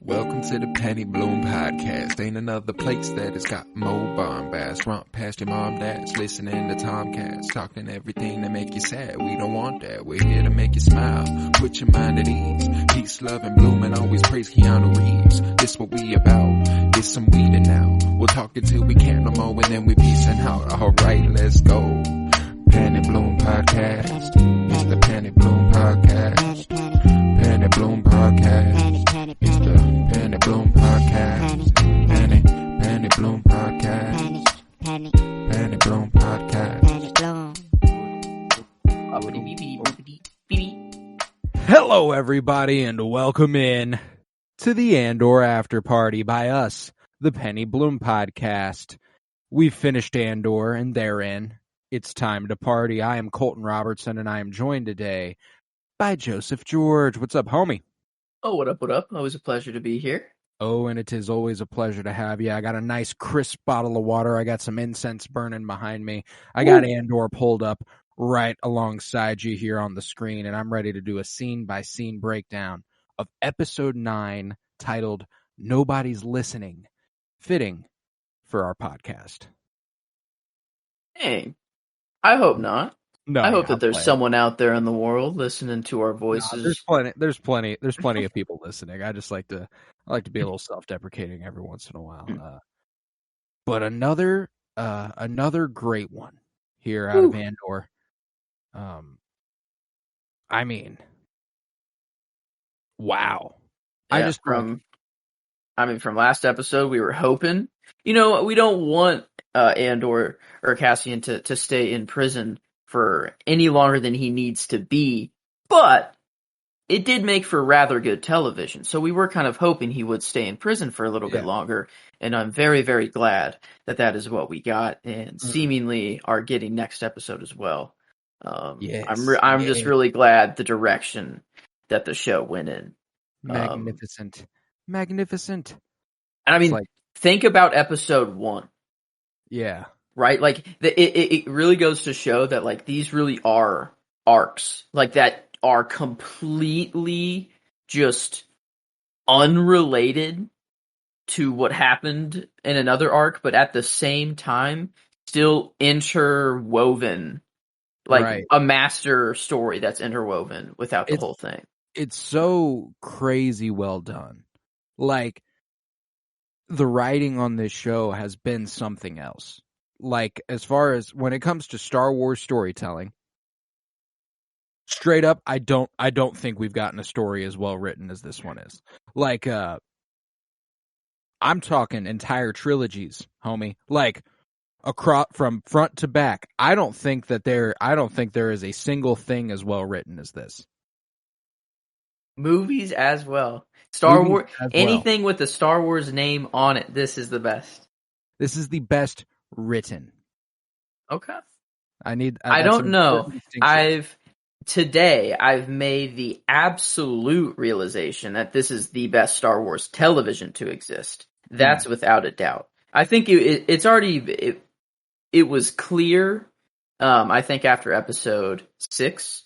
Welcome to the Penny Bloom Podcast. Ain't another place that has got more bombast. Romp past your mom, dad's listening to Tomcats. Talking everything that make you sad. We don't want that. We're here to make you smile. Put your mind at ease. Peace, love, and bloom, and always praise Keanu Reeves. This what we about. This some weeding now. We'll talk until we can't no more, and then we peacing out. Alright, let's go. Penny Bloom Podcast. It's the Penny Bloom Podcast. Penny Bloom Podcast. It's the Penny Bloom Podcast. Penny Bloom Podcast. Penny Bloom Podcast. Hello, everybody, and welcome in to the Andor Afterparty by us, the Penny Bloom Podcast. We've finished Andor, and therein, it's time to party. I am Colton Robertson, and I am joined today by Joseph George. What's up, homie? Oh, what up, what up? Always a pleasure to be here. Oh, and it is always a pleasure to have you. I got a nice crisp bottle of water. I got some incense burning behind me. I got Andor pulled up right alongside you here on the screen, and I'm ready to do a scene-by-scene breakdown of Episode 9, titled Nobody's Listening, fitting for our podcast. Hey, I hope not. No, I hope that there's someone out there in the world listening to our voices. No, there's plenty of people listening. I just like to be a little self-deprecating every once in a while. But another great one here out of Andor. I mean, wow. Yeah, from last episode, we were hoping. You know, we don't want Andor or Cassian to stay in prison for any longer than he needs to be, but it did make for rather good television. So we were kind of hoping he would stay in prison for a little bit longer, and I'm very, very glad that is what we got, and seemingly are getting next episode as well. I'm just really glad the direction that the show went in. Magnificent. And I mean, think about episode 1. Yeah. Right? Like, it really goes to show that, like, these really are arcs. Like, that are completely just unrelated to what happened in another arc, but at the same time, still interwoven. Like, a master story that's interwoven without the whole thing. It's so crazy well done. Like, the writing on this show has been something else. Like, as far as when it comes to Star Wars storytelling, straight up, I don't think we've gotten a story as well written as this one is. Like, I'm talking entire trilogies, homie. Like, across from front to back. I don't think there is a single thing as well written as this. Movies as well. Star Wars, anything with the Star Wars name on it, this is the best. This is the best written. Okay. I don't know. I've made the absolute realization that this is the best Star Wars television to exist. That's without a doubt. I think it was clear. I think after episode 6,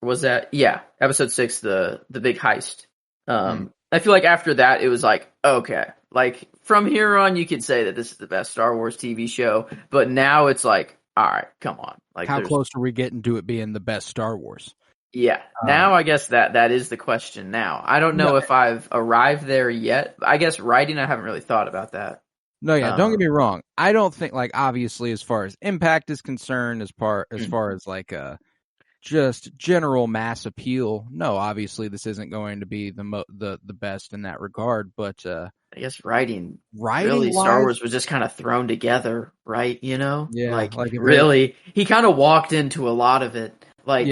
was that? Yeah, episode 6, the big heist. I feel like after that, it was like, okay, like from here on, you could say that this is the best Star Wars TV show. But now it's like, all right, come on. Like, how close are we getting to it being the best Star Wars? Yeah, now I guess that is the question. Now I don't know if I've arrived there yet. I guess writing, I haven't really thought about that. No, yeah, don't get me wrong. I don't think, like, obviously, as far as impact is concerned, as far as like just general mass appeal, no, obviously this isn't going to be the best in that regard. But I guess writing really, Star Wars was just kind of thrown together, right? You know, like really, he kind of walked into a lot of it, like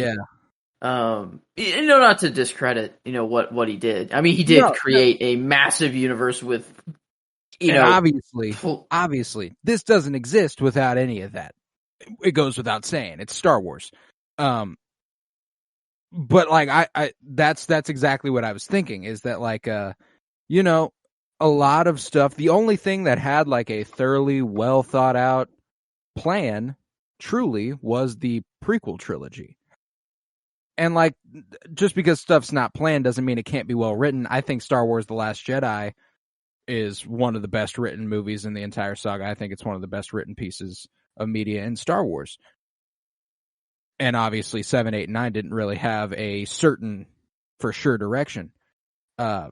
not to discredit, what he did. I mean, he did create a massive universe with. Obviously, this doesn't exist without any of that. It goes without saying. It's Star Wars. But like that's exactly what I was thinking, is that like a lot of stuff, the only thing that had like a thoroughly well thought out plan truly was the prequel trilogy. And like, just because stuff's not planned doesn't mean it can't be well written. I think Star Wars: The Last Jedi is one of the best written movies in the entire saga. I think it's one of the best written pieces of media in Star Wars. And obviously 7, 8, and 9 didn't really have a certain for sure direction. But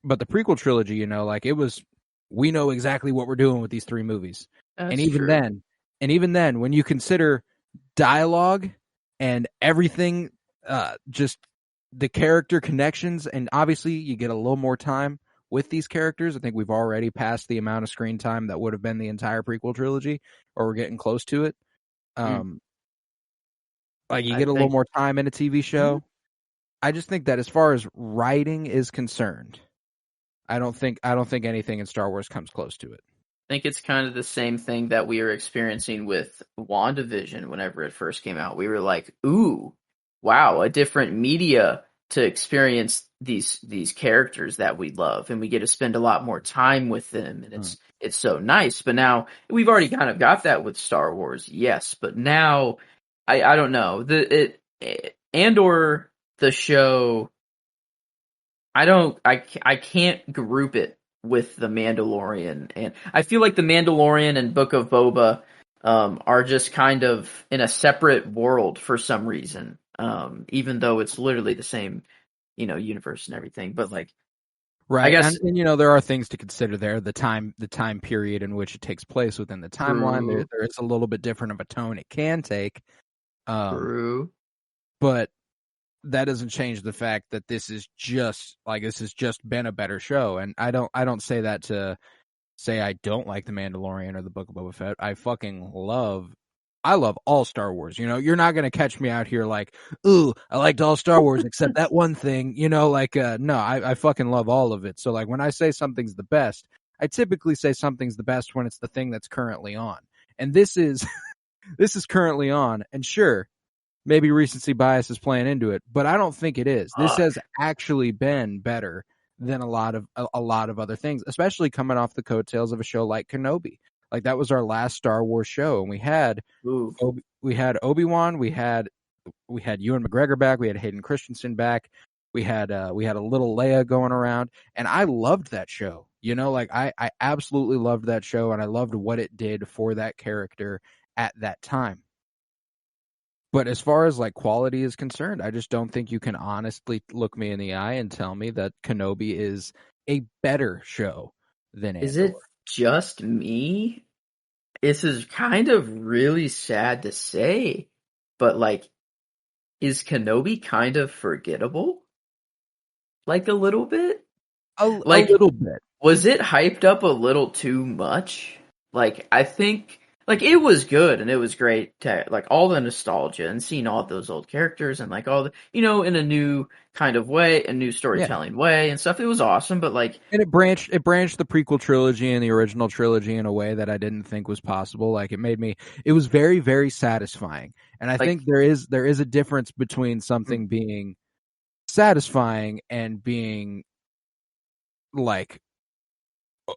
the prequel trilogy, you know, like it was, we know exactly what we're doing with these 3 movies. That's even then, when you consider dialogue and everything, just the character connections, and obviously you get a little more time with these characters. I think we've already passed the amount of screen time that would have been the entire prequel trilogy, or we're getting close to it. Like you get a little more time in a TV show. I just think that as far as writing is concerned, I don't think anything in Star Wars comes close to it. I think it's kind of the same thing that we were experiencing with WandaVision whenever it first came out. We were like, ooh, wow, a different media to experience these characters that we love, and we get to spend a lot more time with them, and it's so nice. But now we've already kind of got that with Star Wars, yes, but now I don't know. Andor, the show, I can't group it with The Mandalorian, and I feel like The Mandalorian and Book of Boba are just kind of in a separate world for some reason, even though it's literally the same, you know, universe and everything. But like, right, I guess, and you know, there are things to consider there. The time period in which it takes place within the timeline, there is a little bit different of a tone it can take. True, but that doesn't change the fact that this has just been a better show. And I don't say that to say I don't like The Mandalorian or the Book of Boba Fett. I love all Star Wars. You know, you're not going to catch me out here like, ooh, I liked all Star Wars except that one thing, you know, like, no, I fucking love all of it. So like when I say something's the best, I typically say something's the best when it's the thing that's currently on. And this is, this is currently on. And sure, maybe recency bias is playing into it, but I don't think it is. This has actually been better than a lot of other things, especially coming off the coattails of a show like Kenobi. Like that was our last Star Wars show, and we had Obi-Wan, we had Ewan McGregor back, we had Hayden Christensen back, we had a little Leia going around, and I loved that show. You know, like I absolutely loved that show, and I loved what it did for that character at that time. But as far as like quality is concerned, I just don't think you can honestly look me in the eye and tell me that Kenobi is a better show than Andor. Is it just me? This is kind of really sad to say, but like, is Kenobi kind of forgettable? Like a little bit? A little bit. Was it hyped up a little too much? Like, I think, like, it was good and it was great to, like, all the nostalgia and seeing all of those old characters and, like, all the, you know, in a new kind of way, a new storytelling way and stuff. It was awesome, but, like... And it branched the prequel trilogy and the original trilogy in a way that I didn't think was possible. Like, it was very, very satisfying. And I think there is a difference between something being satisfying and being, like,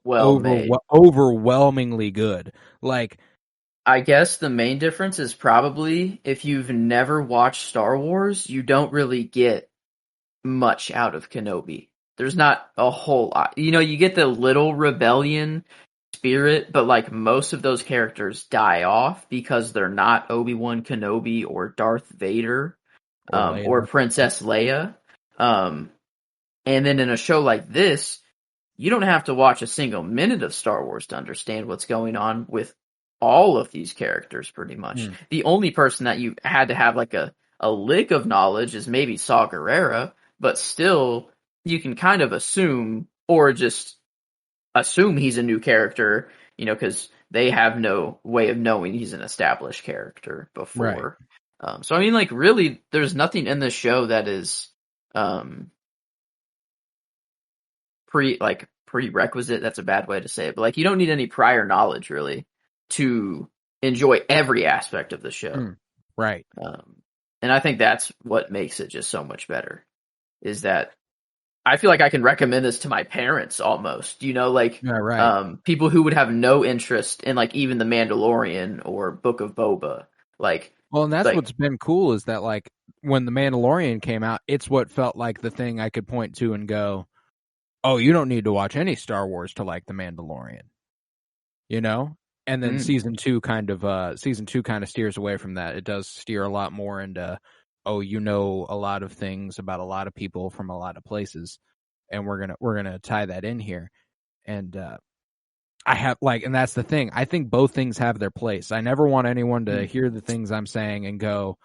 overwhelmingly good. Like, I guess the main difference is probably if you've never watched Star Wars, you don't really get much out of Kenobi. There's not a whole lot. You know, you get the little rebellion spirit, but like most of those characters die off because they're not Obi-Wan Kenobi or Darth Vader or Princess Leia. And then in a show like this, you don't have to watch a single minute of Star Wars to understand what's going on with all of these characters, pretty much. The only person that you had to have like a lick of knowledge is maybe Saw Gerrera, but still, you can kind of assume, or just assume he's a new character, you know, because they have no way of knowing he's an established character before. Right. So, I mean, like, really, there's nothing in this show that is prerequisite. That's a bad way to say it, but like, you don't need any prior knowledge, really, to enjoy every aspect of the show. Right. And I think that's what makes it just so much better, is that I feel like I can recommend this to my parents almost, you know, like, people who would have no interest in like even The Mandalorian or Book of Boba. Like, well, and that's like, what's been cool is that like when The Mandalorian came out, it's what felt like the thing I could point to and go, oh, you don't need to watch any Star Wars to like The Mandalorian, you know? And then season two kind of steers away from that. It does steer a lot more into, oh, you know, a lot of things about a lot of people from a lot of places, and we're gonna tie that in here. And and that's the thing. I think both things have their place. I never want anyone to hear the things I'm saying and go,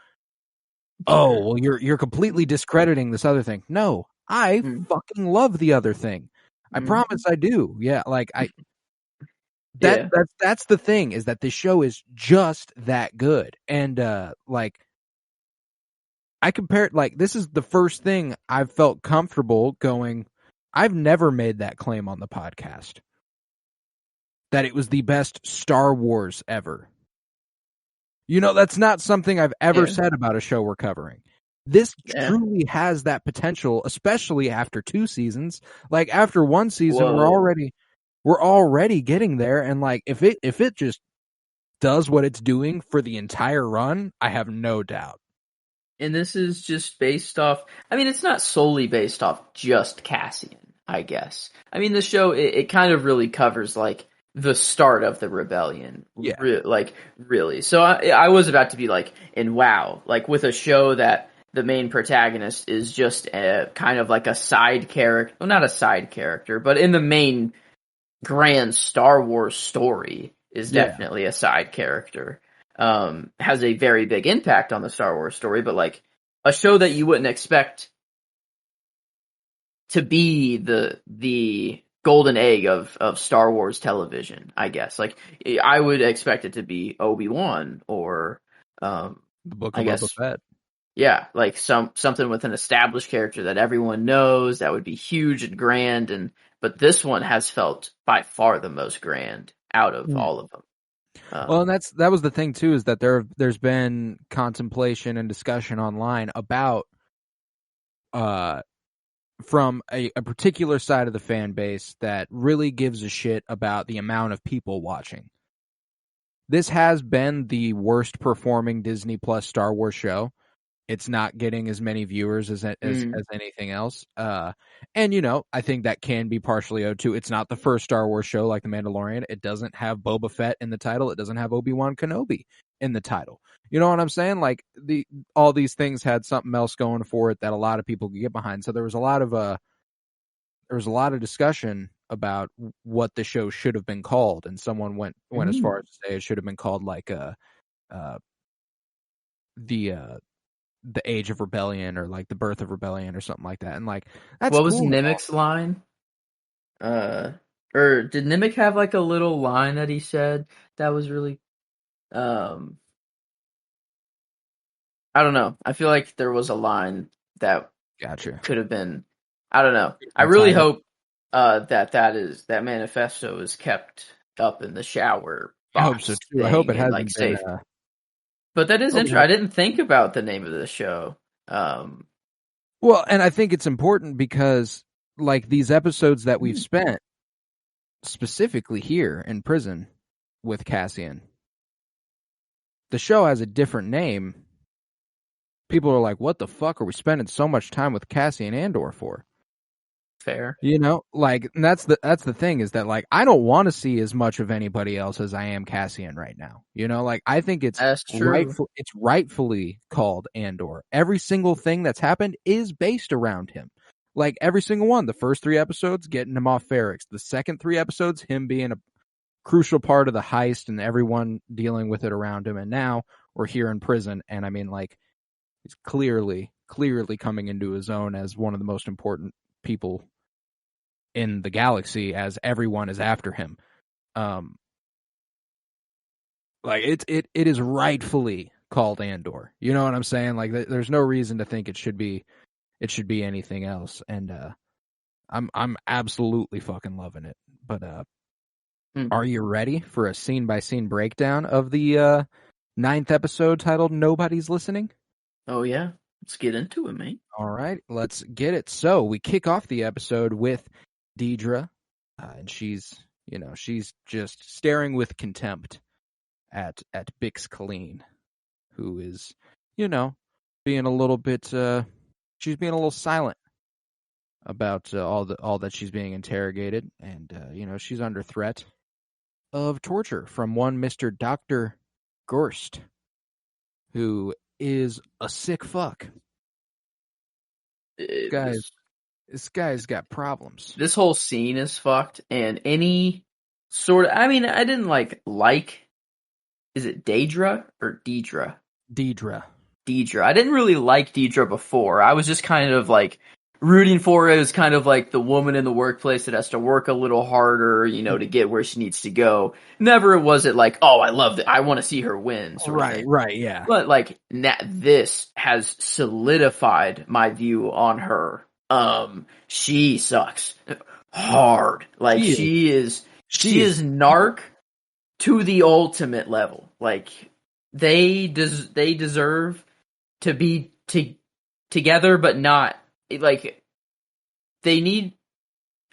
oh, well, you're completely discrediting this other thing. No, I fucking love the other thing. I promise I do. Yeah, that's the thing, is that this show is just that good. And I compare it, this is the first thing I've felt comfortable going, I've never made that claim on the podcast, that it was the best Star Wars ever. You know, that's not something I've ever said about a show we're covering. This truly has that potential, especially after 2 seasons. Like, after 1 season, we're already getting there. And if it just does what it's doing for the entire run, I have no doubt. And this is just based off, I mean, it's not solely based off just Cassian, I guess. I mean, the show, it kind of really covers, the start of the rebellion. Yeah. Really. So I was about to be and wow, with a show that the main protagonist is just kind of like a side character. Well, not a side character, but in the main grand Star Wars story is definitely a side character. Has a very big impact on the Star Wars story, but a show that you wouldn't expect to be the golden egg of Star Wars television, I guess. I would expect it to be Obi-Wan or The Book of Boba Fett. Yeah, something with an established character that everyone knows, that would be huge and grand, but this one has felt by far the most grand out of all of them. Well, and that was the thing too, is that there's been contemplation and discussion online about from a particular side of the fan base that really gives a shit about the amount of people watching. This has been the worst performing Disney Plus Star Wars show. It's not getting as many viewers as anything else. And, I think that can be partially owed to, it's not the first Star Wars show like The Mandalorian. It doesn't have Boba Fett in the title. It doesn't have Obi-Wan Kenobi in the title. You know what I'm saying? All these things had something else going for it that a lot of people could get behind. So there was a lot of discussion about what the show should have been called. And someone went as far as to say it should have been called the Age of Rebellion, or the Birth of Rebellion, or something like that. And that's what was cool. Nimik's line? Or did Nimik have a little line that he said that was really I don't know. I feel like there was a line that could have been, I don't know. I really hope that manifesto is kept up in the shower box. I hope so too. I hope it hasn't been safe. But that is interesting. I didn't think about the name of the show. Well, and I think it's important because, these episodes that we've spent specifically here in prison with Cassian, the show has a different name. People are like, what the fuck are we spending so much time with Cassian Andor for? Fair. And that's the thing, is that I don't want to see as much of anybody else as I am Cassian right now. I think it's rightfully called Andor. Every single thing that's happened is based around him. Every single one. The first 3 episodes, getting him off Ferrix. The second 3 episodes, him being a crucial part of the heist and everyone dealing with it around him. And now we're here in prison, and he's clearly coming into his own as one of the most important people in the galaxy, as everyone is after him. It is rightfully called Andor. You know what I'm saying? There's no reason to think it should be anything else. And I'm absolutely fucking loving it. But are you ready for a scene by scene breakdown of the 9th episode titled Nobody's Listening? Oh yeah, let's get into it, mate. All right, let's get it. So we kick off the episode with Deidre, and she's just staring with contempt at Bix Colleen, who is, being a little bit. She's being a little silent about all that she's being interrogated, and she's under threat of torture from one Mr. Dr. Gorst, who is a sick fuck. This guy's got problems. This whole scene is fucked, and any sort of, I didn't like, is it Daedra or Deidre? Deidre. I didn't really like Deidre before. I was just kind of like rooting for her as kind of like the woman in the workplace that has to work a little harder, to get where she needs to go. Never was it like, oh, I love it, I want to see her win. Right, yeah. But like, this has solidified my view on her. She sucks hard. Like, she is narc to the ultimate level. Like, they deserve to be together, but not, like, they need,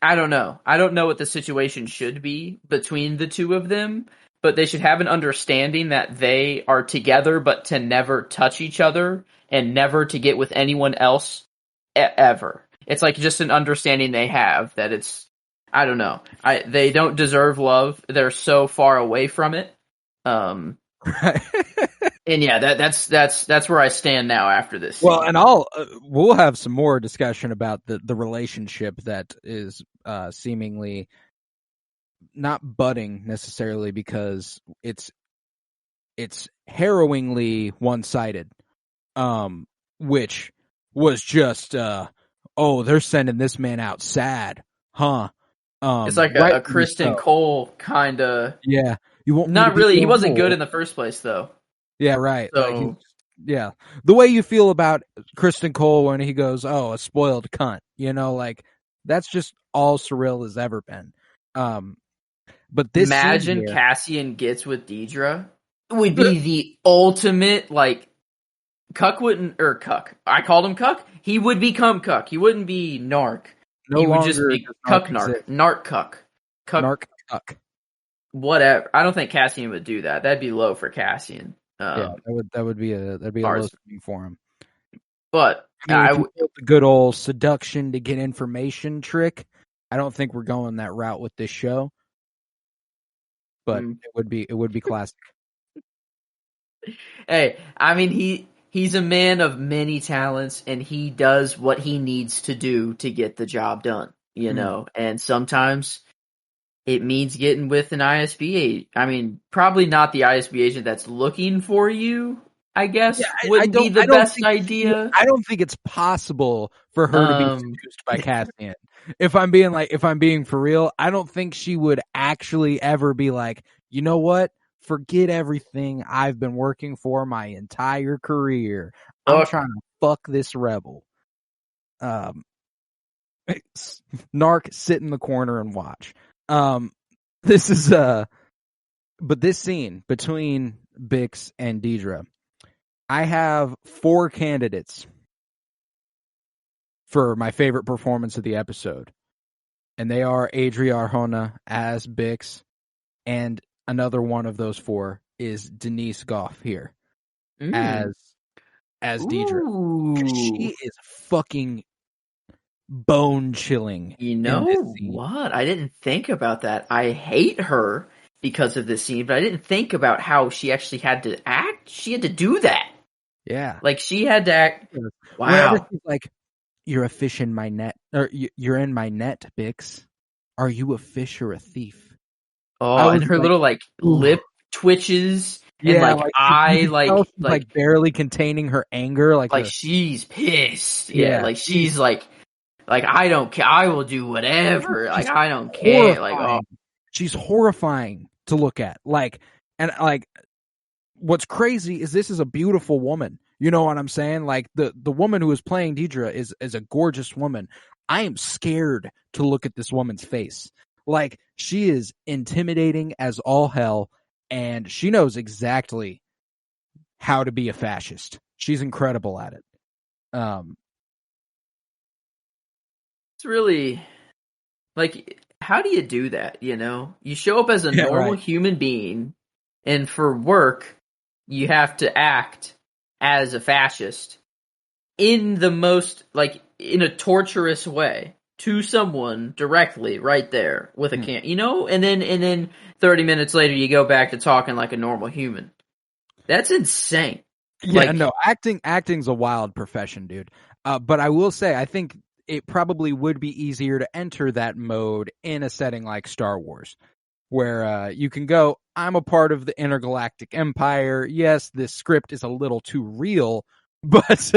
I don't know what the situation should be between the two of them, but they should have an understanding that they are together, but to never touch each other and never to get with anyone else ever. It's like just an understanding they have that it's, I don't know. They don't deserve love. They're so far away from it. Right. And yeah, that's where I stand now after this. Well, and we'll have some more discussion about the relationship that is seemingly not budding necessarily, because it's harrowingly one-sided, which was just they're sending this man out sad, huh? It's like a Kristen Cole kind of. Yeah, you won't. Not really. He wasn't good in the first place, though. Yeah, right. So, yeah, the way you feel about Kristen Cole when he goes, "Oh, a spoiled cunt," like that's just all Surreal has ever been. But this, imagine Cassian gets with Deidre, it would be the ultimate, like, Cuck wouldn't, or Cuck. I called him Cuck. He would become Cuck. He wouldn't be Narc. He would just be Cuck Narc. Narc Cuck. Narc Cuck. Whatever. I don't think Cassian would do that. That'd be low for Cassian. Yeah, that'd be a low thing for him. But the good old seduction to get information trick, I don't think we're going that route with this show. But it would be classic. Hey, he's a man of many talents, and he does what he needs to do to get the job done, and sometimes it means getting with an ISB agent. Probably not the ISB agent that's looking for you, I guess, wouldn't be the best idea. I don't think it's possible for her to be seduced by Cassian. If I'm being for real, I don't think she would actually ever be like, you know what? Forget everything I've been working for my entire career. I'm trying to fuck this rebel. Narc, sit in the corner and watch. This is but this scene between Bix and Deidre, I have 4 candidates for my favorite performance of the episode, and they are Adria Arjona as Bix, and another one of those 4 is Denise Goff here as Deidre. She is fucking bone chilling. You know what? I didn't think about that. I hate her because of this scene, but I didn't think about how she actually had to act. She had to do that. Yeah. Like, she had to act. Wow. Whenever she's like, you're a fish in my net, or you're in my net, Bix. Are you a fish or a thief? Oh, and her little, like, lip twitches. And, like, barely containing her anger. Like she's pissed. Yeah. Like, she's like, I don't care. I will do whatever. Like, I don't care. Like, she's horrifying to look at. What's crazy is this is a beautiful woman. You know what I'm saying? Like, the woman who is playing Deidre is a gorgeous woman. I am scared to look at this woman's face. Like, she is intimidating as all hell, and she knows exactly how to be a fascist. She's incredible at it. It's really, like, how do you do that, You show up as a normal human being, and for work, you have to act as a fascist. in the most, like, in a torturous way to someone directly right there with a can, you know, and then 30 minutes later you go back to talking like a normal human. That's insane. Yeah, Like, no, acting's a wild profession, dude. But I will say, I think it probably would be easier to enter that mode in a setting like Star Wars, where you can go, I'm a part of the intergalactic empire. Yes, this script is a little too real, but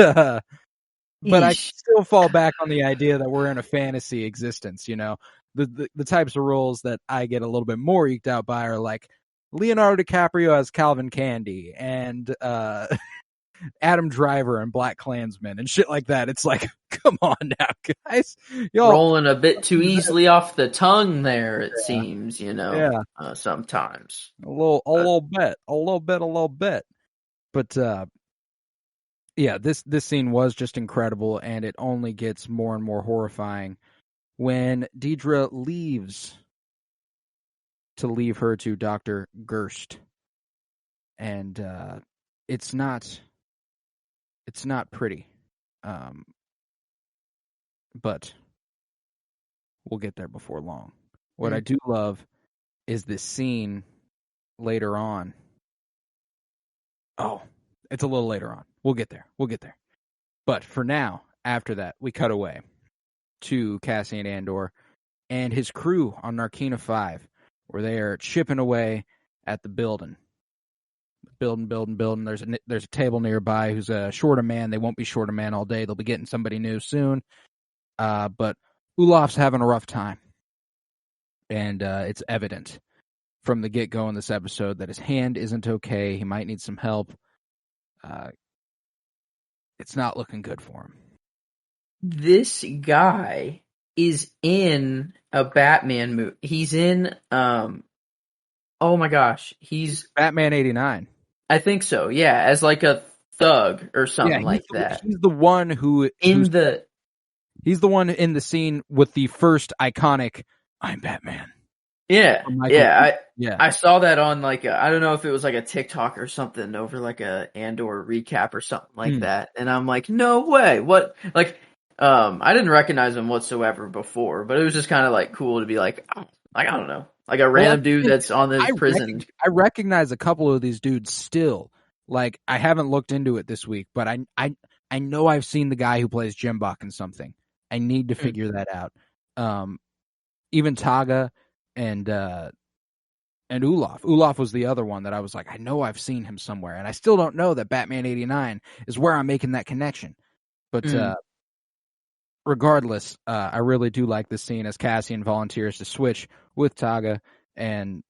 I still fall back on the idea that we're in a fantasy existence, you know? The types of roles that I get a little bit more eked out by are like Leonardo DiCaprio as Calvin Candy and Adam Driver and Black Klansman and shit like that. It's like, come on now, guys. Y'all rolling a bit too easily off the tongue there, it seems, you know, sometimes. A little bit. But yeah, this scene was just incredible, and it only gets more and more horrifying when Deidre leaves to leave her to Dr. Gerst. And it's not pretty. But we'll get there before long. What I do love is this scene later on. Oh, it's a little later on. We'll get there. But for now, after that, we cut away to Cassian Andor and his crew on Narkina 5, where they are chipping away at the building. Building. There's a table nearby who's short a man. They won't be short a man all day. They'll be getting somebody new soon. But Ulaf's having a rough time. And it's evident from the get-go in this episode that his hand isn't okay. He might need some help. It's not looking good for him. This guy is in a Batman movie. He's in, oh my gosh, he's Batman 89. I think so, yeah, as like a thug or something like that. He's the one he's the one in the scene with the first iconic "I'm Batman." Yeah, I saw that on like I don't know if it was like a TikTok or something over like a Andor recap or something like that, and I'm like, no way, what? Like, I didn't recognize him whatsoever before, but it was just kind of like cool to be like I don't know, like a random dude that's on this prison. I recognize a couple of these dudes still. Like, I haven't looked into it this week, but I know I've seen the guy who plays Jimbok in something. I need to figure that out. Even Taga and Ulaf. Ulaf was the other one that I was like, I know I've seen him somewhere, and I still don't know that Batman 89 is where I'm making that connection. But regardless, I really do like this scene as Cassian volunteers to switch with Taga, and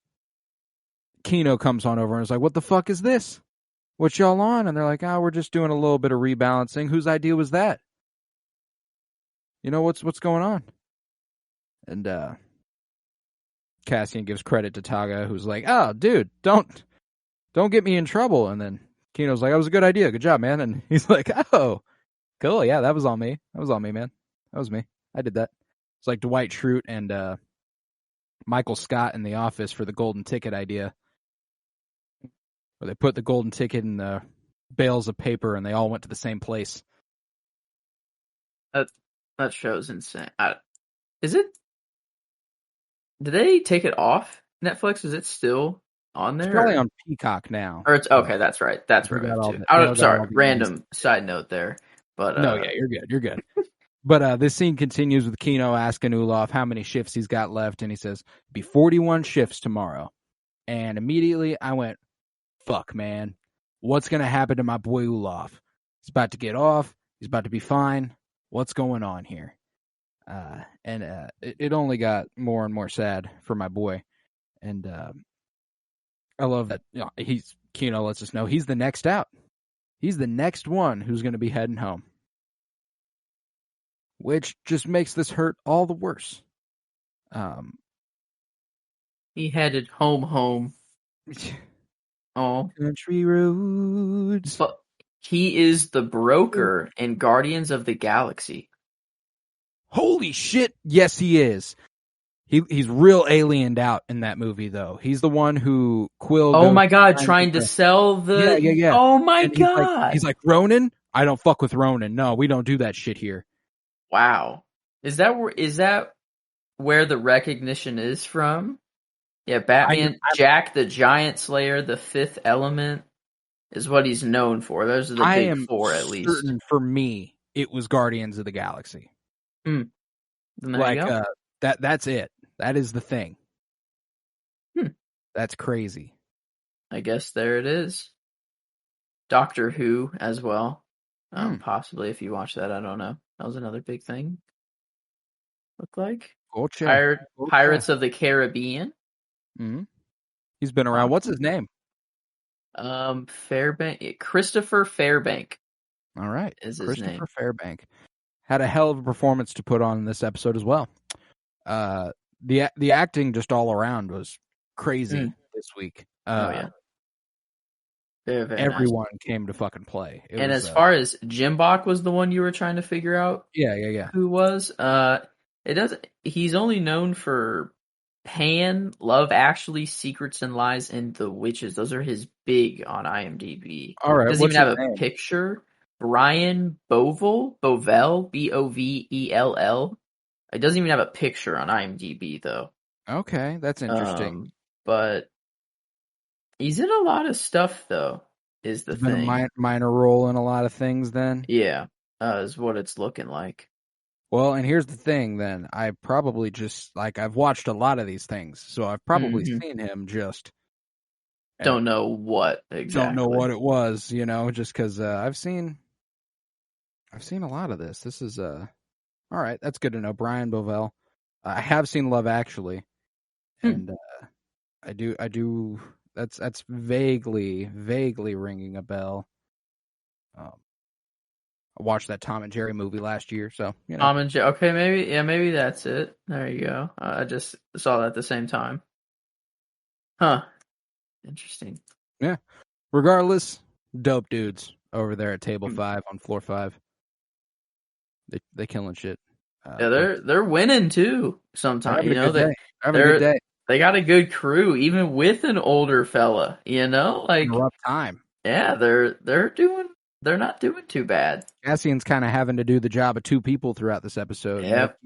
Kino comes on over and is like, what the fuck is this? What y'all on? And they're like, we're just doing a little bit of rebalancing. Whose idea was that? You know, what's going on? And Cassian gives credit to Taga, who's like, oh, dude, don't get me in trouble. And then Kino's like, that was a good idea. Good job, man. And he's like, oh, cool. Yeah, that was on me. That was on me, man. That was me. I did that. It's like Dwight Schrute and Michael Scott in The Office for the golden ticket idea. Where they put the golden ticket in the bales of paper and they all went to the same place. That show's insane. Is it? Did they take it off Netflix? Is it still on there? It's probably on Peacock now. Or it's okay. That's right. That's right. Sorry. Random side note there. But no, yeah, you're good. But this scene continues with Kino asking Ulaf how many shifts he's got left, and he says, "Be 41 shifts tomorrow." And immediately I went, "Fuck, man, what's gonna happen to my boy Ulaf? He's about to get off. He's about to be fine. What's going on here?" And it only got more and more sad for my boy. And I love that Kino lets us know he's the next out. He's the next one who's going to be heading home. Which just makes this hurt all the worse. He headed home. Oh. Country roads. But he is the broker in Guardians of the Galaxy. Holy shit, yes he is. He's real aliened out in that movie, though. He's the one who Quill. Oh goes my god, trying to sell the. Yeah. Oh my And god. he's like Ronan. I don't fuck with Ronan. No, we don't do that shit here. Wow. Is that where the recognition is from? Yeah, Batman, Jack the Giant Slayer, the Fifth Element is what he's known for. Those are the big four, at least. Certain for me, it was Guardians of the Galaxy. Then there you go. That's it. That is the thing. That's crazy. I guess there it is. Doctor Who as well. Possibly if you watch that, I don't know. That was another big thing. Look like Pirates of the Caribbean. Mm-hmm. He's been around. What's his name? Fairbank. Christopher Fairbank. All right, is his name. Christopher Fairbank had a hell of a performance to put on in this episode as well. The acting just all around was crazy this week. Yeah. Very, very everyone came to fucking play. As far as Jimbok was the one you were trying to figure out, yeah, who was? He's only known for Pan, Love Actually, Secrets and Lies, and The Witches. Those are his big on IMDb. All right, doesn't even have a picture. Brian Bovell, Bovell, Bovell. It doesn't even have a picture on IMDb though. Okay, that's interesting. But he's in a lot of stuff though. Is the thing. Been a minor role in a lot of things then? Yeah, is what it's looking like. Well, and here's the thing then. I probably just, I've watched a lot of these things, so I've probably seen him just... Don't know what exactly. Don't know what it was, just because I've seen a lot of this. This is, all right, that's good to know. Brian Bovell. I have seen Love Actually, and I do, that's vaguely ringing a bell. I watched that Tom and Jerry movie last year, so Tom and Jerry. Okay, maybe that's it. There you go. I just saw that at the same time. Huh. Interesting. Yeah. Regardless, dope dudes over there at table 5 on floor 5. They killing shit. Yeah, they're winning too. Sometimes having a good day. They got a good crew, even with an older fella. A rough time. Yeah, they're not doing too bad. Cassian's kind of having to do the job of 2 people throughout this episode. Yep,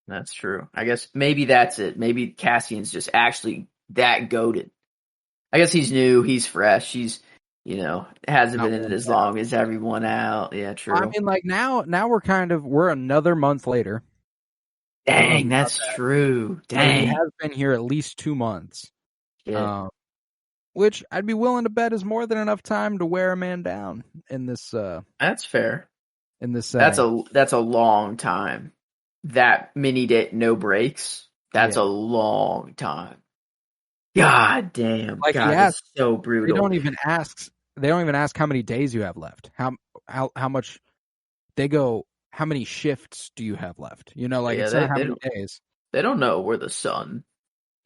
that's true. I guess maybe that's it. Maybe Cassian's just actually that goated. I guess he's new, he's fresh, he's hasn't been in it as long as everyone out. Yeah, true. I mean, now we're another month later. Dang, that's true. Dang. He has been here at least 2 months. Yeah. Which I'd be willing to bet is more than enough time to wear a man down in this. That's fair. In this setting. That's a long time. That many no breaks. That's a long time. God damn! That's so brutal. They don't even ask how many days you have left. How much they go. How many shifts do you have left? It's not how many days. They don't know where the sun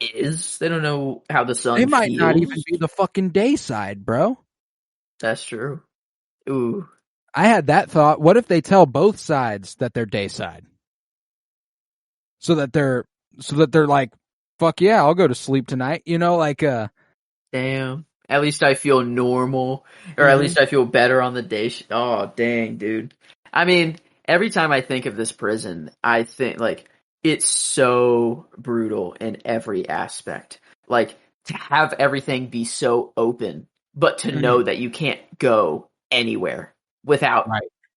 is. They don't know how the sun. They might not even be the fucking day side, bro. That's true. Ooh, I had that thought. What if they tell both sides that they're day side, so that they're like, fuck yeah, I'll go to sleep tonight. Damn. At least I feel normal, or at least I feel better on the day. Oh, dang, dude. I mean, every time I think of this prison, I think it's so brutal in every aspect. To have everything be so open, but to know that you can't go anywhere without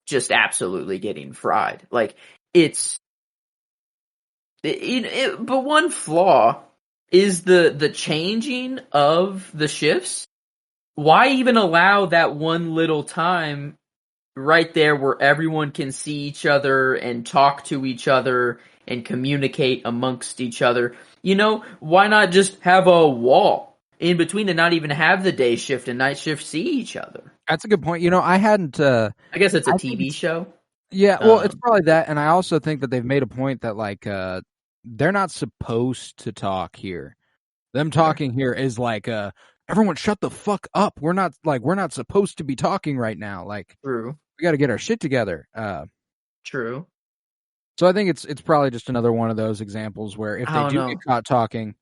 just absolutely getting fried. But one flaw is the changing of the shifts. Why even allow that one little time right there where everyone can see each other and talk to each other and communicate amongst each other? Why not just have a wall in between and not even have the day shift and night shift see each other? That's a good point. I hadn't... I guess it's a TV show. Yeah, well, it's probably that, and I also think that they've made a point that, they're not supposed to talk here. Them talking here is everyone shut the fuck up. We're not supposed to be talking right now. True. We got to get our shit together. True. So I think it's probably just another one of those examples where if I they don't do know. get caught talking,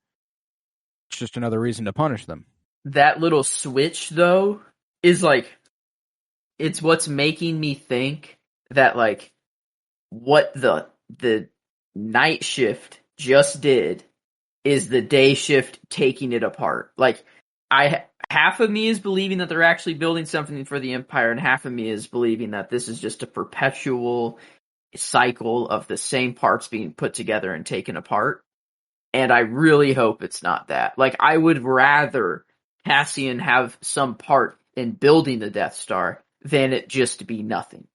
it's just another reason to punish them. That little switch, though, is like, it's what's making me think that, like, what the night shift just did is the day shift taking it apart. Like, half of me is believing that they're actually building something for the Empire, and half of me is believing that this is just a perpetual cycle of the same parts being put together and taken apart. And I really hope it's not that. Like, I would rather Cassian have some part in building the Death Star than it just be nothing.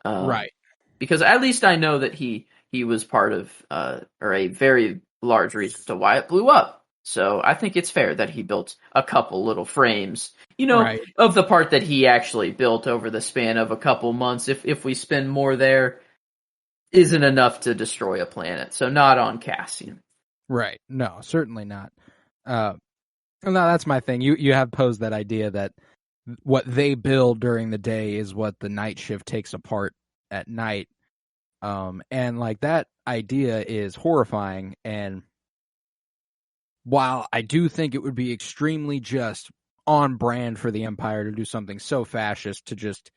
Right. Because at least I know that he was part of, or a very large reason to why it blew up. So I think it's fair that he built a couple little frames, Right. of the part that he actually built over the span of a couple months. If we spend more there, isn't enough to destroy a planet. So not on Cassian. Right. No, certainly not. No, that's my thing. You have posed that idea that what they build during the day is what the night shift takes apart at night. And like that idea is horrifying. And while I do think it would be extremely just on brand for the Empire to do something so fascist to just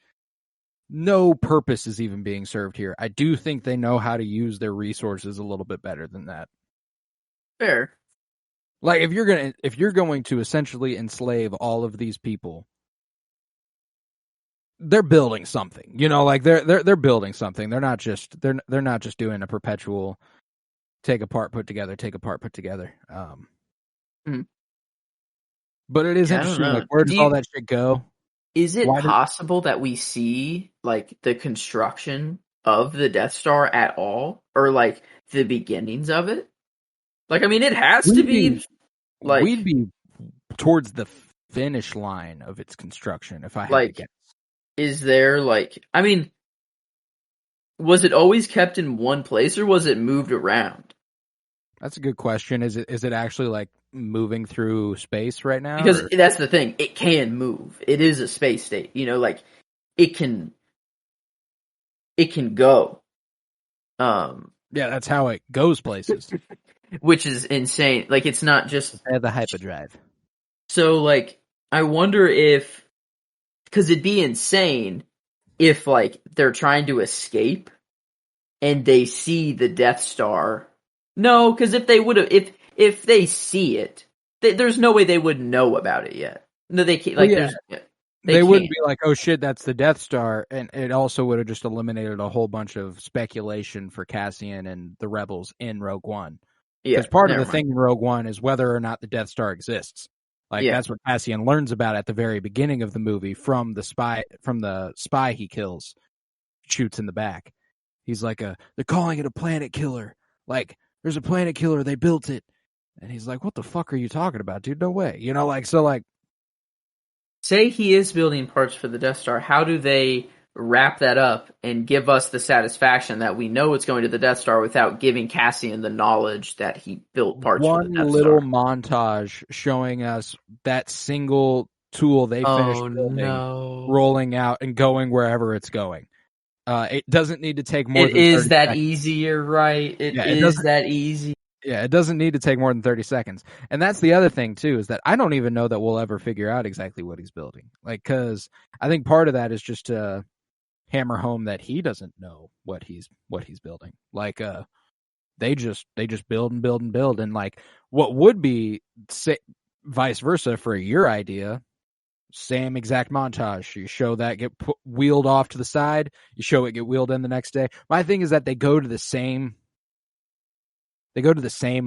no purpose is even being served here, I do think they know how to use their resources a little bit better than that. Fair. Like if you're going to essentially enslave all of these people, they're building something. Like they're building something. They're not just doing a perpetual take apart, put together, take apart, put together. But it is interesting. Like, where does all that shit go? Is it possible that we see like the construction of the Death Star at all, or like the beginnings of it? Like, I mean, it has to be. Like, we'd be towards the finish line of its construction, if I had to guess. Is there like? I mean, was it always kept in one place, or was it moved around? That's a good question. Is it actually like moving through space right now? Because that's the thing. It can move. It is a space state. Like it can go. Yeah, that's how it goes places. Which is insane. Like, it's not just the hyperdrive. So like, I wonder if, because it'd be insane if like they're trying to escape and they see the Death Star. No, because if they would have, if they see it, there's no way they would know about it yet. No, they can't. Like, they wouldn't be like, "Oh shit, that's the Death Star," and it also would have just eliminated a whole bunch of speculation for Cassian and the rebels in Rogue One. Because part of the thing in Rogue One is whether or not the Death Star exists. Like that's what Cassian learns about at the very beginning of the movie from the spy he kills, shoots in the back. He's like, they're calling it a planet killer. Like, there's a planet killer, they built it. And he's like, what the fuck are you talking about, dude? No way. Say he is building parts for the Death Star, how do they wrap that up and give us the satisfaction that we know it's going to the Death Star without giving Cassian the knowledge that he built parts for the Death Star? One little montage showing us that single tool they finished building, rolling out and going wherever it's going. It doesn't need to take more than 30 seconds. It is that easy, you're right. It is that easy. Yeah, it doesn't need to take more than 30 seconds. And that's the other thing, too, is that I don't even know that we'll ever figure out exactly what he's building. Like, because I think part of that is just to hammer home that he doesn't know what he's building. Like, they just build and build and build. And, like, what would be vice versa for your idea, same exact montage. You show that get wheeled off to the side. You show it get wheeled in the next day. My thing is that they go to the same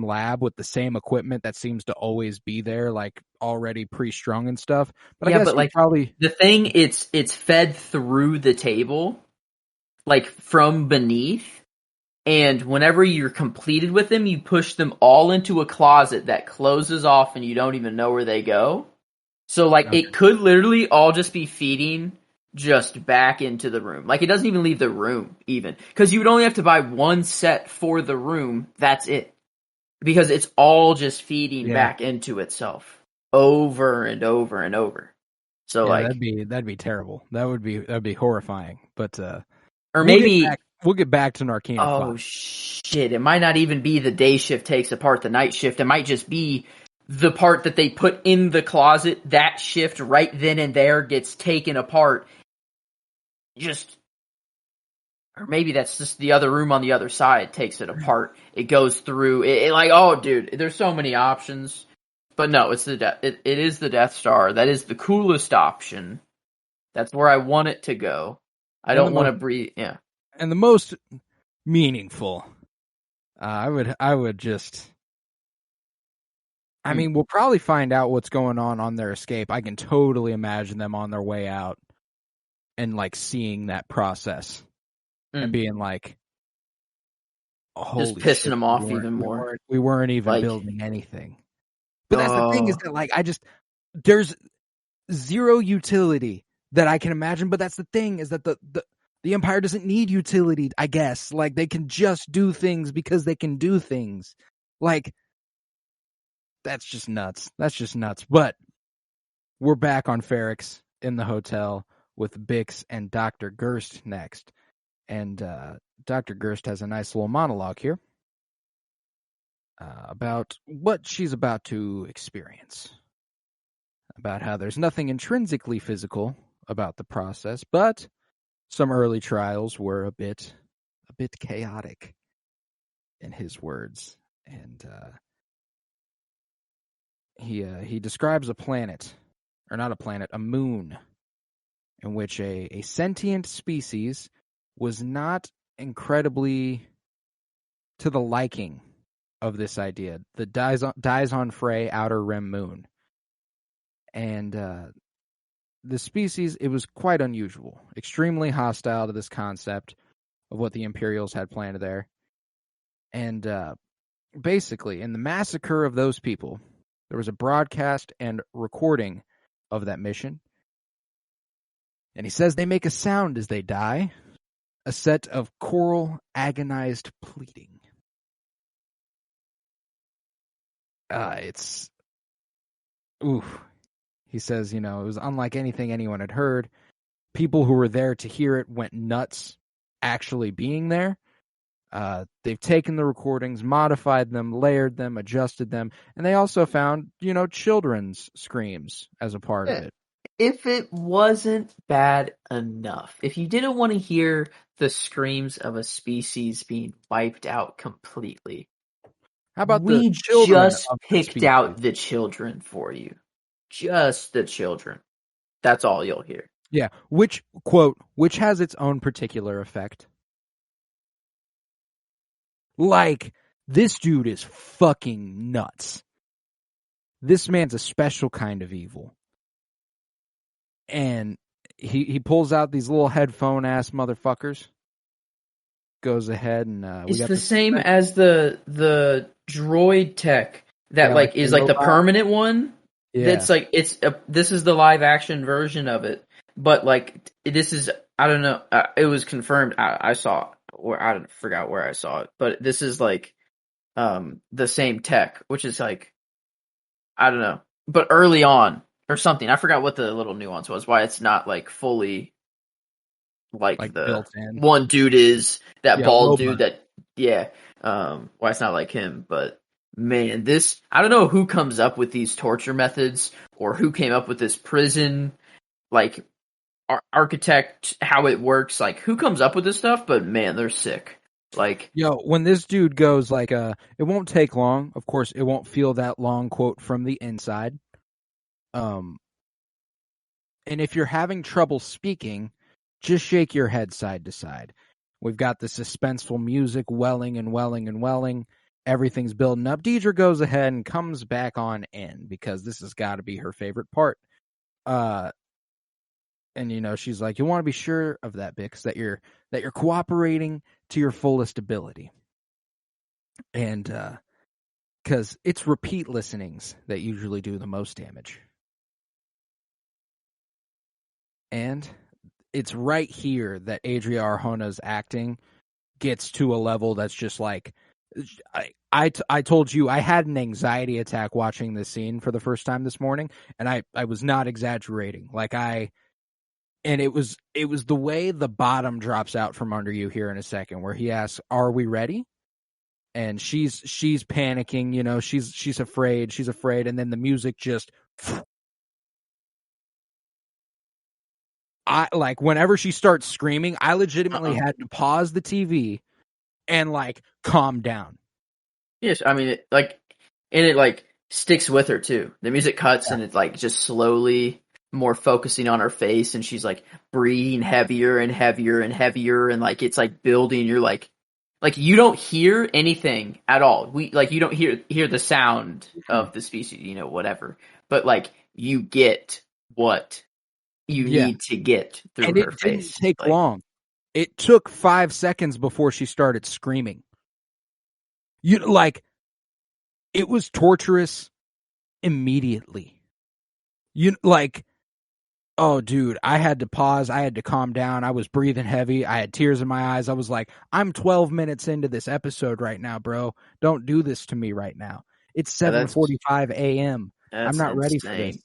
lab with the same equipment that seems to always be there, like already pre-strung and stuff. But I guess probably the thing, it's fed through the table, like from beneath. And whenever you're completed with them, you push them all into a closet that closes off and you don't even know where they go. So like it could literally all just be feeding just back into the room. Like it doesn't even leave the room even. Because you would only have to buy one set for the room. That's it. Because it's all just feeding back into itself over and over and over. So like that'd be terrible. That'd be horrifying. But or maybe We'll get back to Narkina. Oh, shit. It might not even be the day shift takes apart the night shift. It might just be the part that they put in the closet. That shift right then and there gets taken apart. Or maybe that's just the other room on the other side takes it apart. It goes through. Oh, dude, there's so many options. But no, it's it is the Death Star. That is the coolest option. That's where I want it to go. I don't want to breathe. Yeah. And the most meaningful, I would just. I mean, we'll probably find out what's going on their escape. I can totally imagine them on their way out and like seeing that process and being like, just pissing them off even more. We weren't even building anything. But that's the thing is that like there's zero utility that I can imagine. But that's the thing is that the Empire doesn't need utility, I guess. Like they can just do things because they can do things. Like that's just nuts. But we're back on Ferrix in the hotel with Bix and Dr. Gerst next. And Dr. Gerst has a nice little monologue here about what she's about to experience. About how there's nothing intrinsically physical about the process, but some early trials were a bit chaotic, in his words. And he describes a planet, or not a planet, a moon, in which a sentient species was not incredibly to the liking of this idea, the Dizon Frey Outer Rim Moon. And the species, it was quite unusual, extremely hostile to this concept of what the Imperials had planned there. And basically, in the massacre of those people, there was a broadcast and recording of that mission. And he says they make a sound as they die, a set of choral, agonized pleading. He says, it was unlike anything anyone had heard. People who were there to hear it went nuts actually being there. They've taken the recordings, modified them, layered them, adjusted them, and they also found, children's screams as a part of it. If it wasn't bad enough, if you didn't want to hear the screams of a species being wiped out completely, how about we the children just picked out the children for you. Just the children. That's all you'll hear. Yeah, which has its own particular effect. Like, this dude is fucking nuts. This man's a special kind of evil. And he pulls out these little headphone-ass motherfuckers. Goes ahead and... it's the same as the droid tech that is like the permanent one. Yeah. That's like, this is the live-action version of it. But like, this is... I don't know. It was confirmed. I saw... or I forgot where I saw it, but this is like the same tech, which is like, I don't know, but early on or something. I forgot what the little nuance was, why it's not like fully like the one dude is that bald dude that, why it's not like him. But man, I don't know who comes up with these torture methods or who came up with this prison, like, architect, how it works, like who comes up with this stuff, but man, they're sick. Like, when this dude goes like, it won't take long. Of course, it won't feel that long, quote, from the inside. And if you're having trouble speaking, just shake your head side to side. We've got the suspenseful music welling and welling and welling. Everything's building up. Deidre goes ahead and comes back on in because this has got to be her favorite part. And she's like, you want to be sure of that, Bix, that you're cooperating to your fullest ability. And because it's repeat listenings that usually do the most damage. And it's right here that Adria Arjona's acting gets to a level that's just like, I told you I had an anxiety attack watching this scene for the first time this morning, and I was not exaggerating. Like And it was the way the bottom drops out from under you here in a second, where he asks, "Are we ready?" And she's panicking, you know, she's afraid, and then the music just, I like whenever she starts screaming, I legitimately had to pause the TV and like calm down. Yes, I mean it sticks with her too. The music cuts and it's like just slowly more focusing on her face, and she's like breathing heavier and heavier and heavier, and like it's like building. You're like you don't hear anything at all. You don't hear the sound of the species, you know, whatever. But like you get what you need to get through and her it face. Didn't take long. It took 5 seconds before she started screaming. You like, it was torturous immediately. You like, oh dude, I had to pause. I had to calm down. I was breathing heavy. I had tears in my eyes. I was like, I'm 12 minutes into this episode right now, bro. Don't do this to me right now. It's 7:45 a.m. I'm not ready for this.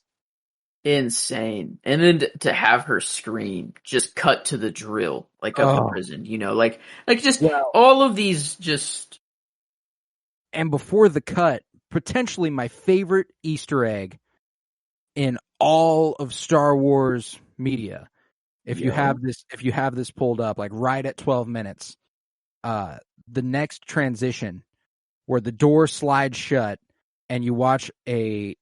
Insane. And then to have her scream, just cut to the drill, like of the prison, you know, like just all of these just. And before the cut, potentially my favorite Easter egg in all of Star Wars media. If you have this pulled up, like right at 12 minutes, the next transition where the door slides shut and you watch an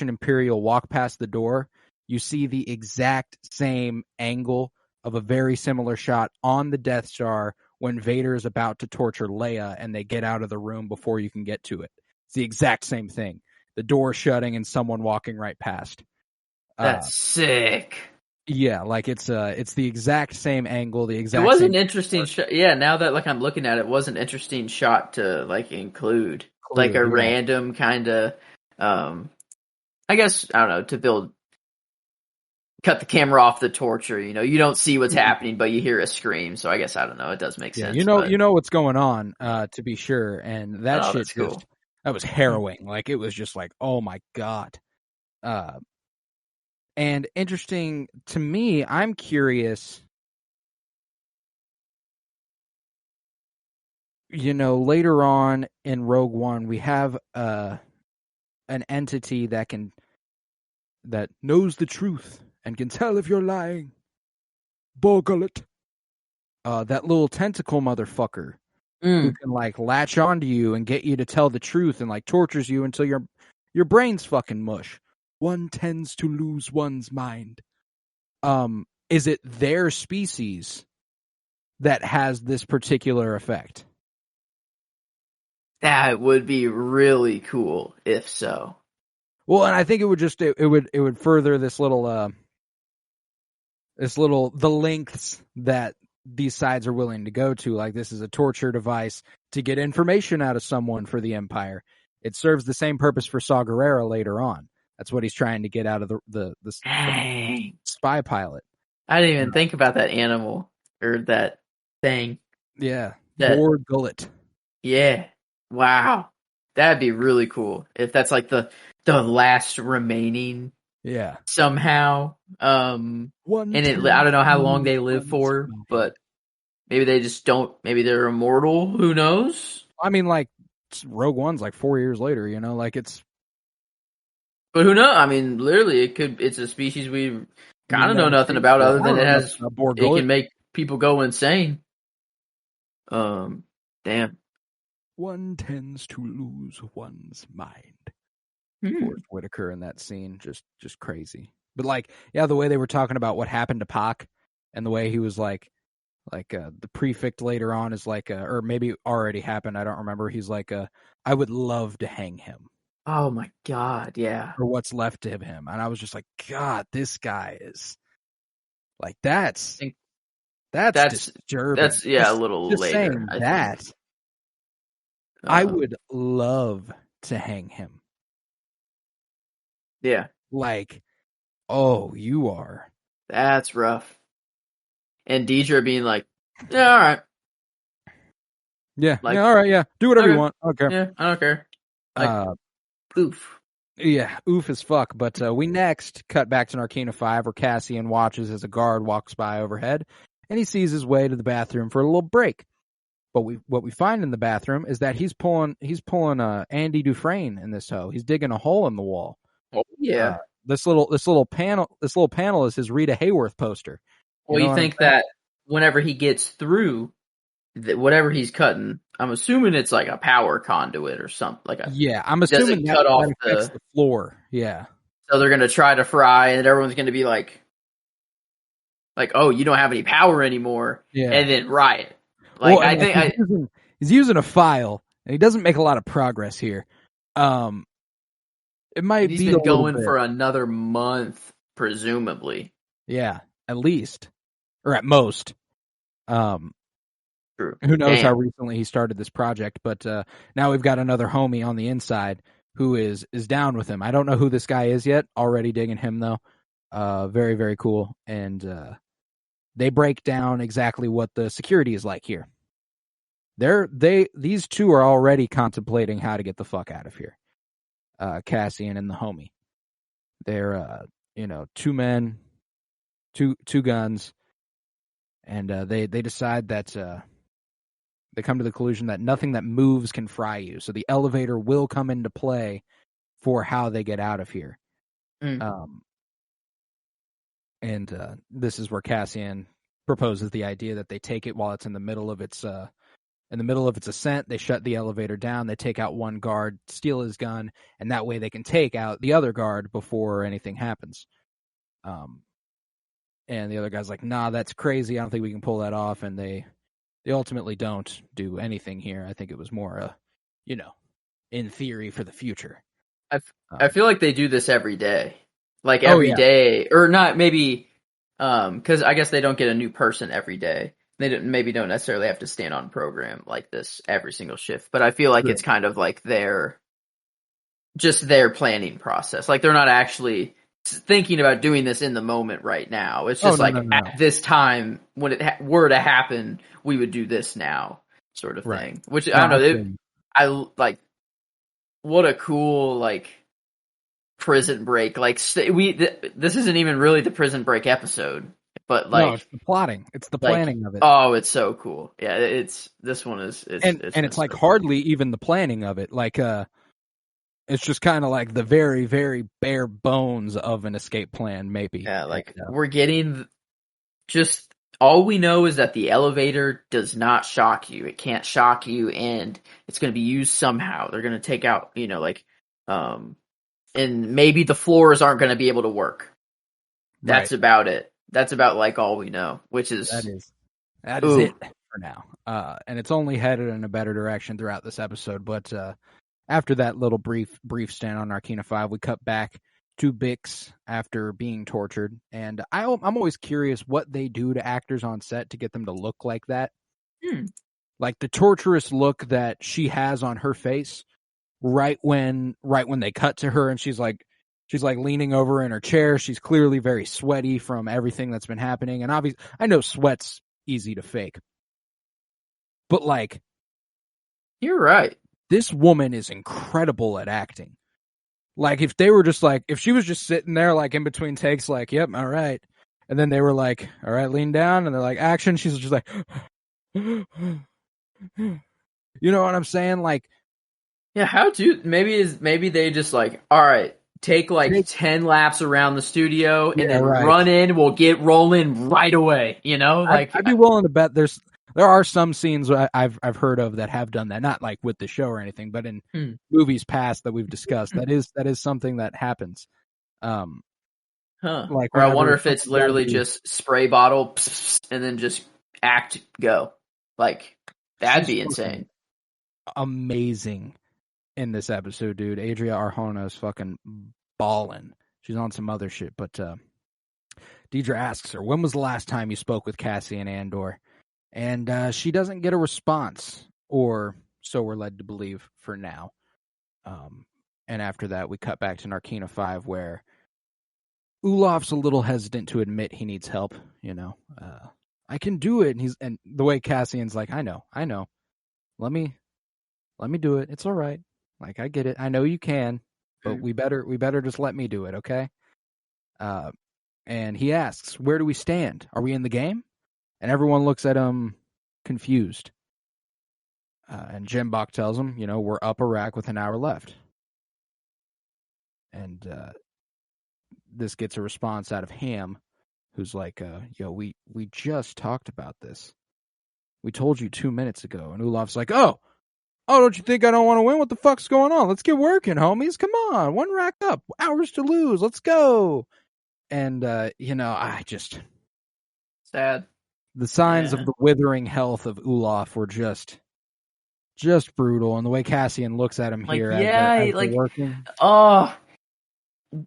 Imperial walk past the door, you see the exact same angle of a very similar shot on the Death Star when Vader is about to torture Leia and they get out of the room before you can get to it. It's the exact same thing. The door shutting and someone walking right past. That's sick. Yeah, like it's the exact same angle, the exact. It was same an interesting shot. Yeah, now that like I'm looking at it, was an interesting shot to like include like a random kind of, I guess I don't know, to cut the camera off the torture. You know, you don't see what's happening, but you hear a scream. So I guess I don't know. It does make sense. You know what's going on, to be sure, and that shit cool. That was harrowing. Like it was just like, oh my god. And interesting to me, I'm curious. You know, later on in Rogue One, we have an entity that knows the truth and can tell if you're lying. Bogle it. That little tentacle motherfucker who can like latch onto you and get you to tell the truth and like tortures you until your brain's fucking mush. One tends to lose one's mind. Is it their species that has this particular effect? That would be really cool if so. Well, and I think it would just it would further this little the lengths that these sides are willing to go to. Like this is a torture device to get information out of someone for the Empire. It serves the same purpose for Saw Gerrera later on. That's what he's trying to get out of the spy pilot. I didn't even think about that animal or that thing. Yeah, Boar Gullet. Yeah. Wow. That'd be really cool if that's like the last remaining. Yeah. Somehow. I don't know how long they live for, but maybe they just don't. Maybe they're immortal. Who knows? I mean, like Rogue One's like 4 years later. You know, like it's. But who knows? I mean, literally, it's a species we kind of know nothing about, other than it can make people go insane. Damn. One tends to lose one's mind. Forrest Whitaker in that scene, just crazy. But like, yeah, the way they were talking about what happened to Pac, and the way he was like the prefect later on is like, or maybe already happened. I don't remember. He's like, I would love to hang him. Oh my god, yeah. Or what's left of him, and I was just like, God, this guy is like that's disturbing. That's a little just later. Saying that, I would love to hang him. Yeah. Like, oh, you are. That's rough. And Deidre being like, yeah, all right. Yeah, like, yeah, all right, yeah. Do whatever you want. I don't care. Yeah, I don't care. Like, poof. Yeah, oof as fuck. But we next cut back to Narkina 5, where Cassian watches as a guard walks by overhead, and he sees his way to the bathroom for a little break. But what we find in the bathroom is that he's pulling Andy Dufresne in this hoe. He's digging a hole in the wall. Oh yeah. This little panel is his Rita Hayworth poster. Well, you think that whenever he gets through, whatever he's cutting, I'm assuming it's like a power conduit or something. I'm assuming that cut off affects the floor. Yeah. So they're gonna try to fry, and everyone's gonna be like, oh, you don't have any power anymore, and then riot. I think he's using a file, and he doesn't make a lot of progress here. It might he's be been going for another month, presumably. Yeah, at least, or at most. True. Who knows how recently he started this project? But now we've got another homie on the inside who is down with him. I don't know who this guy is yet. Already digging him though. Very, very cool. And they break down exactly what the security is like here. These two are already contemplating how to get the fuck out of here. Cassian and the homie. They're two men, two guns, and they decide that they come to the conclusion that nothing that moves can fry you. So the elevator will come into play for how they get out of here. And this is where Cassian proposes the idea that they take it while it's in the middle of its ascent. They shut the elevator down. They take out one guard, steal his gun, and that way they can take out the other guard before anything happens. And the other guy's like, "Nah, that's crazy. I don't think we can pull that off." And they ultimately don't do anything here. I think it was more, in theory for the future. I feel like they do this every day. Like every day, or not maybe, because I guess they don't get a new person every day. They don't necessarily have to stand on program like this every single shift. But I feel like it's kind of like their planning process. Like they're not actually thinking about doing this in the moment right now. It's just at this time when it were to happen, we would do this now, sort of thing. Which I don't know. I like what a cool Prison Break. This isn't even really the Prison Break episode, but it's the plotting. It's the planning of it. Oh, it's so cool. Yeah, this one is. It's like hardly even the planning of it. It's just kind of like the very, very bare bones of an escape plan, maybe. Yeah, we're getting just all we know is that the elevator does not shock you. It can't shock you, and it's going to be used somehow. They're going to take out, and maybe the floors aren't going to be able to work. That's about it. That's about all we know, which is that is it for now. And it's only headed in a better direction throughout this episode. But after that little brief stand on Narkina 5, we cut back to Bix after being tortured. And I'm always curious what they do to actors on set to get them to look like that. Like the torturous look that she has on her face right when they cut to her and she's leaning over in her chair. She's clearly very sweaty from everything that's been happening. And obviously, I know sweat's easy to fake. But you're right. This woman is incredible at acting. If they were just if she was just sitting there in between takes, yep, all right. And then they were all right, lean down, and they're action. She's just you know what I'm saying? Yeah, maybe they just all right, take 10 laps around the studio and then run in, we'll get rolling right away, I'd be willing to bet there are some scenes I've heard of that have done that, not with the show or anything, but in movies past that we've discussed. That is something that happens. Or I wonder if it's literally just spray bottle and then just act go. That'd be insane. Amazing in this episode, dude. Adria Arjona is fucking ballin'. She's on some other shit, but Deidre asks her, when was the last time you spoke with Cassie and Andor? And she doesn't get a response, or so we're led to believe for now. And after that, we cut back to Narkina 5, where Ulaf's a little hesitant to admit he needs help. I can do it. And the way Cassian's I know. Let me do it. It's all right. I get it. I know you can. but we better just let me do it, okay? And he asks, where do we stand? Are we in the game? And everyone looks at him confused. And Jimbok tells him, we're up Iraq with an hour left. And this gets a response out of Ham, who's like, we just talked about this. We told you 2 minutes ago. And Ulaf's like, oh, don't you think I don't want to win? What the fuck's going on? Let's get working, homies. Come on. 1 rack up. Hours to lose. Let's go. And, I just... Sad. The signs of the withering health of Ulaf were just brutal. And the way Cassian looks at him here as they're working. Oh,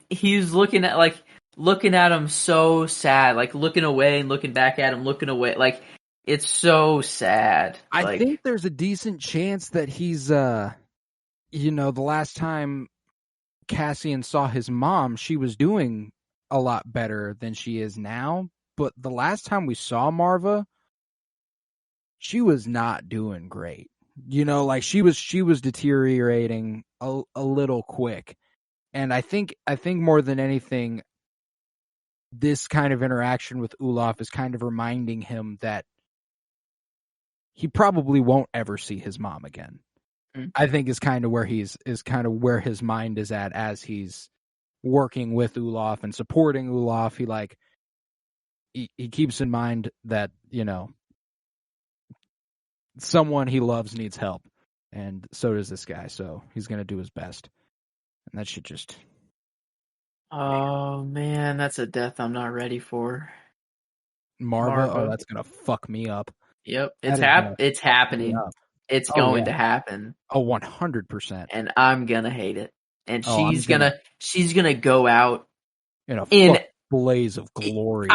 he's looking at him so sad, like looking away and looking back at him, looking away. Like, it's so sad. I think there's a decent chance that he's, the last time Cassian saw his mom, she was doing a lot better than she is now. But the last time we saw Marva, she was not doing great. She was deteriorating a little quick. And I think more than anything, this kind of interaction with Ulaf is kind of reminding him that he probably won't ever see his mom again. Mm-hmm. I think is kind of where where his mind is at as he's working with Ulaf and supporting Ulaf. He keeps in mind that, someone he loves needs help, and so does this guy. So he's going to do his best. And that should just... Oh, man, that's a death I'm not ready for. Marva? Oh, that's going to fuck me up. Yep, it's happening. It's going to happen. Oh, 100%. And I'm going to hate it. And she's gonna go out in a blaze of glory.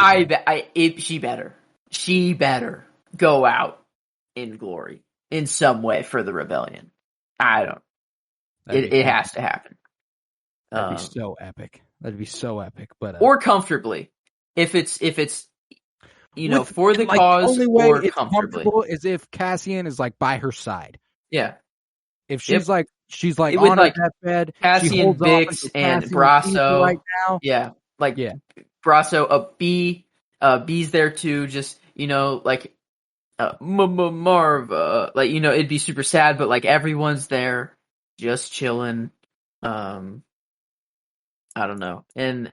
She better go out in glory in some way for the rebellion. It has to happen. That'd be so epic. That'd be so epic. But or comfortably, if it's for the cause. The only way or it's comfortably comfortable is if Cassian is by her side. Yeah. If she's she's on her deathbed, Cassian, Bix, and Brasso right now. Yeah, Brasso, B's there too. Just Marva, it'd be super sad, but everyone's there, just chilling. I don't know, and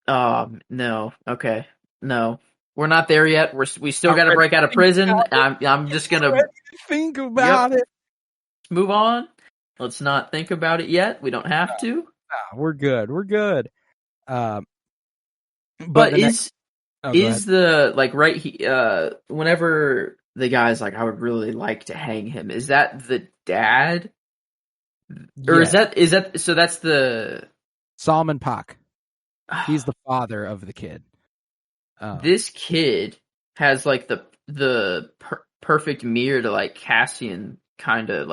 no, okay, no, we're not there yet. We still got to break out of prison. I'm just gonna think about it. Move on. Let's not think about it yet. We don't have to. No, we're good. We're good. But is whenever the guy's I would really like to hang him, is that the dad? Or is that so that's the Salman Pak. He's the father of the kid. This kid has the perfect mirror to Cassian, kind of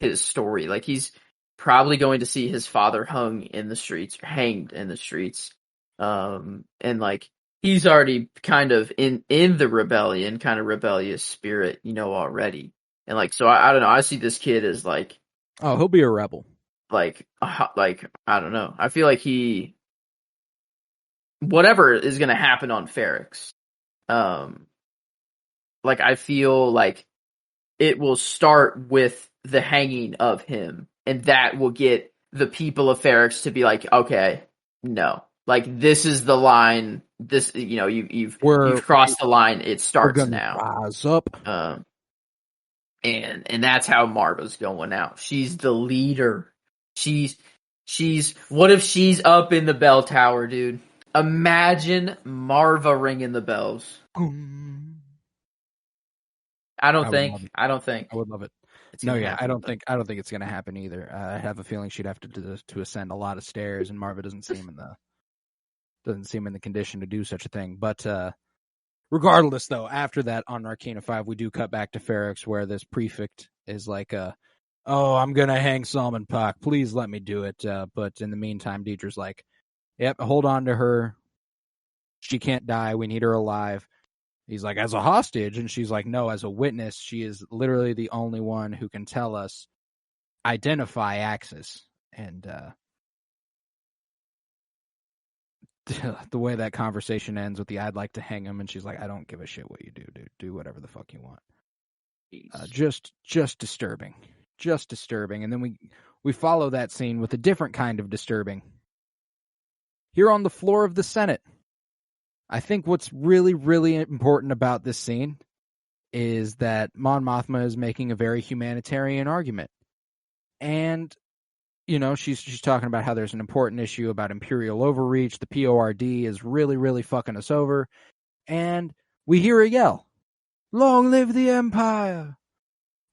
his story. He's probably going to see his father hanged in the streets. And he's already kind of in the rebellion, kind of rebellious spirit, already. And so I don't know. I see this kid as he'll be a rebel. I don't know. I feel whatever is going to happen on Ferrix, I feel it will start with the hanging of him, and that will get the people of Ferrix to be okay, no, this is the line. This, you've crossed the line. It starts now. Rise up. And that's how Marva's going out. She's the leader. She's what if she's up in the bell tower, dude? Imagine Marva ringing the bells. I don't think. I would love it. I don't think it's going to happen either. I have a feeling she'd have to ascend a lot of stairs, and Marva doesn't seem in the condition to do such a thing. But regardless, though, after that on Arcana 5, we do cut back to Ferrix, where this prefect is I'm going to hang Salman Pak. Please let me do it. But in the meantime, Deidre's yep, hold on to her. She can't die. We need her alive. He's as a hostage. And she's no, as a witness. She is literally the only one who can tell us, identify Axis. And the way that conversation ends with the "I'd like to hang him," and she's like, "I don't give a shit what you do, dude. Do whatever the fuck you want." Just disturbing, just disturbing. And then we follow that scene with a different kind of disturbing. Here on the floor of the Senate, I think what's really, really important about this scene is that Mon Mothma is making a very humanitarian argument. And, you know, she's talking about how there's an important issue about imperial overreach. The PORD is really, really fucking us over. And we hear a yell, "Long live the Empire!"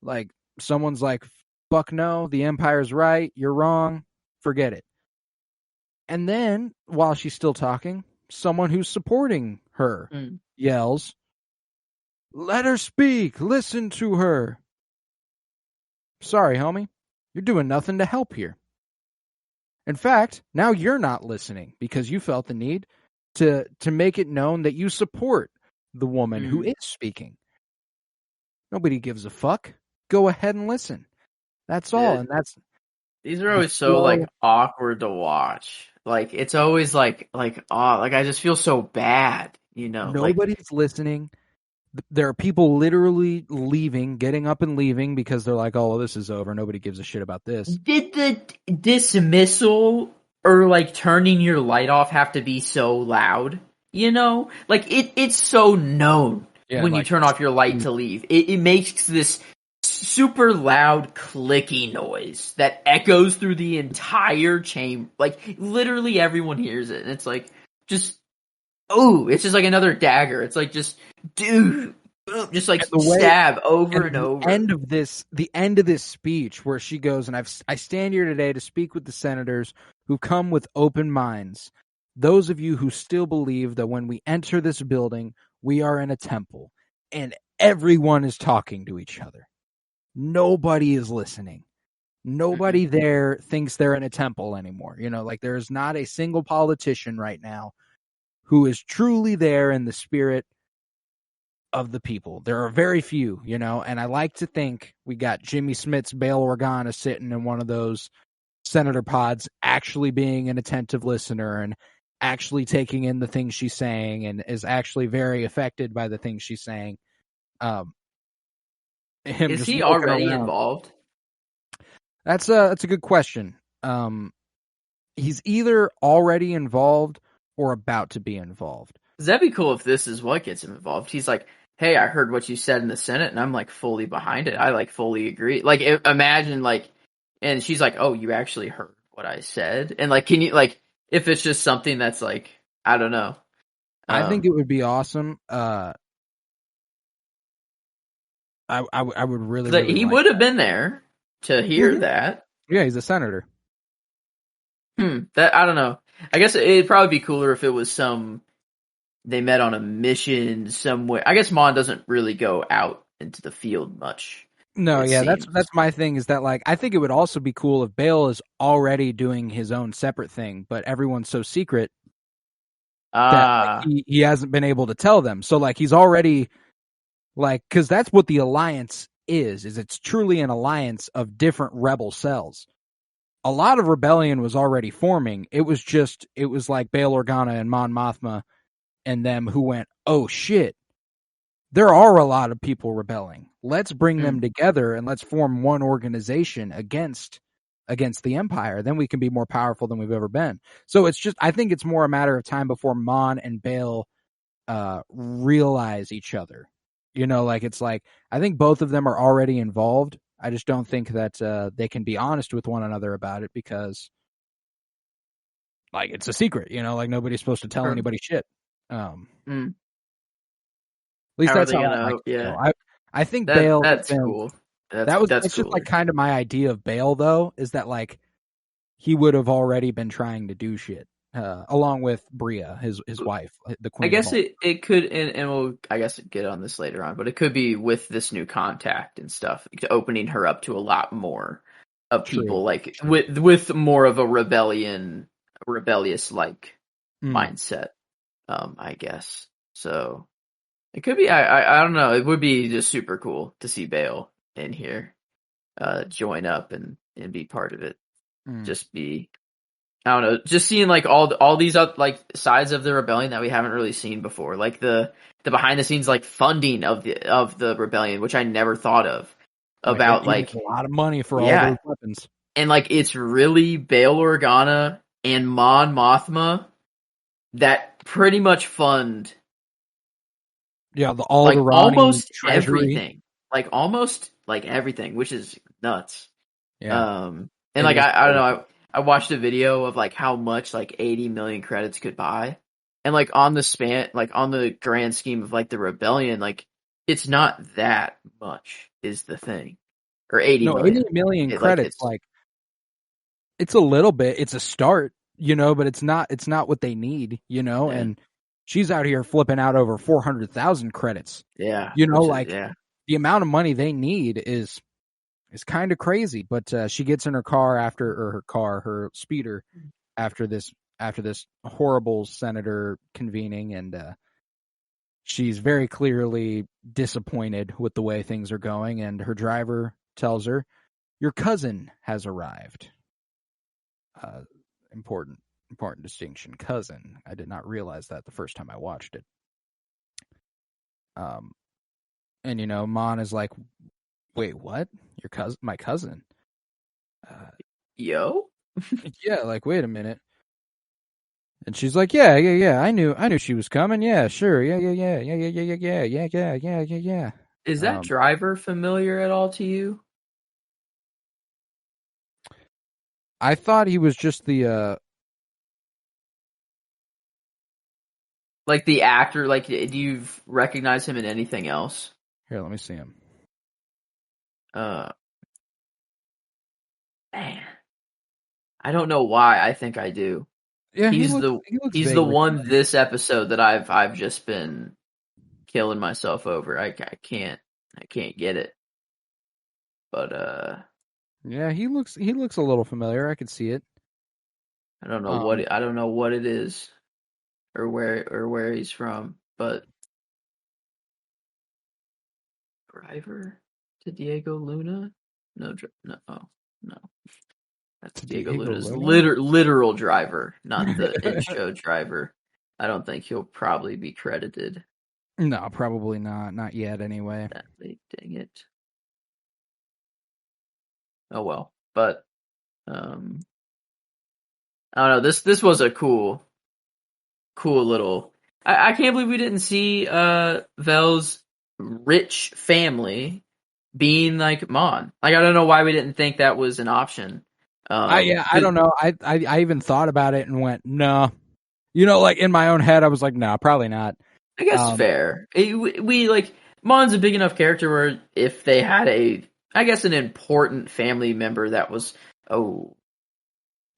Like, someone's like, "Fuck no, the Empire's right, you're wrong, forget it." And then, while she's still talking, someone who's supporting her yells, "Let her speak, listen to her." Sorry, homie, you're doing nothing to help here. In fact, now you're not listening because you felt the need to make it known that you support the woman who is speaking. Nobody gives a fuck. Go ahead and listen. That's all. And that's... These are always so like awkward to watch. Like it's always like I just feel so bad, you know. Nobody's listening. There are people literally leaving, getting up and leaving because they're like, "Oh, well, this is over. Nobody gives a shit about this." Did the dismissal or like turning your light off have to be so loud? You know, like it's so known when you turn off your light to leave. It makes this super loud clicky noise that echoes through the entire chamber. Like literally everyone hears it, and it's like just it's just like another dagger. It's like just dude, just like stab over and over. The end of this speech where she goes, "And I stand here today to speak with the senators who come with open minds. Those of you who still believe that when we enter this building, we are in a temple, and everyone is talking to each other. Nobody is listening. Nobody there thinks they're in a temple anymore. You know, like there is not a single politician right now who is truly there in the spirit of the people. There are very few, you know, and I like to think we got Jimmy Smith's Bail Organa sitting in one of those senator pods, actually being an attentive listener and actually taking in the things she's saying and is actually very affected by the things she's saying. Is he already involved? That's a good question. He's either already involved or about to be involved. That'd be cool if this is what gets him involved. He's like, "Hey, I heard what you said in the Senate, and I'm like fully behind it. I like fully agree." Like, imagine like, and she's like, "Oh, you actually heard what I said?" And like, can you like, if it's just something that's like, I don't know. I think it would be awesome. I would really he would have been there to hear that. Yeah, he's a senator. That I don't know. I guess it'd probably be cooler if it was they met on a mission somewhere. I guess Mon doesn't really go out into the field much. No, yeah, seems. that's my thing is that like I think it would also be cool if Bale is already doing his own separate thing, but everyone's so secret that like, he hasn't been able to tell them. So like he's already like, because that's what the alliance is it's truly an alliance of different rebel cells. A lot of rebellion was already forming. It was like Bail Organa and Mon Mothma and them who went, "Oh shit, there are a lot of people rebelling. Let's bring them together and let's form one organization against the Empire. Then we can be more powerful than we've ever been." So I think it's more a matter of time before Mon and Bail realize each other. You know, like it's like I think both of them are already involved. I just don't think that they can be honest with one another about it because, like, it's a secret. You know, like nobody's supposed to tell anybody shit. At least that's how I like it. I think Bale. That's cool. That's just like kind of my idea of Bale, though, is that like he would have already been trying to do shit along with Bria, his wife, the queen. I guess it could, and we'll I guess get on this later on, but it could be with this new contact and stuff, opening her up to a lot more of people, like with more of a rebellious like mindset. I guess so. It could be. I don't know. It would be just super cool to see Bale in here, join up and be part of it. just be, I don't know, just seeing like all these like sides of the rebellion that we haven't really seen before, like the behind the scenes like funding of the rebellion, which I never thought of about He gets like a lot of money for all yeah, those weapons. and like it's really Bail Organa and Mon Mothma that pretty much fund Yeah, the like Alderani almost treasury. everything, like almost like everything, which is nuts. Yeah, And it like is I don't crazy. know, I watched a video of like how much like 80 million credits could buy, and like on the span, like on the grand scheme of like the rebellion, like it's not that much is the thing, or 80 No, 80 million. million Like credits, like it's a little bit. It's a start, but it's not what they need, yeah, and she's out here flipping out over 400,000 credits. yeah, which is Like the amount of money they need is kind of crazy, but she gets in her car her speeder after this horrible senator convening, and she's very clearly disappointed with the way things are going, and her driver tells her, "Your cousin has arrived." Uh, important distinction. Cousin. I did not realize that the first time I watched it. And Mon is like, "Wait, what? Your cousin? My cousin?" yo. Yeah, like, wait a minute. And she's like, yeah. I knew she was coming. Yeah, sure. Yeah. Is that driver familiar at all to you? I thought he was just the Like the actor, like do you recognize him in anything else? Here, let me see him. Man, I don't know why. I think I do. Yeah, he He's looks the he's the vaguely one familiar. this episode that I've just been killing myself over. I can't get it. But Yeah, he looks a little familiar. I could see it. I don't know what it is or where he's from. But driver to Diego Luna? No, no, oh no. That's To Diego Diego Luna's Luna? literal driver, not the in-show driver. I don't think he'll probably be credited. No, probably not. Not yet, anyway. Dang it. Oh well. But I don't know. This was a cool little. I can't believe we didn't see Vel's rich family being like Mon. Like I don't know why we didn't think that was an option. I don't know. I even thought about it and went, no. Like in my own head, I was like, no, probably not. I guess fair. We like Mon's a big enough character where if they had I guess an important family member that was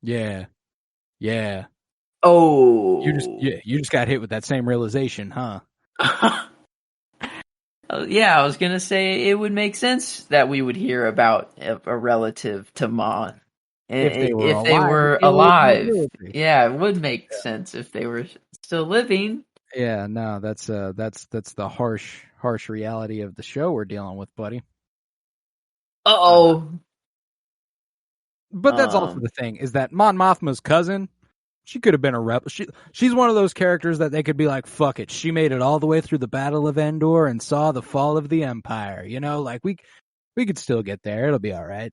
Yeah. You just got hit with that same realization, huh? Yeah, I was gonna say it would make sense that we would hear about a relative to Mon If they were if they alive, were they live alive. mobility. Yeah, it would make sense if they were still living. Yeah, no, that's the harsh reality of the show we're dealing with, buddy. Uh-oh. But that's also the thing, is that Mon Mothma's cousin, she could have been a rebel. She's one of those characters that they could be like, fuck it. She made it all the way through the Battle of Endor and saw the fall of the Empire. Like we could still get there. It'll be all right.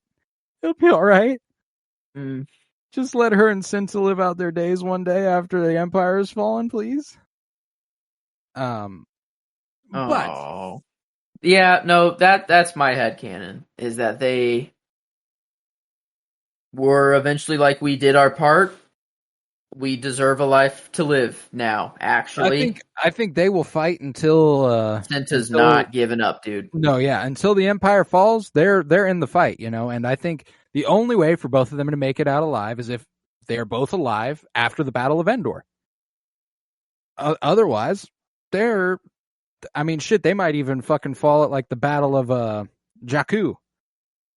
Just let her and Cinta live out their days one day after the Empire has fallen, please. But yeah, no, that's my headcanon, is that they were eventually like, we did our part. We deserve a life to live now, actually. I think they will fight until Cinta's not giving up, dude. No, yeah, until the Empire falls, they're in the fight, and I think the only way for both of them to make it out alive is if they're both alive after the Battle of Endor. Otherwise, they might even fucking fall at like the Battle of Jakku,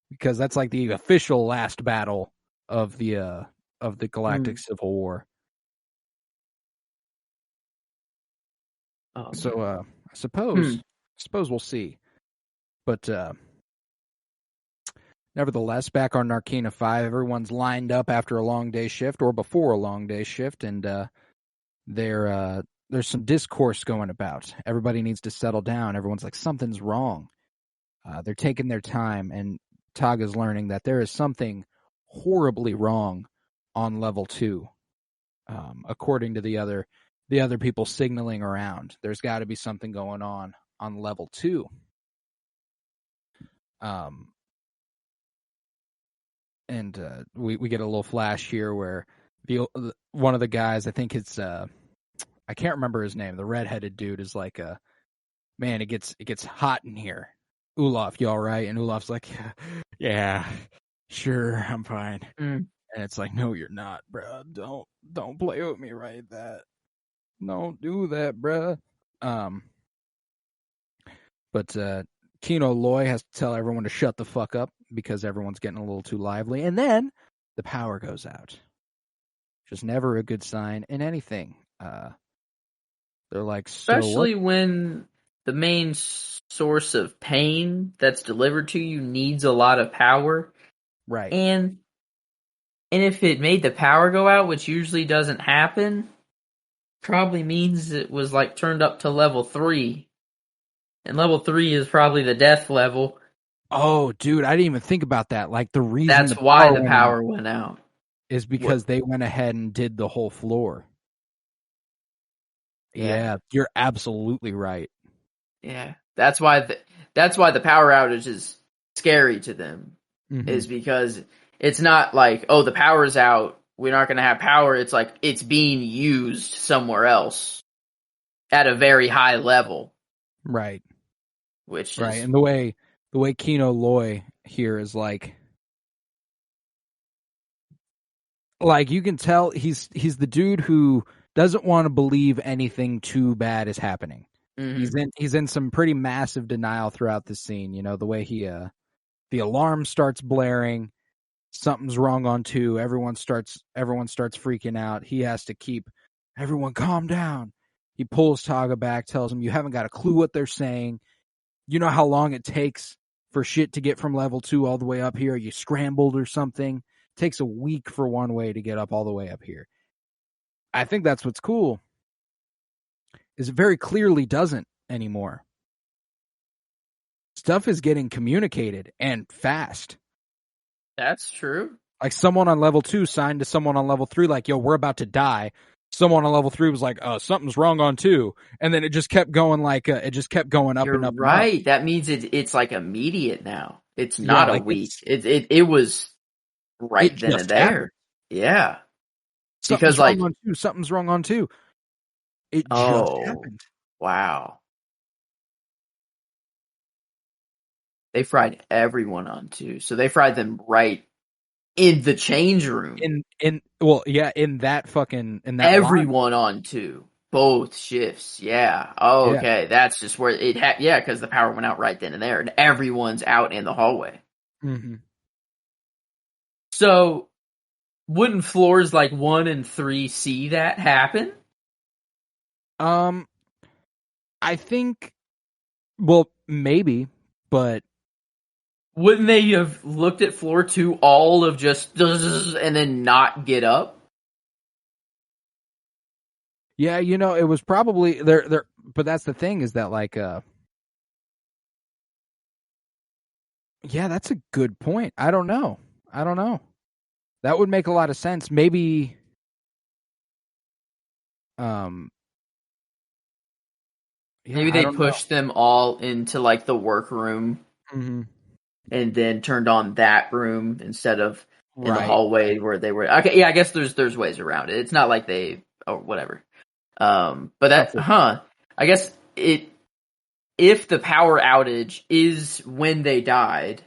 because that's like the official last battle of the Galactic Civil War. So I suppose we'll see. But Nevertheless, back on Narkina 5, everyone's lined up after a long day shift or before a long day shift, and there's some discourse going about. Everybody needs to settle down. Everyone's like, something's wrong. They're taking their time, and Taga's learning that there is something horribly wrong on level 2. According to the other people signaling around, there's got to be something going on level 2. And we get a little flash here where one of the guys, I think it's I can't remember his name, the redheaded dude is like, man, it gets hot in here. Olaf, you all right? And Olaf's like, yeah, sure, I'm fine. And it's like, no, you're not, bro. Don't play with me like that. Don't do that, bro. But Kino Loy has to tell everyone to shut the fuck up because everyone's getting a little too lively. And then the power goes out. Which is never a good sign in anything. They're like, especially when the main source of pain that's delivered to you needs a lot of power. Right. And if it made the power go out, which usually doesn't happen, probably means it was like turned up to level 3. And level 3 is probably the death level. Oh, dude, I didn't even think about that. Like the reason that's why the power went out is because they went ahead and did the whole floor. Yeah, you're absolutely right. Yeah, that's why the power outage is scary to them. Is because it's not like, oh, the power's out, we're not going to have power. It's like it's being used somewhere else at a very high level. Right. Which right, is... and the way Kino Loy here is like you can tell he's the dude who doesn't want to believe anything too bad is happening. He's in some pretty massive denial throughout the scene. You know, the way the alarm starts blaring, something's wrong on 2. Everyone starts freaking out. He has to keep everyone calm down. He pulls Taga back, tells him, you haven't got a clue what they're saying. You know how long it takes for shit to get from level 2 all the way up here? You scrambled or something? It takes a week for one way to get up all the way up here. I think that's what's cool. Is it very clearly doesn't anymore. Stuff is getting communicated and fast. That's true. Like someone on level 2 signed to someone on level 3 like, yo, we're about to die. Someone on level 3 was like, something's wrong on 2. And then it just kept going up and up You're and up. right. And up. That means it's like immediate now. It's not a week. It was right then and there. Happened. Yeah. Something's wrong on 2. It just happened. Wow. They fried everyone on 2. So they fried them right in the change room. In that everyone line. On 2. Both shifts. Yeah. Oh, okay. That's just where it because the power went out right then and there, and everyone's out in the hallway. So wouldn't floors like 1 and 3 see that happen? I think, well, maybe, but wouldn't they have looked at floor 2 all of just and then not get up? Yeah, you know, it was probably there, but that's the thing is that like, yeah, that's a good point. I don't know. That would make a lot of sense. Maybe, maybe they pushed them all into like the workroom, and then turned on that room instead of in the hallway where they were. Okay, yeah, I guess there's ways around it. It's not like they or whatever. But that, I guess if the power outage is when they died,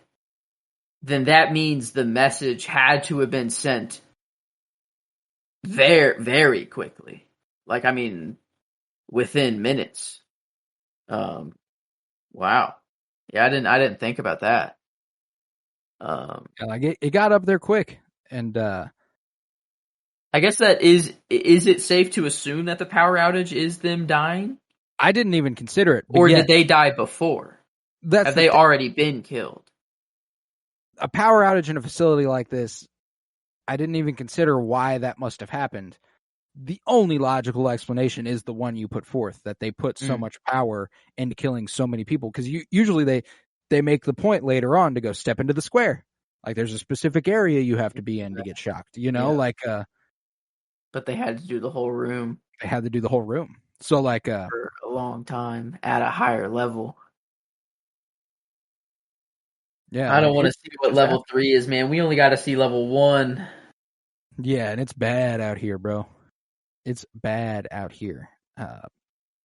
then that means the message had to have been sent very, very quickly. Like, I mean, within minutes. Wow. Yeah, I didn't think about that. Like it got up there quick, and I guess that is it safe to assume that the power outage is them dying? I didn't even consider it. Or did they die before? Have they already been killed? a power outage in a facility like this, I didn't even consider why that must have happened. The only logical explanation is the one you put forth, that they put so much power into killing so many people. Because usually they make the point later on to go step into the square. Like there's a specific area you have to be in to get shocked, But they had to do the whole room. They had to do the whole room. So for a long time at a higher level. Yeah. I don't want to see what level 3 is, man. We only got to see level 1. Yeah, and it's bad out here, bro. It's bad out here.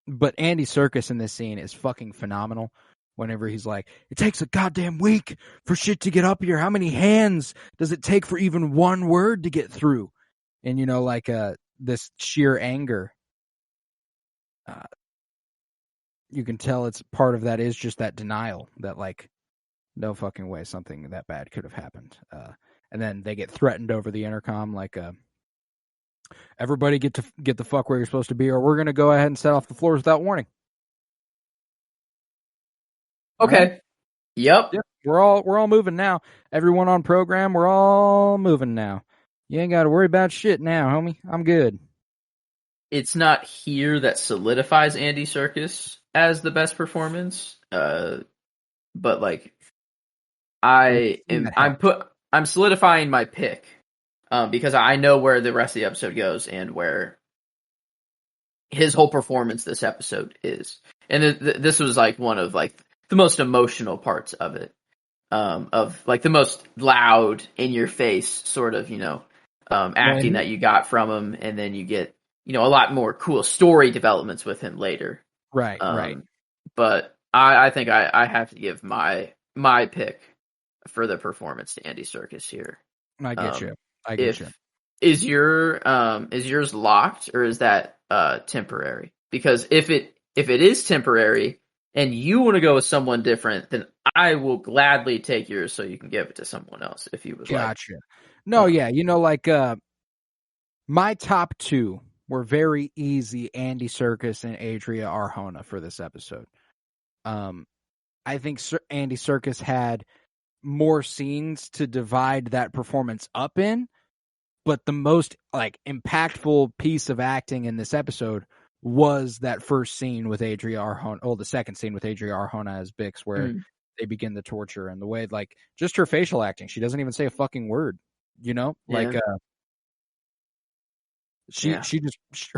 But Andy Serkis in this scene is fucking phenomenal. Whenever he's like, it takes a goddamn week for shit to get up here. How many hands does it take for even one word to get through? And, this sheer anger. You can tell it's part of that is just that denial that, like, no fucking way something that bad could have happened. And then they get threatened over the intercom, like, everybody get the fuck where you're supposed to be, or we're going to go ahead and set off the floors without warning. Okay. Right? Yep. We're all moving now. Everyone on program, we're all moving now. You ain't got to worry about shit now, homie. I'm good. It's not here that solidifies Andy Serkis as the best performance. But like, I'm solidifying my pick. Because I know where the rest of the episode goes and where his whole performance this episode is. And this was like one of like the most emotional parts of it. Of like the most loud in your face sort of, acting that you got from him. And then you get, a lot more cool story developments with him later. Right, right. But I think I have to give my pick for the performance to Andy Serkis here. I get you. I get you. Is yours locked, or is that temporary? Because if it is temporary and you want to go with someone different, then I will gladly take yours so you can give it to someone else if you would like. Gotcha. No, yeah, my top two were very easy: Andy Serkis and Adria Arjona for this episode. I think Andy Serkis had more scenes to divide that performance up in, but the most like impactful piece of acting in this episode was that first scene with Adria Arjona, the second scene with Adria Arjona as Bix, where they begin the torture, and the way, like, just her facial acting, she doesn't even say a fucking word, her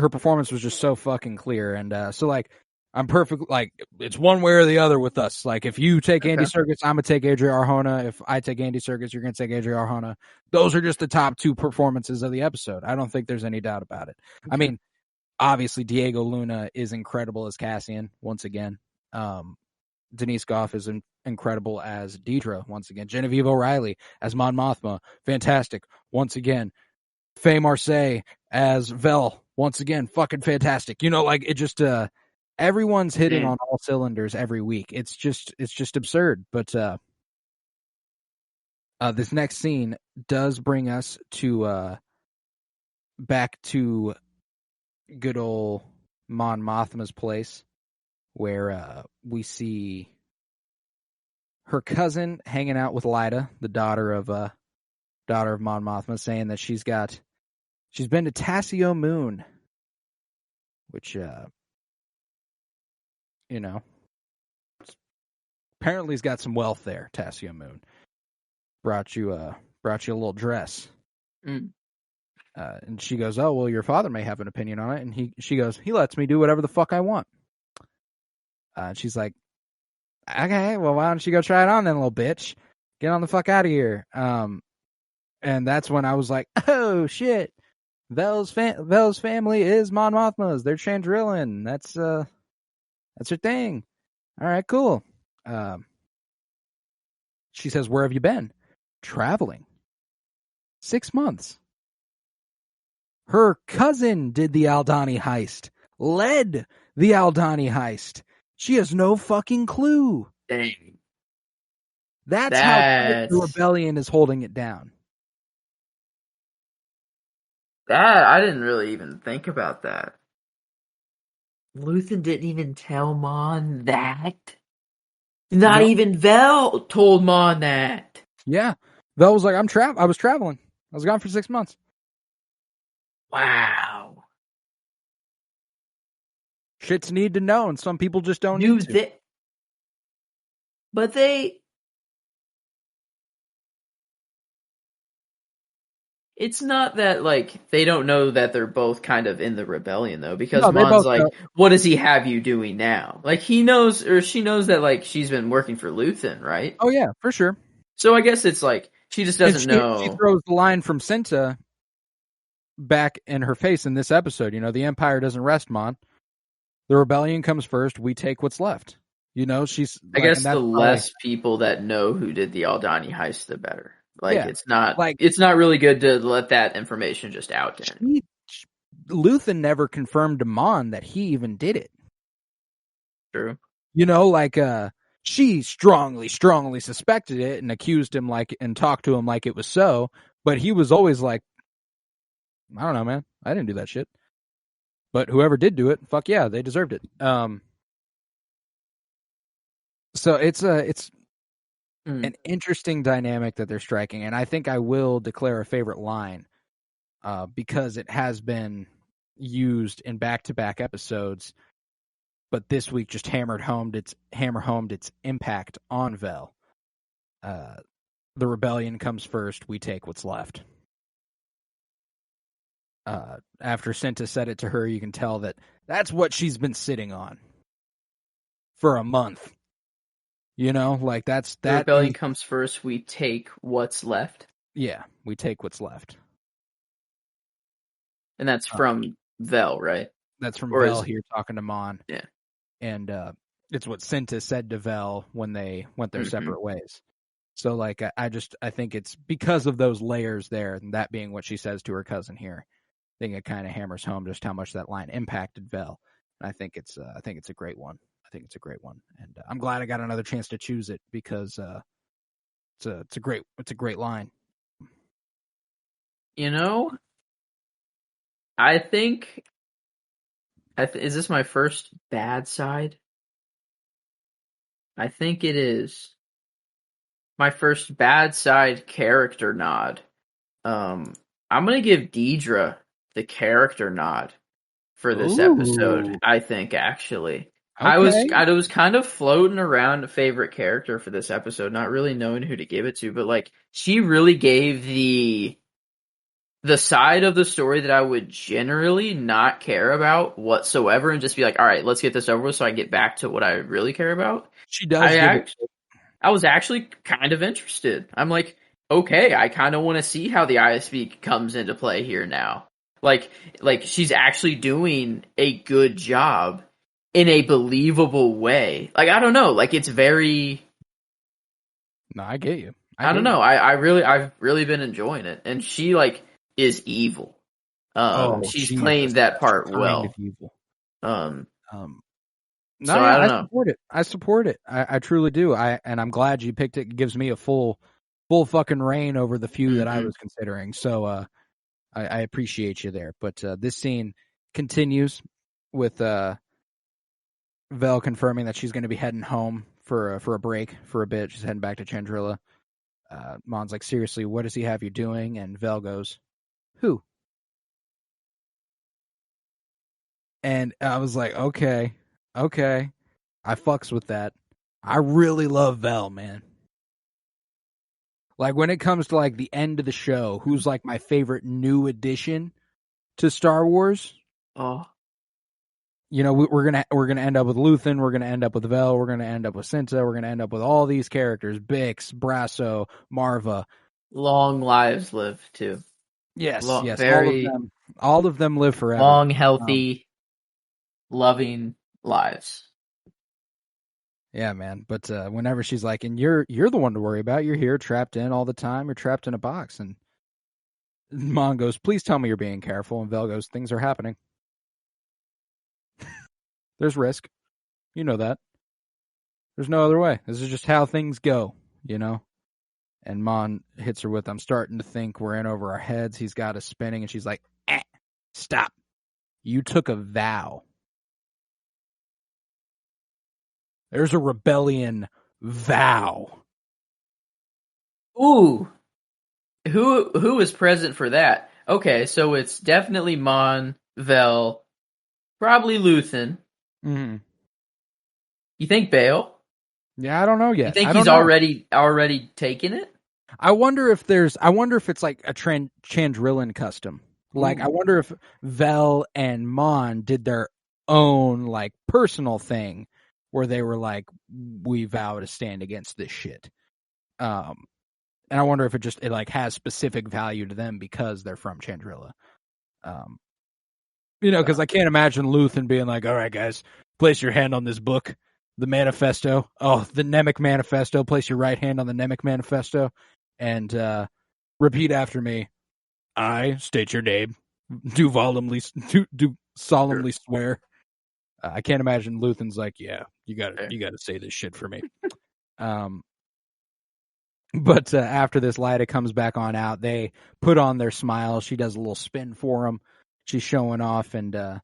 performance was just so fucking clear. And so like, I'm perfect. Like, it's one way or the other with us. Like, if you take Andy Serkis, I'm gonna take Adria Arjona. If I take Andy Serkis, you're gonna take Adria Arjona. Those are just the top two performances of the episode. I don't think there's any doubt about it. I mean, obviously Diego Luna is incredible as Cassian once again. Denise Goff is incredible as Deidre once again. Genevieve O'Reilly as Mon Mothma, fantastic once again. Faye Marseille as Vel, once again, fucking fantastic. It just everyone's hitting on all cylinders every week. It's just absurd. But this next scene does bring us to back to good old Mon Mothma's place, where we see her cousin hanging out with Lyda, the daughter of Mon Mothma, saying that she's been to Tassio Moon, which apparently he's got some wealth there. Tassio Moon brought you a little dress. And she goes, oh, well, your father may have an opinion on it. And she goes, he lets me do whatever the fuck I want. And she's like, okay, well, why don't you go try it on then, little bitch? Get on the fuck out of here. And that's when I was like, oh shit, Vel's family is Mon Mothma's. They're Chandrillan. That's her thing. All right, cool. She says, where have you been? Traveling. 6 months. Her cousin did the Aldani heist. Led the Aldani heist. She has no fucking clue. Dang. That's how the rebellion is holding it down. I didn't really even think about that. Luthen didn't even tell Mon that. Not even Vel told Mon that. Yeah. Vel was like, I was traveling. I was gone for 6 months. Wow. Shit's need to know, and some people just don't need to. But they... It's not that, like, they don't know that they're both kind of in the rebellion, though, because No, they Mon's both like, know. what does he have you doing now? Like, he knows, or she knows that, like, she's been working for Luthen, right? Oh, yeah, for sure. So I guess it's like, she just doesn't And know. she throws the line from Cinta back in her face in this episode. You know, the Empire doesn't rest, Mon. The rebellion comes first. We take what's left. You know, she's. I Like, guess and the that's less people that know who did the Aldani heist, the better. Like, Yeah, it's not like- it's not really good to let that information just out there. Luthen never confirmed to Mon that he even did it. True. You know, like she strongly suspected it and accused him and talked to him like it was so, but he was always like, I don't know, man. I didn't do that shit. But whoever did do it, fuck yeah, they deserved it. So it's an interesting dynamic that they're striking, and I think I will declare a favorite line because it has been used in back-to-back episodes, but this week just hammer homed its impact on Vel. The rebellion comes first. We take what's left. After Cinta said it to her, you can tell that's what she's been sitting on for a month. You know, like that. The rebellion comes first. We take what's left. Yeah, we take what's left. And that's from Vel, right? That's from Vel here talking to Mon. Yeah. And it's what Cinta said to Vel when they went their separate ways. So, like, I think it's because of those layers there, and that being what she says to her cousin here. I think it kind of hammers home just how much that line impacted Vel. And I think it's a great one. And I'm glad I got another chance to choose it because it's a great line. You know, I think is this my first bad side? I think it is my first bad side character nod. I'm gonna give Deidre the character nod for this episode. I think actually. Okay. I was kind of floating around a favorite character for this episode, not really knowing who to give it to, but like she really gave the side of the story that I would generally not care about whatsoever and just be like, all right, let's get this over with so I get back to what I really care about. She does. I was actually kind of interested. I'm like, okay, I kind of want to see how the ISB comes into play here now. Like she's actually doing a good job in a believable way. Like, I don't know. Like, it's very... No, I get you. I don't know. I've really been enjoying it. And she, like, is evil. She's playing that part well. Of evil. No, so I don't know. I support it. I truly do. And I'm glad you picked it. It gives me a full fucking reign over the few that I was considering. So I appreciate you there. But this scene continues with Vel confirming that she's going to be heading home for a break for a bit. She's heading back to Chandrila. Mon's like, seriously, what does he have you doing? And Vel goes, who? And I was like, okay. I fucks with that. I really love Vel, man. Like, when it comes to, like, the end of the show, who's, like, my favorite new addition to Star Wars? Oh. You know, we're gonna end up with Luthen, we're gonna end up with Vel, we're gonna end up with Cinta, we're gonna end up with all these characters, Bix, Brasso, Marva. Long lives live too. Yes, yes. All of them live forever. Long, healthy, loving lives. Yeah, man. But whenever she's like, and you're the one to worry about, you're here trapped in all the time, you're trapped in a box, and Mon goes, please tell me you're being careful, and Vel goes, things are happening. There's risk. You know that. There's no other way. This is just how things go, you know? And Mon hits her with, I'm starting to think we're in over our heads. He's got us spinning. And she's like, stop. You took a vow. There's a rebellion vow. Ooh. who was present for that? Okay, so it's definitely Mon, Vel, probably Luthen. Mm-hmm. You think Bale? Yeah, I don't know You yet. think I he's don't know. already taken it? I wonder if it's like a Chandrillan custom. Like, I Ooh. wonder if Vel and Mon did their own, like, personal thing where they were like, we vow to stand against this shit. And I wonder if it like has specific value to them because they're from Chandrilla. Because I can't imagine Luthen being like, all right, guys, place your hand on this book, the manifesto. Oh, the Nemec manifesto. Place your right hand on the Nemec manifesto and repeat after me. I state your name. Do solemnly swear. I can't imagine Luthen's like, yeah, you got to say this shit for me. But after this, Lyda comes back on out. They put on their smiles. She does a little spin for him. She's showing off, and I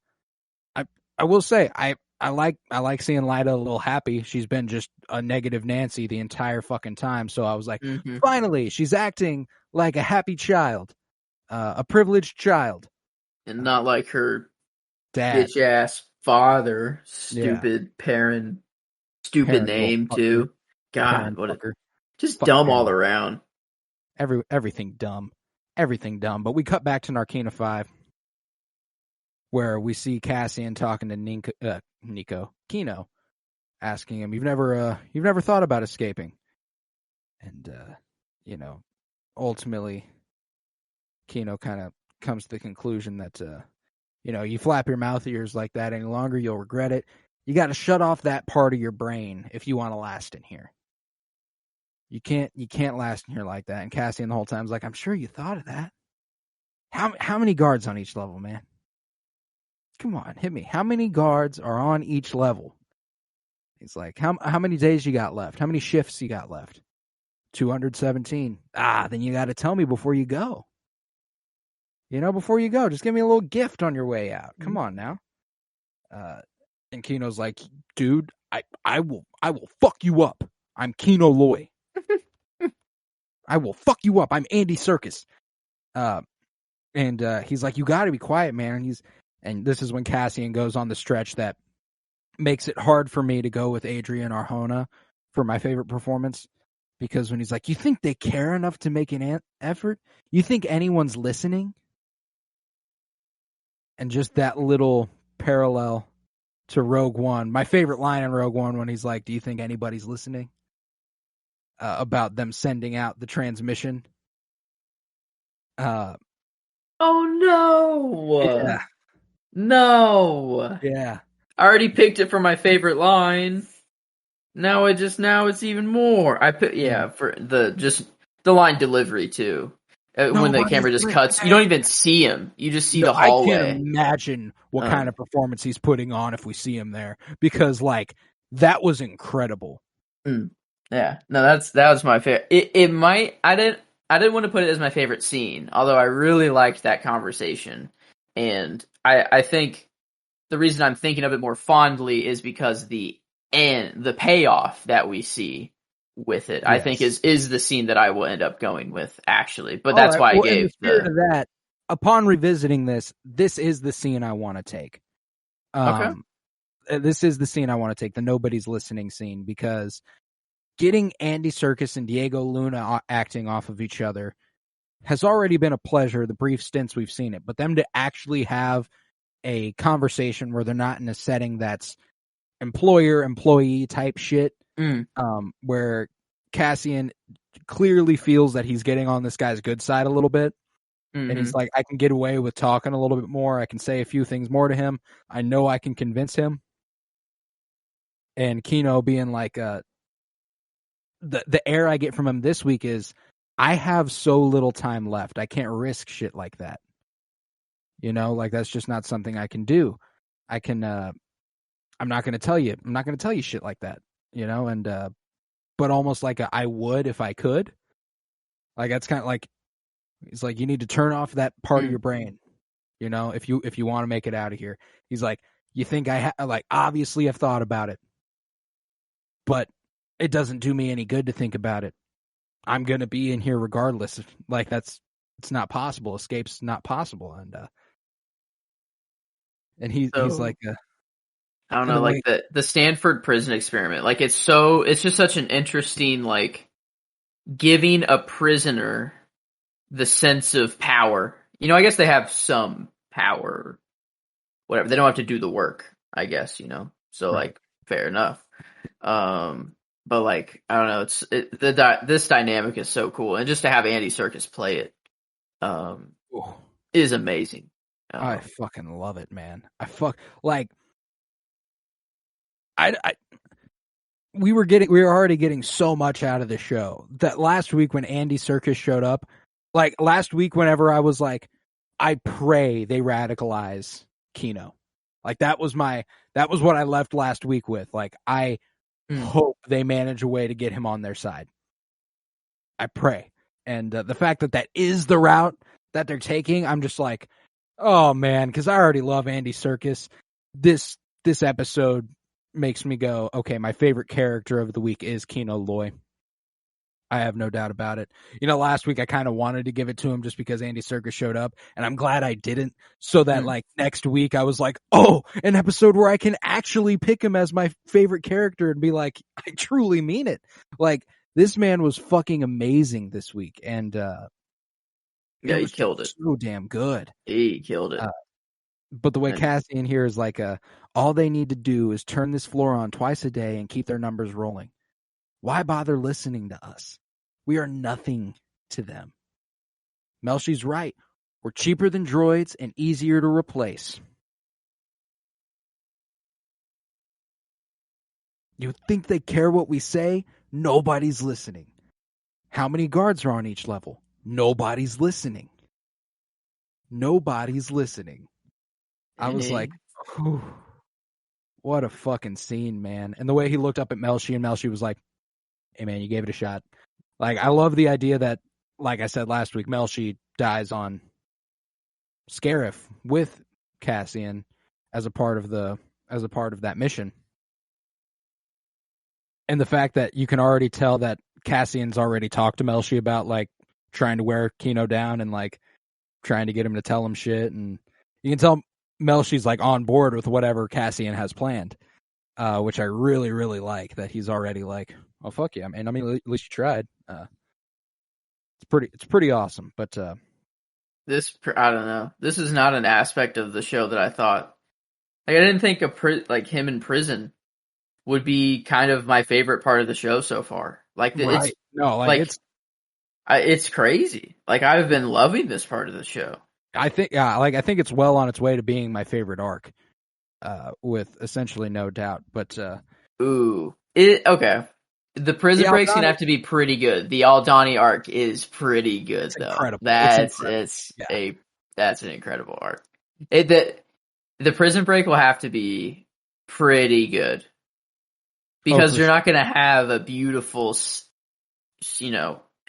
will say I like seeing Lyda a little happy. She's been just a negative Nancy the entire fucking time. So I was like, finally, she's acting like a happy child, a privileged child, and not like her dad, bitch ass father, stupid parent, stupid name too. God, what a just dumb all around. Everything dumb. But we cut back to Narkina 5, where we see Cassian talking to Kino, asking him, "You've never thought about escaping?" And ultimately, Kino kind of comes to the conclusion that you flap your mouth ears like that any longer, you'll regret it. You got to shut off that part of your brain if you want to last in here. You can't last in here like that. And Cassian the whole time is like, I'm sure you thought of that. How many guards on each level, man? Come on, hit me. How many guards are on each level? He's like, how many days you got left? How many shifts you got left? 217. Then you got to tell me before you go. Before you go, just give me a little gift on your way out. Come on now. And Kino's like, dude, I will fuck you up. I'm Kino Loy. I will fuck you up. I'm Andy Serkis. And he's like, you got to be quiet, man. And this is when Cassian goes on the stretch that makes it hard for me to go with Adrian Arjona for my favorite performance. Because when he's like, you think they care enough to make an effort? You think anyone's listening? And just that little parallel to Rogue One. My favorite line in Rogue One when he's like, do you think anybody's listening? About them sending out the transmission. Oh no! Yeah. No! Yeah. I already picked it for my favorite line. Now it's even more. For the line delivery too. When the camera just cuts, you don't even see him. You just see the hallway. I can't imagine what kind of performance he's putting on if we see him there, because that was incredible. Yeah, no, that was my favorite. It might. I didn't want to put it as my favorite scene, although I really liked that conversation, and I think the reason I'm thinking of it more fondly is because the payoff that we see with it, I think is the scene that I will end up going with, actually. But that's why I gave in the spirit of that. Upon revisiting this is the scene I want to take. Okay. This is the scene I want to take, the nobody's listening scene, because getting Andy Serkis and Diego Luna acting off of each other has already been a pleasure, the brief stints we've seen it. But them to actually have a conversation where they're not in a setting that's employer-employee type shit, where Cassian clearly feels that he's getting on this guy's good side a little bit. And he's like, I can get away with talking a little bit more. I can say a few things more to him. I know I can convince him. And Kino being like, the air I get from him this week is, I have so little time left. I can't risk shit like that. That's just not something I can do. I can, I'm not going to tell you. I'm not going to tell you shit like that, and, but almost like I would if I could. That's kind of like, he's like, you need to turn off that part of your brain, if you want to make it out of here. He's like, you think obviously I've thought about it, but it doesn't do me any good to think about it. I'm gonna be in here regardless. Like it's not possible. Escape's not possible. And he's like I don't and know, the way, like the Stanford prison experiment. Like it's just such an interesting, like, giving a prisoner the sense of power. You know, I guess they have some power, whatever. They don't have to do the work, I guess, you know. So right. like, fair enough. But like, I don't know. This dynamic is so cool, and just to have Andy Serkis play it, Ooh, is amazing. I fucking love it, man. Like we were already getting so much out of the show that last week when Andy Serkis showed up, like last week whenever I was like, I pray they radicalize Kino. Like that was what I left last week with. Like I hope they manage a way to get him on their side. I pray. And the fact that is the route that they're taking, I'm just like, oh man, because I already love Andy Serkis. This episode makes me go, okay, my favorite character of the week is Kino Loy. I have no doubt about it. You know, last week I kind of wanted to give it to him just because Andy Serkis showed up, and I'm glad I didn't, so that like next week I was like, oh, an episode where I can actually pick him as my favorite character and be like, I truly mean it. Like, this man was fucking amazing this week, and yeah, he killed it. So damn good. He killed it. But the way Cassian here is like, all they need to do is turn this floor on twice a day and keep their numbers rolling. Why bother listening to us? We are nothing to them. Melshi's right. We're cheaper than droids and easier to replace. You think they care what we say? Nobody's listening. How many guards are on each level? Nobody's listening. Nobody's listening. I was like, whew, what a fucking scene, man. And the way he looked up at Melshi, and Melshi was like, hey, man, you gave it a shot. Like, I love the idea that, like I said last week, Melshi dies on Scarif with Cassian as a part of that mission. And the fact that you can already tell that Cassian's already talked to Melshi about, like, trying to wear Kino down and, like, trying to get him to tell him shit. And you can tell Melshi's, like, on board with whatever Cassian has planned, which I really, really like, that he's already like, oh, fuck yeah, man. I mean, at least you tried. It's pretty awesome. But I don't know. This is not an aspect of the show that I thought. Like, I didn't think like him in prison would be kind of my favorite part of the show so far. Like, right. it's crazy. Like, I've been loving this part of the show. I think it's well on its way to being my favorite arc, with essentially no doubt. But okay. The prison break's gonna have to be pretty good. The Aldani arc is pretty good, though. Incredible. That's an incredible arc. The prison break will have to be pretty good because you're not gonna have a beautiful,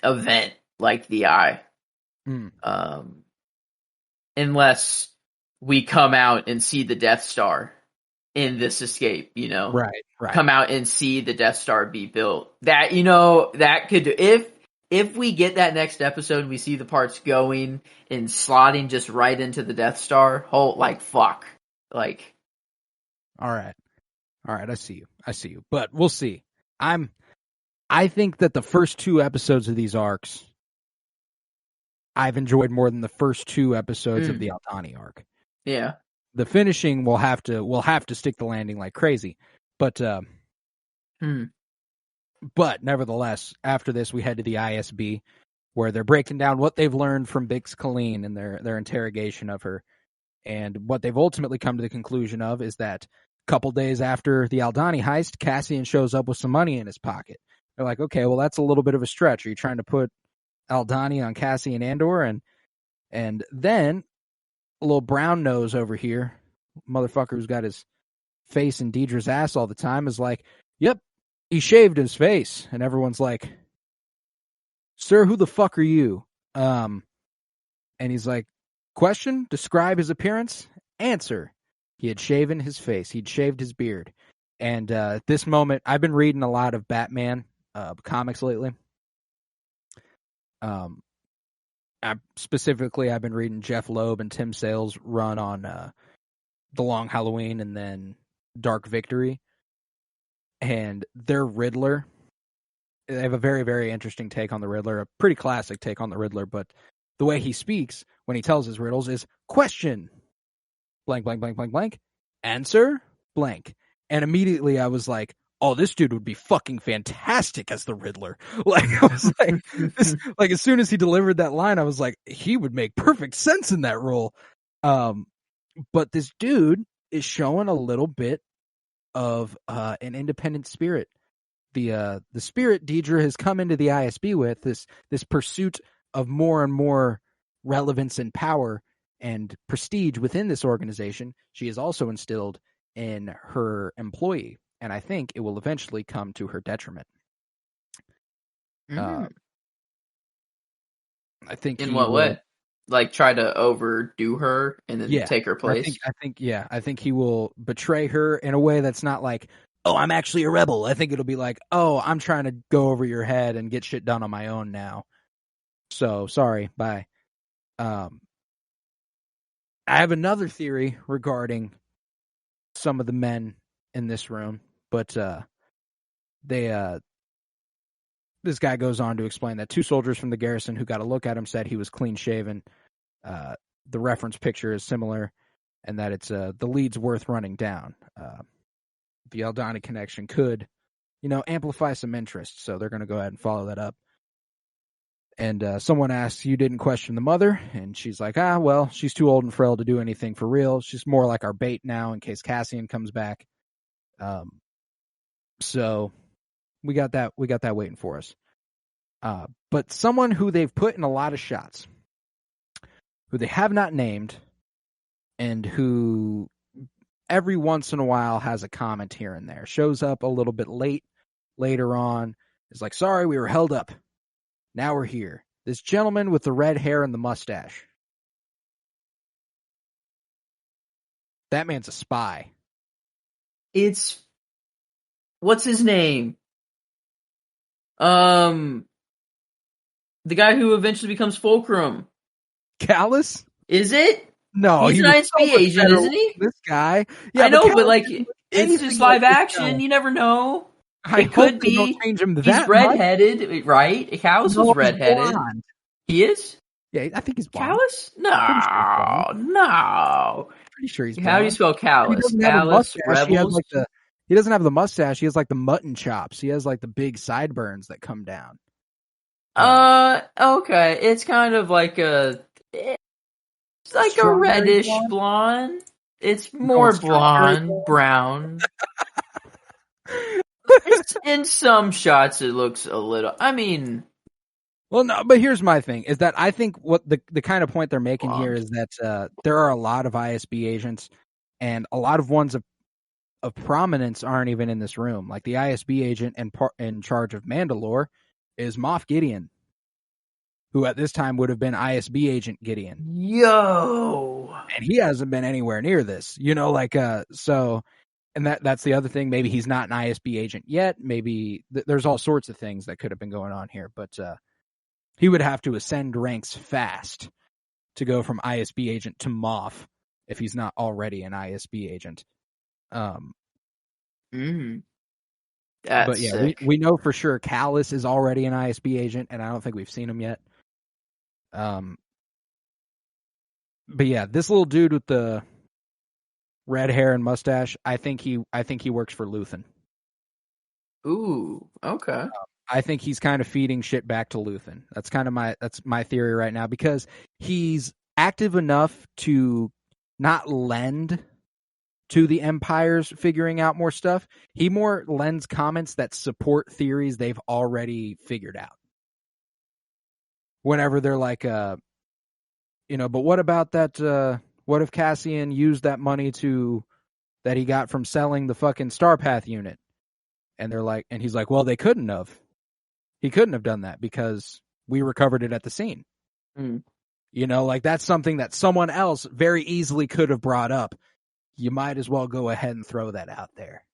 event like the Eye, unless we come out and see the Death Star in this escape, right. Come out and see the Death Star be built. That, that could do, if we get that next episode and we see the parts going and slotting just right into the Death Star, fuck. Like, all right. I see you. But we'll see. I think that the first two episodes of these arcs I've enjoyed more than the first two episodes of the Aldani arc. Yeah. The finishing will have to stick the landing like crazy. But but nevertheless, after this we head to the ISB where they're breaking down what they've learned from Bix Colleen and their interrogation of her. And what they've ultimately come to the conclusion of is that a couple days after the Aldani heist, Cassian shows up with some money in his pocket. They're like, okay, well, that's a little bit of a stretch. Are you trying to put Aldani on Cassian Andor? And then a little brown nose over here, motherfucker who's got his face in Deidre's ass all the time, is like, yep, he shaved his face. And everyone's like, sir, who the fuck are you? And he's like, question, describe his appearance, answer. He had shaven his face. He'd shaved his beard. And at this moment, I've been reading a lot of Batman comics lately. I've been reading Jeff Loeb and Tim Sale's run on The Long Halloween and then Dark Victory. And their Riddler, they have a very, very interesting take on the Riddler, a pretty classic take on the Riddler, but the way he speaks when he tells his riddles is question, blank, blank, blank, blank, blank, answer, blank. And immediately I was like, oh, this dude would be fucking fantastic as the Riddler. Like, I was like, as soon as he delivered that line, I was like, he would make perfect sense in that role. But this dude is showing a little bit of an independent spirit. The spirit Deidre has come into the ISB with, this pursuit of more and more relevance and power and prestige within this organization, she has also instilled in her employee. And I think it will eventually come to her detriment. I think in what way? Like try to overdo her and then take her place? I think he will betray her in a way that's not like, oh, I'm actually a rebel. I think it'll be like, oh, I'm trying to go over your head and get shit done on my own now. So, sorry, bye. I have another theory regarding some of the men in this room, but this guy goes on to explain that 2 soldiers from the garrison who got a look at him said he was clean-shaven. The reference picture is similar, and that it's the lead's worth running down. The Aldani connection could, amplify some interest, so they're going to go ahead and follow that up. And someone asks, you didn't question the mother? And she's like, well, she's too old and frail to do anything for real. She's more like our bait now in case Cassian comes back. So we got that waiting for us. But someone who they've put in a lot of shots, who they have not named, and who every once in a while has a comment here and there, shows up a little bit later on, is like, sorry, we were held up. Now we're here. This gentleman with the red hair and the mustache. That man's a spy. What's his name? The guy who eventually becomes Fulcrum. Callus? Is it? No, he's an ISB agent, isn't he? This guy. Yeah, I know, but like, it's just live action. You never know. It could be. He's redheaded, right? Callus was redheaded. Blonde. He is? Yeah, I think he's blonde. Callus? No. Pretty sure he's blonde. How do you spell Callus? Callus, Rebels? He doesn't have the mustache. He has like the mutton chops. He has like the big sideburns that come down. Okay. It's kind of like a reddish blonde. It's more blonde, brown. In some shots, it looks a little. Well, no, but here's my thing: is that I think what the kind of point they're making here is that there are a lot of ISB agents, and a lot of ones of prominence aren't even in this room. Like the ISB agent in charge of Mandalore is Moff Gideon, who at this time would have been ISB agent Gideon. Yo, and he hasn't been anywhere near this. So. And that's the other thing. Maybe he's not an ISB agent yet. Maybe there's all sorts of things that could have been going on here. But he would have to ascend ranks fast to go from ISB agent to Moff if he's not already an ISB agent. That's but yeah, we know for sure Callus is already an ISB agent, and I don't think we've seen him yet. But yeah, this little dude with the red hair and mustache, I think he works for Luthen. Ooh, okay. I think he's kind of feeding shit back to Luthen. That's my theory right now, because he's active enough to not lend to the Empire's figuring out more stuff. He more lends comments that support theories they've already figured out. Whenever they're like, but what about that? What if Cassian used that money that he got from selling the fucking Starpath unit? And they're like, and he's like, well, they couldn't have. He couldn't have done that because we recovered it at the scene. That's something that someone else very easily could have brought up. You might as well go ahead and throw that out there.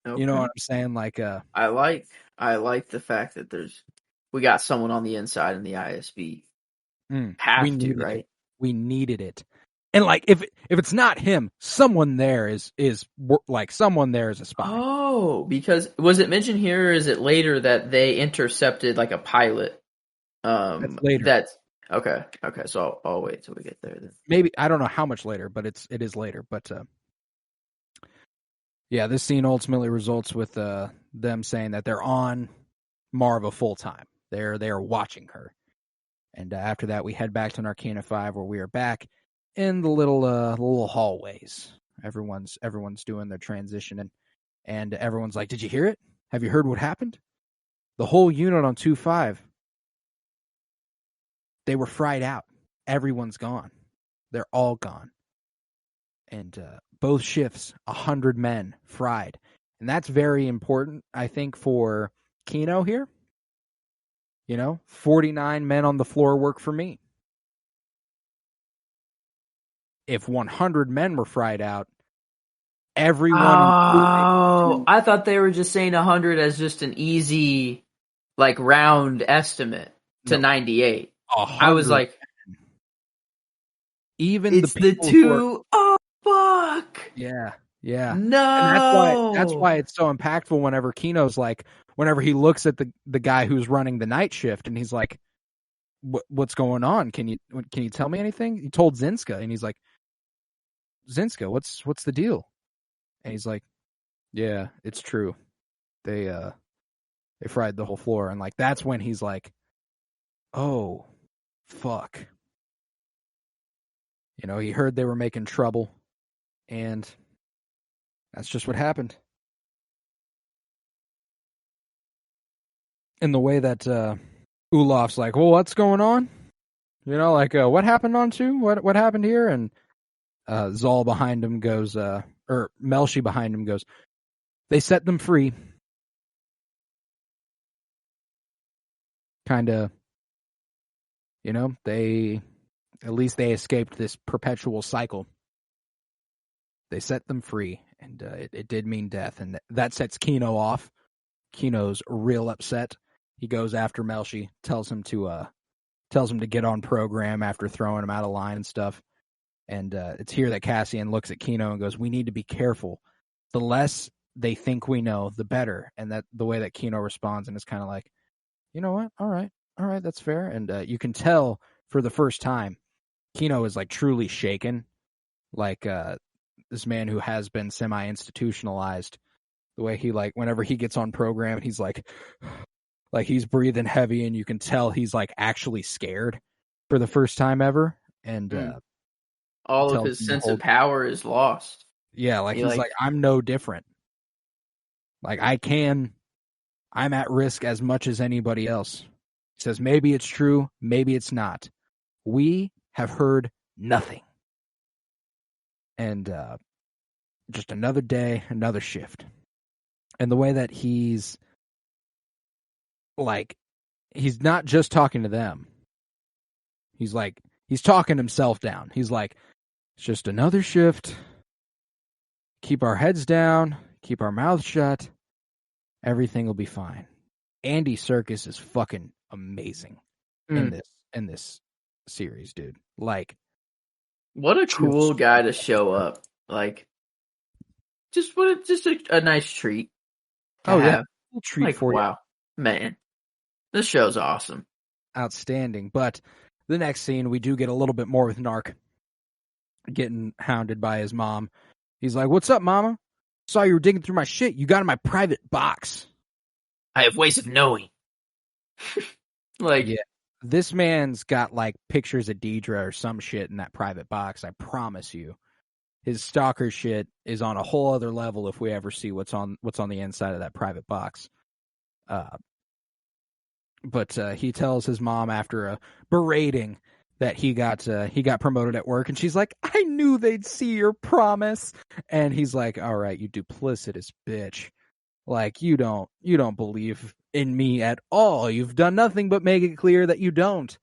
Okay. You know what I'm saying? Like, I like the fact that there's we got someone on the inside in the ISB. Have to, right? We needed it. And like, if it's not him, someone there is someone there is a spy. Oh, because was it mentioned here, or is it later that they intercepted like a pilot? That's later. That's okay. So I'll wait till we get there then. Maybe, I don't know how much later, but it is later. But yeah, this scene ultimately results with them saying that they're on Marva full time. They are watching her. And after that, we head back to Narcana 5, where we are back in the little hallways. Everyone's doing their transition, and everyone's like, "Did you hear it? Have you heard what happened? The whole unit on 2-5, they were fried out. Everyone's gone. They're all gone. And both shifts, 100 men fried, and that's very important, I think, for Kino here. 49 men on the floor work for me. If 100 men were fried out, everyone... Oh, I thought they were just saying 100 as just an easy, like, round estimate to 98. I was like... Even it's the two... Oh, fuck! Yeah. No! And that's why it's so impactful whenever Kino's like... Whenever he looks at the guy who's running the night shift, and he's like, "What's going on? Can you tell me anything?" He told Zinska, and he's like, "Zinska, what's the deal?" And he's like, "Yeah, it's true. They fried the whole floor." And like, that's when he's like, "Oh, fuck." He heard they were making trouble, and that's just what happened. In the way that Ulaf's like, "Well, what's going on? What happened on 2? What happened here?" And Zal behind him goes, or Melshi behind him goes, "They set them free." Kind of, at least they escaped this perpetual cycle. They set them free, and it did mean death, and that sets Kino off. Kino's real upset. He goes after Melshi, tells him to get on program after throwing him out of line and stuff. And it's here that Cassian looks at Kino and goes, "We need to be careful. The less they think we know, the better." And that the way that Kino responds, and it's kind of like, "You know what? All right, that's fair." And you can tell for the first time, Kino is like truly shaken, like this man who has been semi-institutionalized. The way he, like, whenever he gets on program, he's like he's breathing heavy, and you can tell he's like actually scared for the first time ever. And all of his sense of power is lost. Yeah, like he's like, "I'm no different. Like I'm at risk as much as anybody else." He says, "Maybe it's true, maybe it's not. We have heard nothing." And just another day, another shift. And the way that he's not just talking to them. He's talking himself down. He's like, "It's just another shift. Keep our heads down. Keep our mouths shut. Everything will be fine." Andy Serkis is fucking amazing in this series, dude. Like, what a cool guy to show up. Like, just a nice treat. Oh yeah, a treat for you. Wow, man, this show's awesome, outstanding. But the next scene, we do get a little bit more with Narc getting hounded by his mom. He's like, "What's up, Mama? Saw you were digging through my shit. You got in my private box." "I have ways of knowing." Yeah, this man's got like pictures of Deidre or some shit in that private box. I promise you. His stalker shit is on a whole other level if we ever see what's on the inside of that private box. But he tells his mom after a berating that he got promoted at work, and she's like, "I knew they'd see your promise." And he's like, "All right, you duplicitous bitch. Like, you don't believe in me at all. You've done nothing but make it clear that you don't.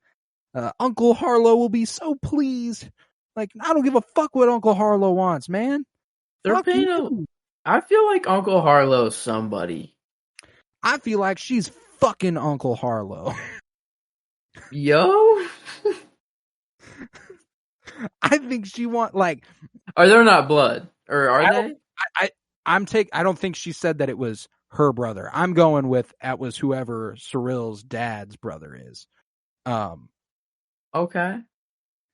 Uncle Harlow will be so pleased. Like, I don't give a fuck what Uncle Harlow wants, man." They're paying I feel like Uncle Harlow's somebody. I feel like she's fucking Uncle Harlow. Yo, I think she like. are there not blood, or are I they? don't. I don't think she said that it was her brother. I'm going with that was whoever Cyril's dad's brother is. Okay.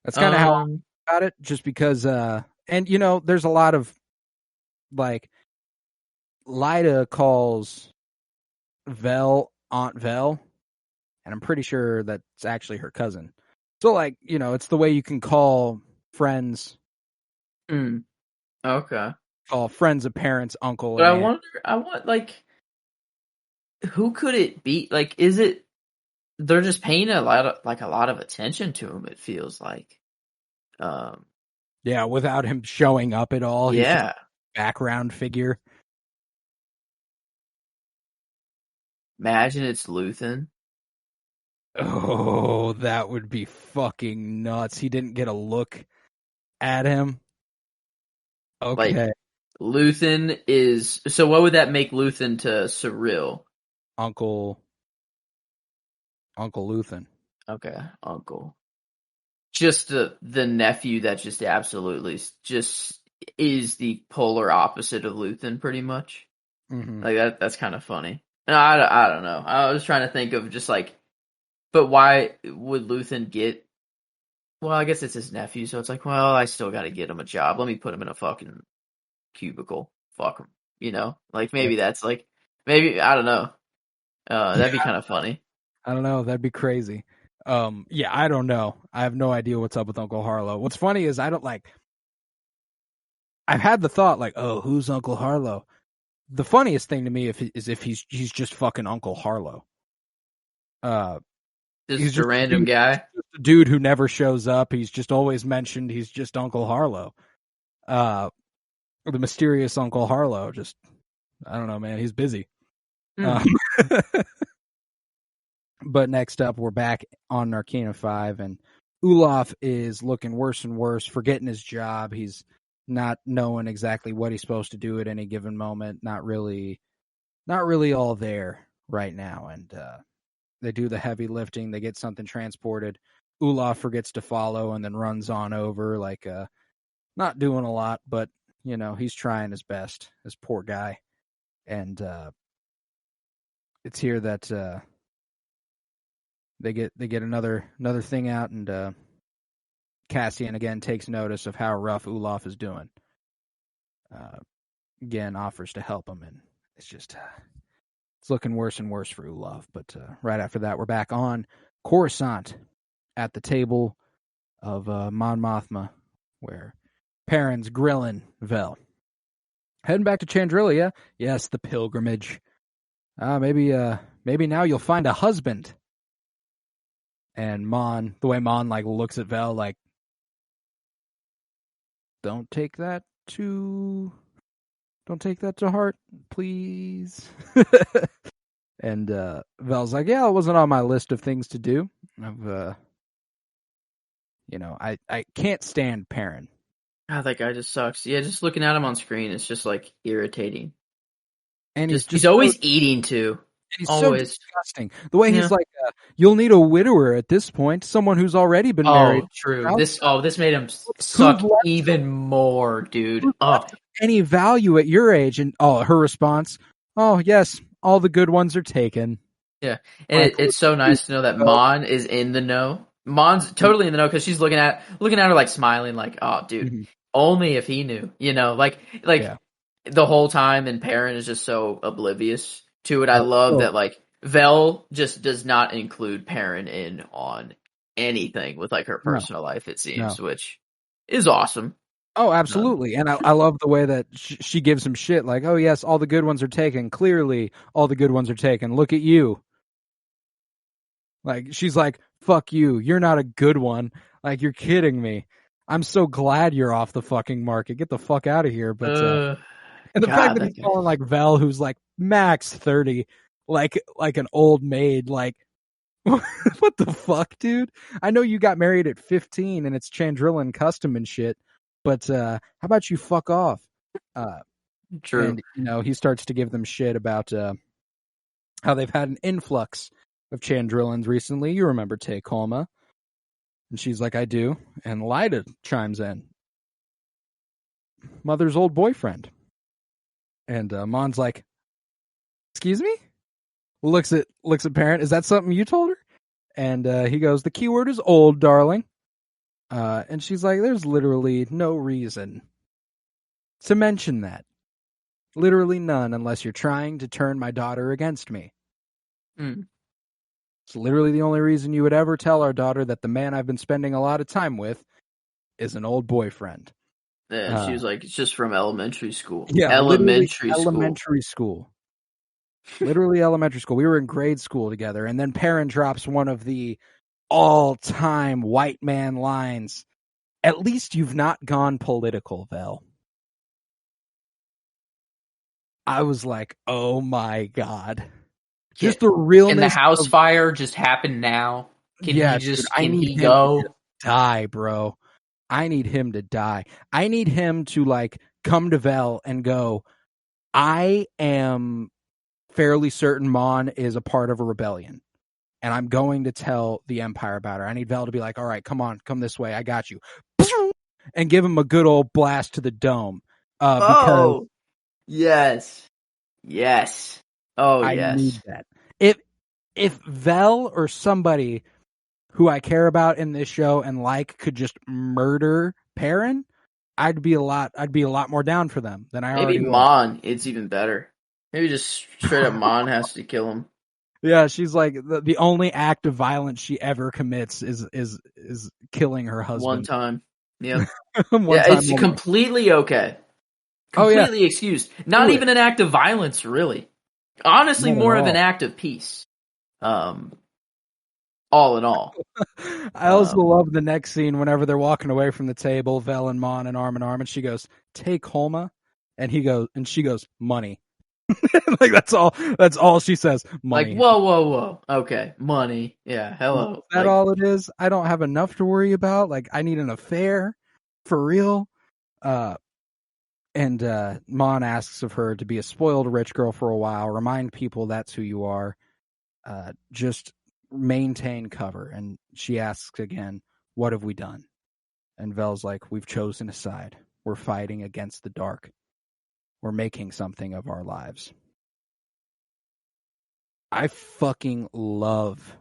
That's kind of how I got it. Just because, and there's a lot of like, Lyda calls Vel Aunt Vel, and I'm pretty sure that's actually her cousin. So, like, it's the way you can call friends. Okay. Call friends of parents uncle. But and I want like, who could it be? Like, is it? They're just paying a lot of attention to him. It feels like. Yeah, without him showing up at all. He's just a background figure. Imagine it's Luthen. Oh, that would be fucking nuts. He didn't get a look at him. Okay. Like, Luthen is... So what would that make Luthen to Cyril? Uncle Luthen. Okay, uncle. Just the nephew that just absolutely just is the polar opposite of Luthen, pretty much. Mm-hmm. Like, that's kind of funny. No, I don't know. I was trying to think of just like... But why would Luthen get... Well, I guess it's his nephew, so it's like, well, I still gotta get him a job. Let me put him in a fucking cubicle. Fuck him. Like, maybe that's like... Maybe, I don't know. That'd be kind of funny. I don't know. That'd be crazy. Yeah, I don't know. I have no idea what's up with Uncle Harlow. What's funny is I've had the thought like, oh, who's Uncle Harlow? The funniest thing to me is if he's just fucking Uncle Harlow. He's just a random guy. Just a dude who never shows up. He's just always mentioned. He's just Uncle Harlow. The mysterious Uncle Harlow. Just, I don't know, man. He's busy. But next up, we're back on Narkina 5, and Olaf is looking worse and worse, forgetting his job. He's not knowing exactly what he's supposed to do at any given moment. Not really all there right now. And they do the heavy lifting. They get something transported. Olaf forgets to follow and then runs on over, like not doing a lot, but he's trying his best. This poor guy. And it's here that they get another thing out, and Cassian again takes notice of how rough Olaf is doing. Again, offers to help him, and it's just it's looking worse and worse for Olaf. But right after that, we're back on Coruscant at the table of Mon Mothma, where Perrin's grilling Vel. Heading back to Chandrilla, yeah? Yes, the pilgrimage. Maybe now you'll find a husband. And Mon, the way Mon looks at Vel like, don't take that to heart, please. And Vel's like, yeah, it wasn't on my list of things to do. I can't stand Perrin. God, that guy just sucks. Yeah, just looking at him on screen, it's just like irritating. And he's always eating too. And he's always so disgusting. The way he's like, you'll need a widower at this point, someone who's already been married. True. This made him suck even more, dude. Any value at your age? And her response, oh yes, all the good ones are taken. Yeah, and it's so nice to know that Mon is in the know. Mon's totally in the know because she's looking at her like smiling, like, oh, dude, only if he knew, the whole time. And Perrin is just so oblivious to it. I love that, like, Vel just does not include Perrin in on anything with like her personal life, it seems, which is awesome. Oh, absolutely. And I love the way that she gives him shit like, oh yes, all the good ones are taken. Clearly, all the good ones are taken. Look at you. Like, she's like, fuck you. You're not a good one. Like, you're kidding me. I'm so glad you're off the fucking market. Get the fuck out of here. But and the fact that he's calling like Vel, who's like max 30, like an old maid, like, what the fuck, dude? I know you got married at 15 and it's Chandrillan custom and shit, but how about you fuck off? True. And he starts to give them shit about how they've had an influx of Chandrillans recently. You remember Tay Kolma. And she's like, I do. And Lyda chimes in. Mother's old boyfriend. And Mon's like, excuse me? Looks at parent. Is that something you told her? And he goes, the keyword is old, darling. And she's like, there's literally no reason to mention that. Literally none, unless you're trying to turn my daughter against me. It's literally the only reason you would ever tell our daughter that the man I've been spending a lot of time with is an old boyfriend. Yeah, she was like, it's just from elementary school. Yeah, elementary school. Literally elementary school. We were in grade school together, and then Perrin drops one of the all-time white man lines. At least you've not gone political, Vel. I was like, oh my God. Just the realness. Can the house fire just happen now? Can he go? Die, bro. I need him to die. I need him to like come to Vel and go, I am fairly certain Mon is a part of a rebellion. And I'm going to tell the Empire about her. I need Vel to be like, all right, come on, come this way. I got you. And give him a good old blast to the dome. Because yes. Oh, I yes. need that. If Vel or somebody who I care about in this show and like could just murder Perrin, I'd be a lot more down for them than I already was. Maybe Mon, it's even better. Maybe just straight up Mon has to kill him. Yeah, she's like the only act of violence she ever commits is killing her husband. One time. Yep. It's completely okay. Completely excused. Not even an act of violence, really. Honestly, more of an act of peace. All in all. I also love the next scene whenever they're walking away from the table, Vel and Mon and arm in arm, and she goes, "Take Holma," and she goes, "Money." Like that's all she says. Money. Like whoa. Okay, money. Yeah, hello. Is that all it is? I don't have enough to worry about. Like I need an affair, for real. And Mon asks of her to be a spoiled rich girl for a while. Remind people that's who you are. Just maintain cover. And she asks again, "What have we done?" And Vel's like, "We've chosen a side. We're fighting against the dark. We're making something of our lives." I fucking love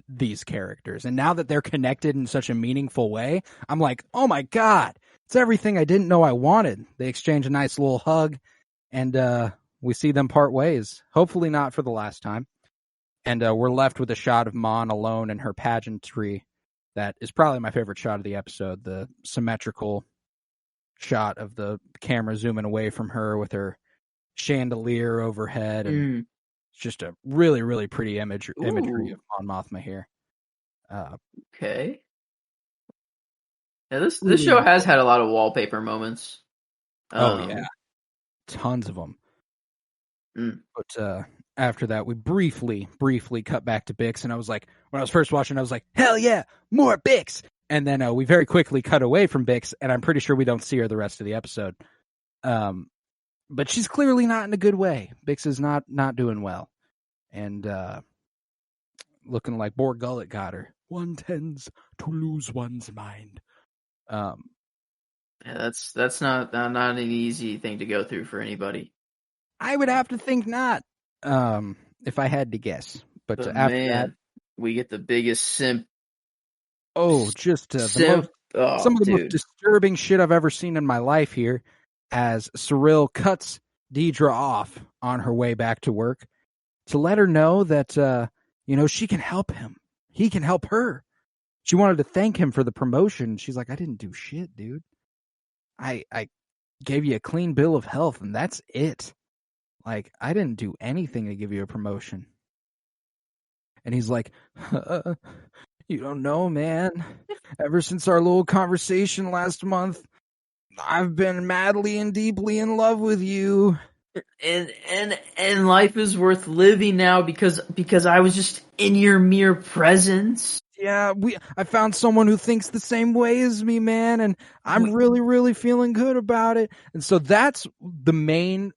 these characters. And now that they're connected in such a meaningful way, I'm like, oh my God, it's everything I didn't know I wanted. They exchange a nice little hug, and we see them part ways. Hopefully not for the last time. And we're left with a shot of Mon alone in her pageantry. That is probably my favorite shot of the episode. The symmetrical shot of the camera zooming away from her with her chandelier overhead. And it's just a really, really pretty imagery of Mon Mothma here. Okay. Yeah, this show has had a lot of wallpaper moments. Yeah. Tons of them. But after that, we briefly cut back to Bix, and I was like, when I was first watching, I was like, hell yeah, more Bix! And then we very quickly cut away from Bix, and I'm pretty sure we don't see her the rest of the episode. But she's clearly not in a good way. Bix is not doing well. And looking like Bor Gullet got her. One tends to lose one's mind. Yeah, that's not an easy thing to go through for anybody. I would have to think not, if I had to guess. But after that, we get the biggest simp. Oh, just some of the most disturbing shit I've ever seen in my life here, as Cyril cuts Deidre off on her way back to work to let her know that she can help him. He can help her. She wanted to thank him for the promotion. She's like, I didn't do shit, dude. I gave you a clean bill of health, and that's it. Like, I didn't do anything to give you a promotion. And he's like, you don't know, man. Ever since our little conversation last month, I've been madly and deeply in love with you. And life is worth living now because I was just in your mere presence. Yeah, I found someone who thinks the same way as me, man, and I'm really, really feeling good about it. And so that's the main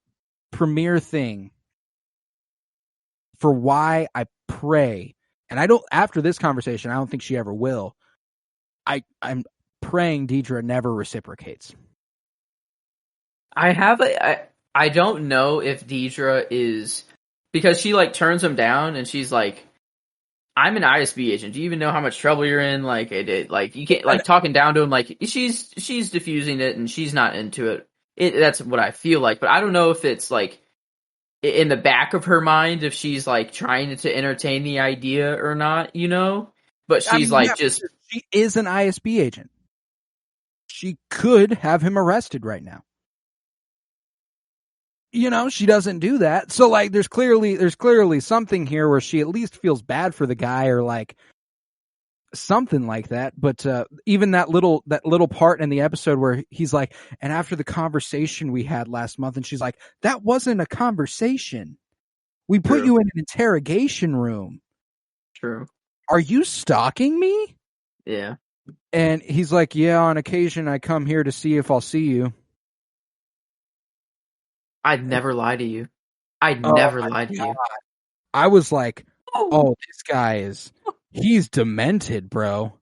premier thing for why I pray, and I don't, after this conversation, I don't think she ever will. I'm praying Deidre never reciprocates. I don't know if Deidre is, because she like turns him down and she's like, I'm an ISB agent. Do you even know how much trouble you're in? Like like you can't, like, talking down to him. Like she's diffusing it and she's not into it. That's what I feel like. But I don't know if it's like in the back of her mind, if she's like trying to entertain the idea or not, you know? But she's she is an ISB agent. She could have him arrested right now. You know, she doesn't do that. So like there's clearly something here where she at least feels bad for the guy, or like something like that. But even that little part in the episode where he's like, and after the conversation we had last month, and she's like, that wasn't a conversation. We put you in an interrogation room. True. Are you stalking me? Yeah. And he's like, yeah, on occasion I come here to see if I'll see you. I'd never lie to you. I'd never lie to you. I was like, oh, this guy he's demented, bro.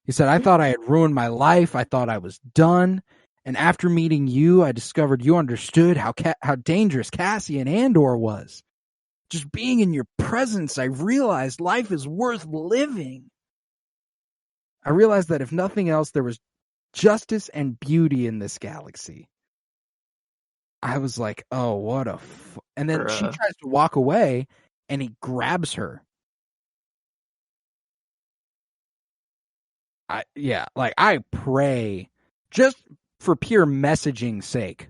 He said, I thought I had ruined my life. I thought I was done. And after meeting you, I discovered you understood how dangerous Cassie and Andor was. Just being in your presence, I realized life is worth living. I realized that if nothing else, there was justice and beauty in this galaxy. I was like, oh, what a... And then she tries to walk away, and he grabs her. I pray, just for pure messaging sake,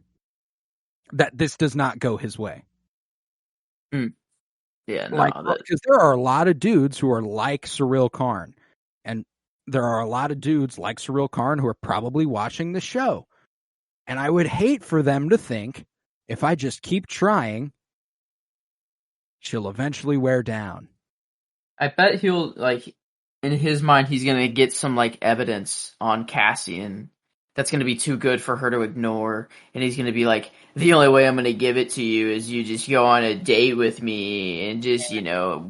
that this does not go his way. Yeah, no, because there are a lot of dudes who are like Cyril Karn, and there are a lot of dudes like Cyril Karn who are probably watching the show. And I would hate for them to think, if I just keep trying, she'll eventually wear down. I bet he'll, like, in his mind, he's going to get some, like, evidence on Cassian that's going to be too good for her to ignore. And he's going to be like, the only way I'm going to give it to you is you just go on a date with me and just, you know,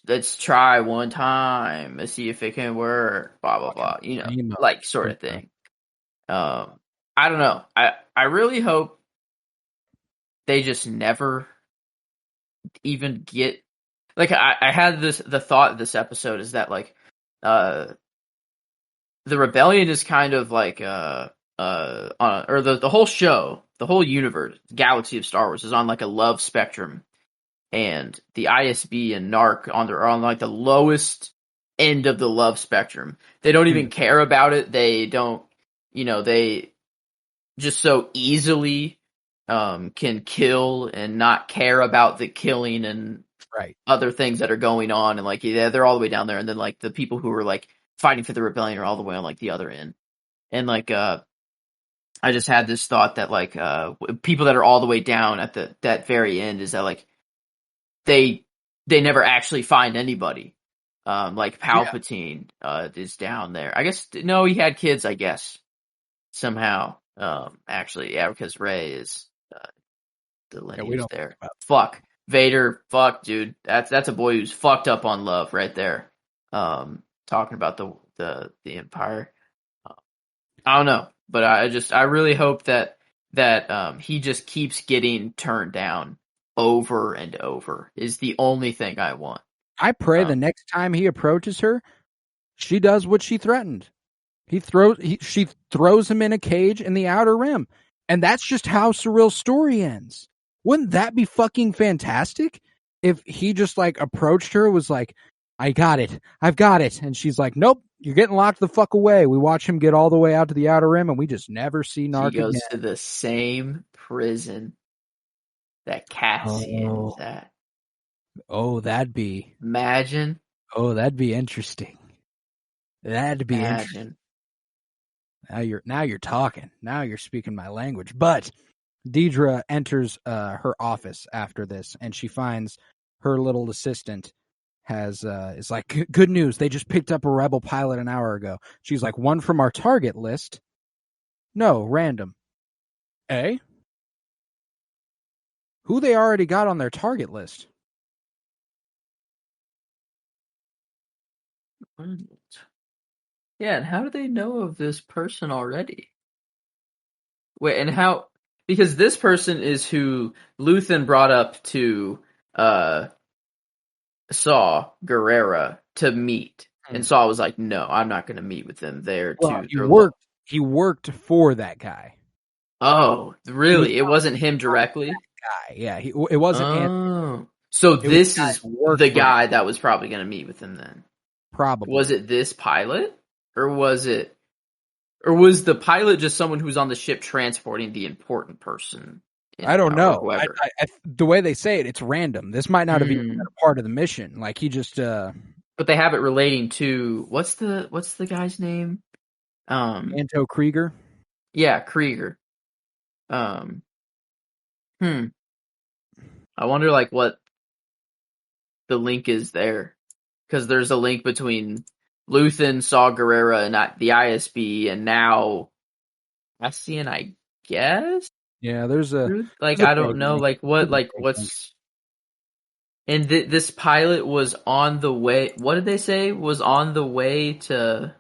let's try one time. Let's see if it can work, blah, blah, blah, you know, like, sort of thing. I don't know. I really hope they just never even get, like, I had the thought of this episode is that, like, the rebellion is kind of like, or the whole show, the whole universe, galaxy of Star Wars is on like a love spectrum, and the ISB and NARC are on like the lowest end of the love spectrum. They don't even care about it. They don't, you know, they just so easily can kill and not care about the killing and other things that are going on, and like they're all the way down there, and then like the people who are like fighting for the rebellion are all the way on like the other end. And like I just had this thought that like people that are all the way down at that very end is that like they never actually find anybody. Like Palpatine is down there. I guess no, he had kids, I guess, somehow. Actually, yeah, because Rey is the lineage there. Fuck Vader. Fuck, dude. That's a boy who's fucked up on love right there. Talking about the Empire. I don't know, but I really hope that he just keeps getting turned down over and over is the only thing I want. I pray the next time he approaches her, she does what she threatened. She throws him in a cage in the Outer Rim. And that's just how Cyril's story ends. Wouldn't that be fucking fantastic? If he just like approached her, was like, I got it. I've got it. And she's like, nope, you're getting locked the fuck away. We watch him get all the way out to the Outer Rim and we just never see Narc again. He goes to the same prison that Cassian is at. Oh, that'd be... Imagine. Oh, that'd be interesting. That'd be interesting. Now you're talking. Now you're speaking my language. But Deidre enters her office after this, and she finds her little assistant is like, good news. They just picked up a rebel pilot an hour ago. She's like, one from our target list? No, random. Eh? Who they already got on their target list? Yeah, and how do they know of this person already? Wait, and how? Because this person is who Luthen brought up to Saw Gerrera to meet, and Saw was like, "No, I'm not going to meet with them. They're Well, too." he worked for that guy. Oh, He was really? It wasn't him directly? guy. Yeah, it wasn't Anthony. Oh. So It was this the guy is who worked the for him. guy that was probably going to meet with him then. Probably. Was it this pilot? Or was the pilot just someone who's on the ship transporting the important person? I don't know. Whoever. The way they say it, it's random. This might not have even been a part of the mission. Like he just But they have it relating to what's the guy's name? Anto Krieger. Yeah, Krieger. I wonder like what the link is there. Because there's a link between Luthen, Saw Gerrera, and the ISB, and now Cassian, I guess? Yeah, there's a I don't know, what's... And this pilot was on the way... What did they say? Was on the way to...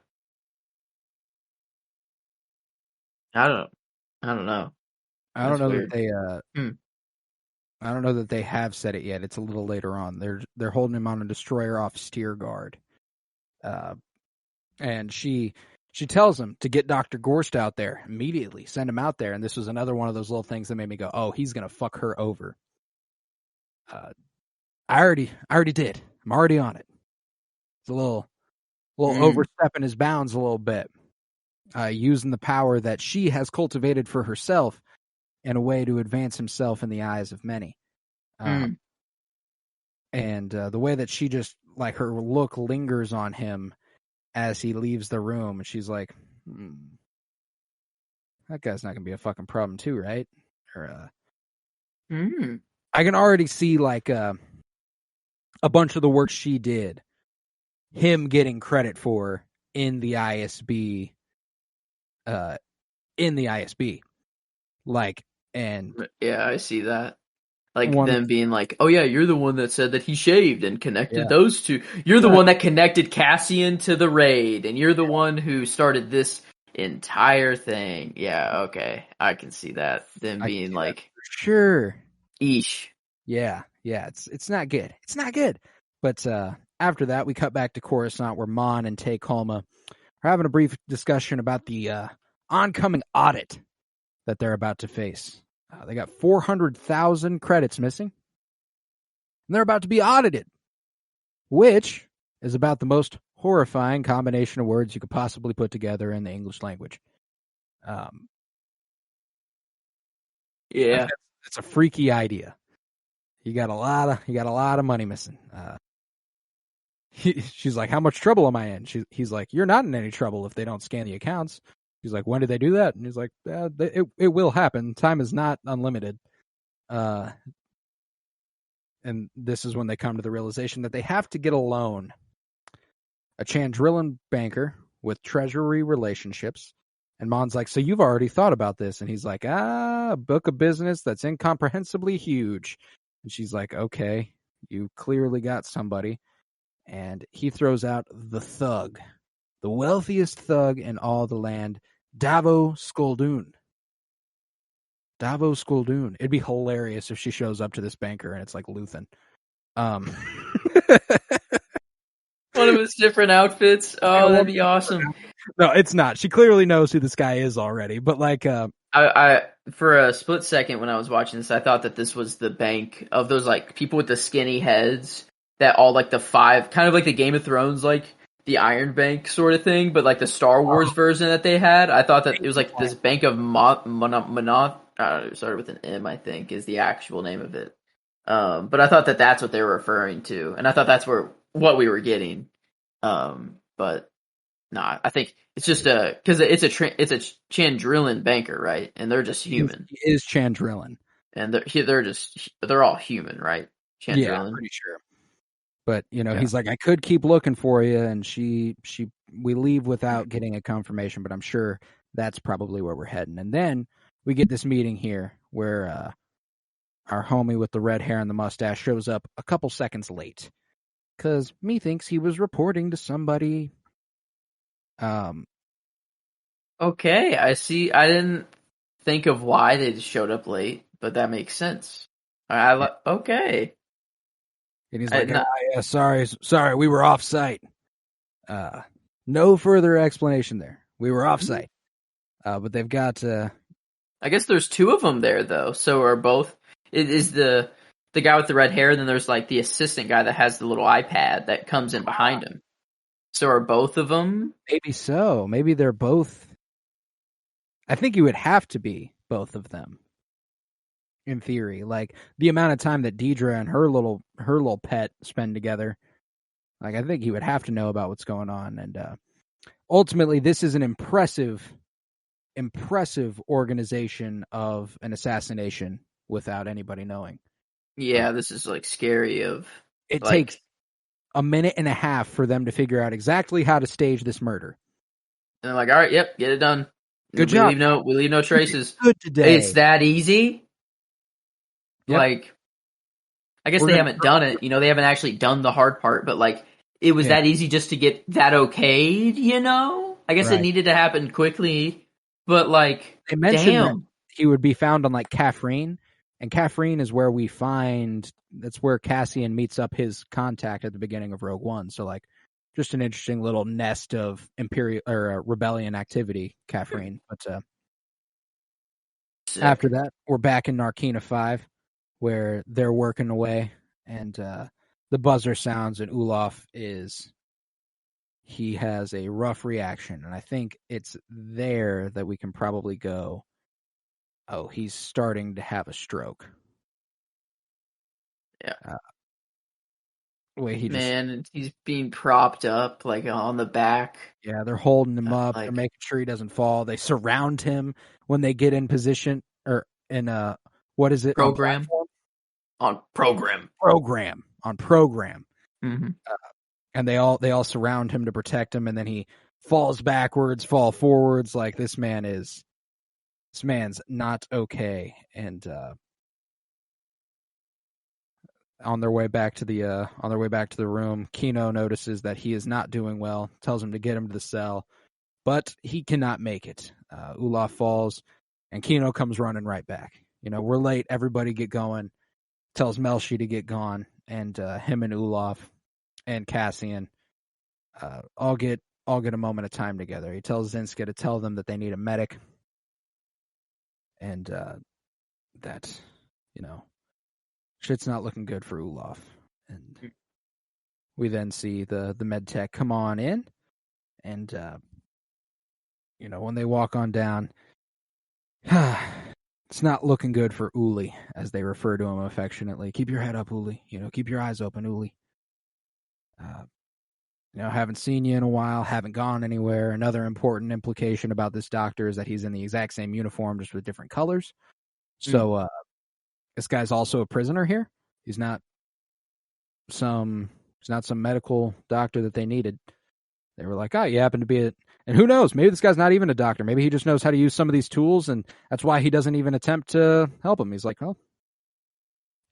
I don't know. I don't know weird. that they I don't know that they have said it yet. It's a little later on. They're holding him on a destroyer off steer guard. And she tells him to get Dr. Gorst out there immediately. Send him out there. And this was another one of those little things that made me go, "Oh, he's gonna fuck her over." I already did. I'm already on it. It's a little overstepping his bounds a little bit. Using the power that she has cultivated for herself in a way to advance himself in the eyes of many. And the way that she just, like, her look lingers on him as he leaves the room, and she's like, that guy's not going to be a fucking problem too, right? Or, I can already see, like, a bunch of the work she did, him getting credit for in the ISB, like, and yeah, I see that. Like them being like, "Oh yeah, you're the one that said that he shaved and connected those two. You're the one that connected Cassian to the raid, and you're the one who started this entire thing." Yeah, okay, I can see that. Them being like, sure, eesh. Yeah, it's not good. It's not good. But after that, we cut back to Coruscant, where Mon and Tay Kolma are having a brief discussion about the oncoming audit that they're about to face. They got 400,000 credits missing, and they're about to be audited, which is about the most horrifying combination of words you could possibly put together in the English language. Yeah, it's a freaky idea. You got a lot of money missing. She's like, "How much trouble am I in?" He's like, "You're not in any trouble if they don't scan the accounts." She's like, "When did they do that?" And he's like, "It will happen. Time is not unlimited." And this is when they come to the realization that they have to get a loan. A Chandrillan banker with treasury relationships. And Mon's like, "So you've already thought about this?" And he's like, "A book of business that's incomprehensibly huge." And she's like, "Okay, you clearly got somebody." And he throws out the thug, the wealthiest thug in all the land, Davo Skoldoon. Davo Skoldoon. It'd be hilarious if she shows up to this banker and it's like Luthen. One of his different outfits. Oh, that'd be awesome. No, it's not. She clearly knows who this guy is already. But like, I for a split second when I was watching this, I thought that this was the bank of those like people with the skinny heads that all like the five, kind of like the Game of Thrones, like the Iron Bank sort of thing, but like the Star Wars version that they had. I thought that it was like this Bank of Monoth. It started with an M, I think, is the actual name of it. But I thought that that's what they were referring to, and I thought that's what we were getting. But nah, I think it's just because it's a Chandrillan banker, right? And they're just human. He is Chandrillan, and they're all human, right? Chandrillan. Yeah, I'm pretty sure. But, he's like, "I could keep looking for you." And we leave without getting a confirmation, but I'm sure that's probably where we're heading. And then we get this meeting here where our homie with the red hair and the mustache shows up a couple seconds late because methinks he was reporting to somebody. Okay, I see. I didn't think of why they just showed up late, but that makes sense. Okay. And he's like, yeah, sorry, we were off site. No further explanation there. We were off site. But they've got. I guess there's two of them there though. So are both? Is the guy with the red hair? And then there's like the assistant guy that has the little iPad that comes in behind him. So are both of them? Maybe so. Maybe they're both. I think you would have to be both of them. In theory, like the amount of time that Deidre and her little pet spend together, like I think he would have to know about what's going on. And ultimately, this is an impressive organization of an assassination without anybody knowing. Yeah, this is like scary. It takes a minute and a half for them to figure out exactly how to stage this murder. And they're like, all right, yep, get it done. Good job. We leave no traces. Good today. It's that easy. Yep. Like, I guess they haven't done it. They haven't actually done the hard part, but like, it was that easy just to get that okayed, I guess it needed to happen quickly, but like, they mentioned that he would be found on like Caffrine, and Caffrine is where that's where Cassian meets up his contact at the beginning of Rogue One. So like, just an interesting little nest of Imperial or rebellion activity, Caffrine. But after that, we're back in Narkina 5. Where they're working away, and the buzzer sounds, and Olaf he has a rough reaction, and I think it's there that we can probably go, oh, he's starting to have a stroke. Yeah. Wait, he's being propped up, like, on the back. Yeah, they're holding him up, they're making sure he doesn't fall, they surround him when they get in position, or in what is it? Program. On program. Mm-hmm. And they all surround him to protect him, and then he falls backwards, fall forwards. Like this man's not okay. And on their way back to the room, Kino notices that he is not doing well, tells him to get him to the cell, but he cannot make it. Olaf falls, and Kino comes running right back. We're late, everybody get going. Tells Melshi to get gone, and him and Olaf and Cassian all get a moment of time together. He tells Zinska to tell them that they need a medic, and that shit's not looking good for Olaf. And we then see the med tech come on in, and when they walk on down, it's not looking good for Uli, as they refer to him affectionately. Keep your head up, Uli. Keep your eyes open, Uli. Haven't seen you in a while, haven't gone anywhere. Another important implication about this doctor is that he's in the exact same uniform, just with different colors. So this guy's also a prisoner here. He's not some medical doctor that they needed. They were like, oh, you happen to be it. And who knows? Maybe this guy's not even a doctor. Maybe he just knows how to use some of these tools, and that's why he doesn't even attempt to help him. He's like, oh,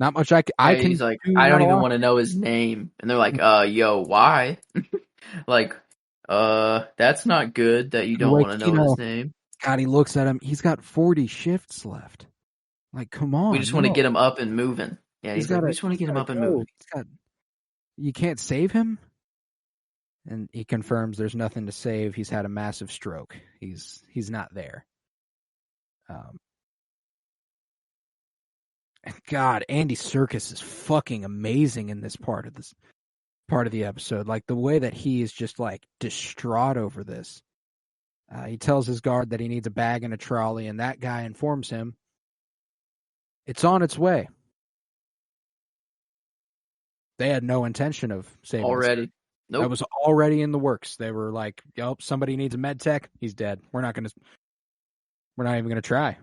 not much I can. He's like, I don't even want to know his name. And they're like, yo, why? Like, that's not good that you don't want to know his name. God, he looks at him. He's got 40 shifts left. Like, come on. We just want to get him up and moving. Yeah, we just want to get him up and moving. You can't save him? And he confirms there's nothing to save. He's had a massive stroke. He's not there. God, Andy Serkis is fucking amazing in this part of the episode. Like the way that he is just like distraught over this. He tells his guard that he needs a bag and a trolley, and that guy informs him it's on its way. They had no intention of saving already. Nope. That was already in the works. They were like, "Yup, somebody needs a med tech. He's dead. We're not even gonna try."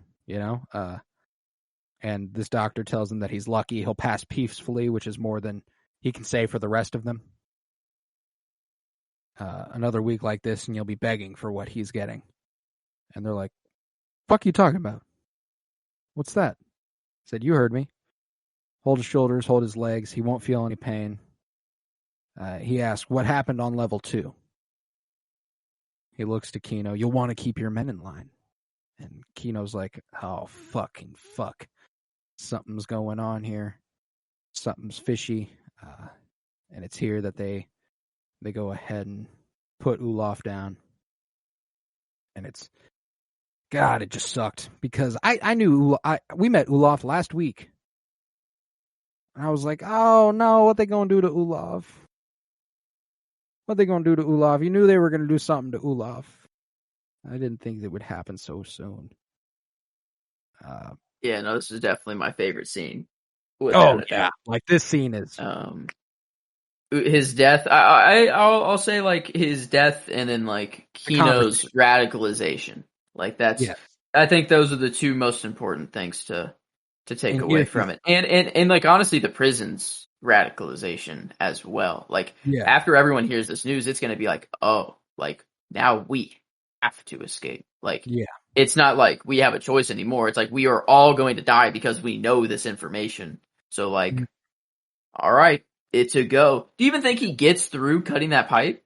And this doctor tells him that he's lucky he'll pass peacefully, which is more than he can say for the rest of them. Another week like this, and you'll be begging for what he's getting. And they're like, "Fuck you talking about? What's that?" I said, "You heard me. Hold his shoulders, hold his legs. He won't feel any pain." He asks, what happened on level 2? He looks to Kino. You'll want to keep your men in line. And Kino's like, oh, fucking fuck. Something's going on here. Something's fishy. And it's here that they go ahead and put Olaf down. And it's, God, it just sucked. Because I knew, we met Olaf last week. And I was like, oh no, what they gonna do to Olaf? What they gonna do to Olaf? You knew they were gonna do something to Olaf. I didn't think it would happen so soon. Yeah, no, this is definitely my favorite scene. Oh yeah, like this scene is. His death. I'll say like his death, and then like Kino's radicalization. Like that's. Yeah. I think those are the two most important things to take away from it, and like honestly, the prison's radicalization as well. Like after everyone hears this news, it's gonna be like, oh, like now we have to escape. Like it's not like we have a choice anymore. It's like we are all going to die because we know this information. So like, all right, it's a go. Do you even think he gets through cutting that pipe?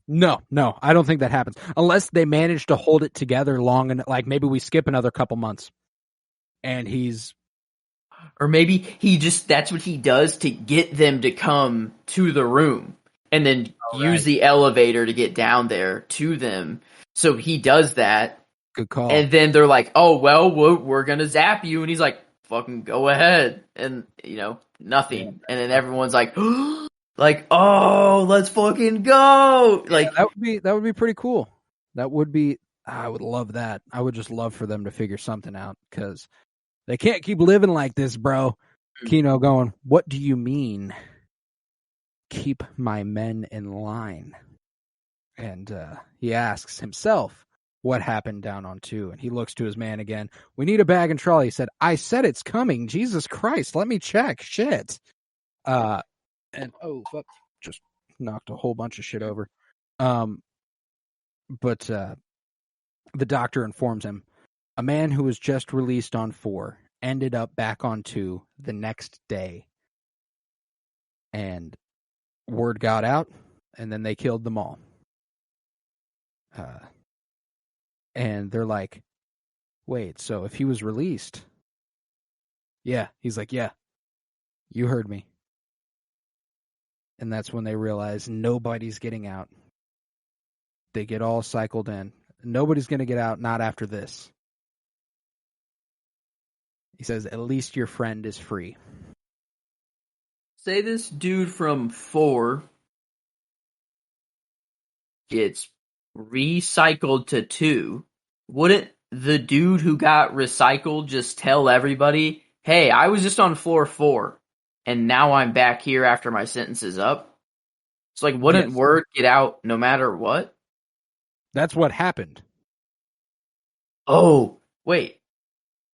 No, I don't think that happens unless they manage to hold it together long enough. Like maybe we skip another couple months, and or maybe he just that's what he does to get them to come to the room, and then use the elevator to get down there to them. So he does that. Good call. And then they're like, "Oh well, we're gonna zap you," and he's like, "Fucking go ahead," and nothing. Yeah. And then everyone's like. Like, oh, let's fucking go! Like that would be pretty cool. That would be. I would love that. I would just love for them to figure something out because they can't keep living like this, bro. Kino going, what do you mean? Keep my men in line. And he asks himself what happened down on 2, and he looks to his man again. We need a bag and trolley. He said, I said it's coming. Jesus Christ, let me check. Shit. And oh fuck, just knocked a whole bunch of shit over. But the doctor informs him a man who was just released on 4 ended up back on 2 the next day. And word got out, and then they killed them all. And they're like, wait, so if he was released? Yeah, he's like, yeah, you heard me. And that's when they realize nobody's getting out. They get all cycled in. Nobody's going to get out, not after this. He says, at least your friend is free. Say this dude from 4 gets recycled to 2. Wouldn't the dude who got recycled just tell everybody, hey, I was just on floor 4. And now I'm back here after my sentence is up. It's like, wouldn't word get out no matter what? That's what happened. Oh, wait.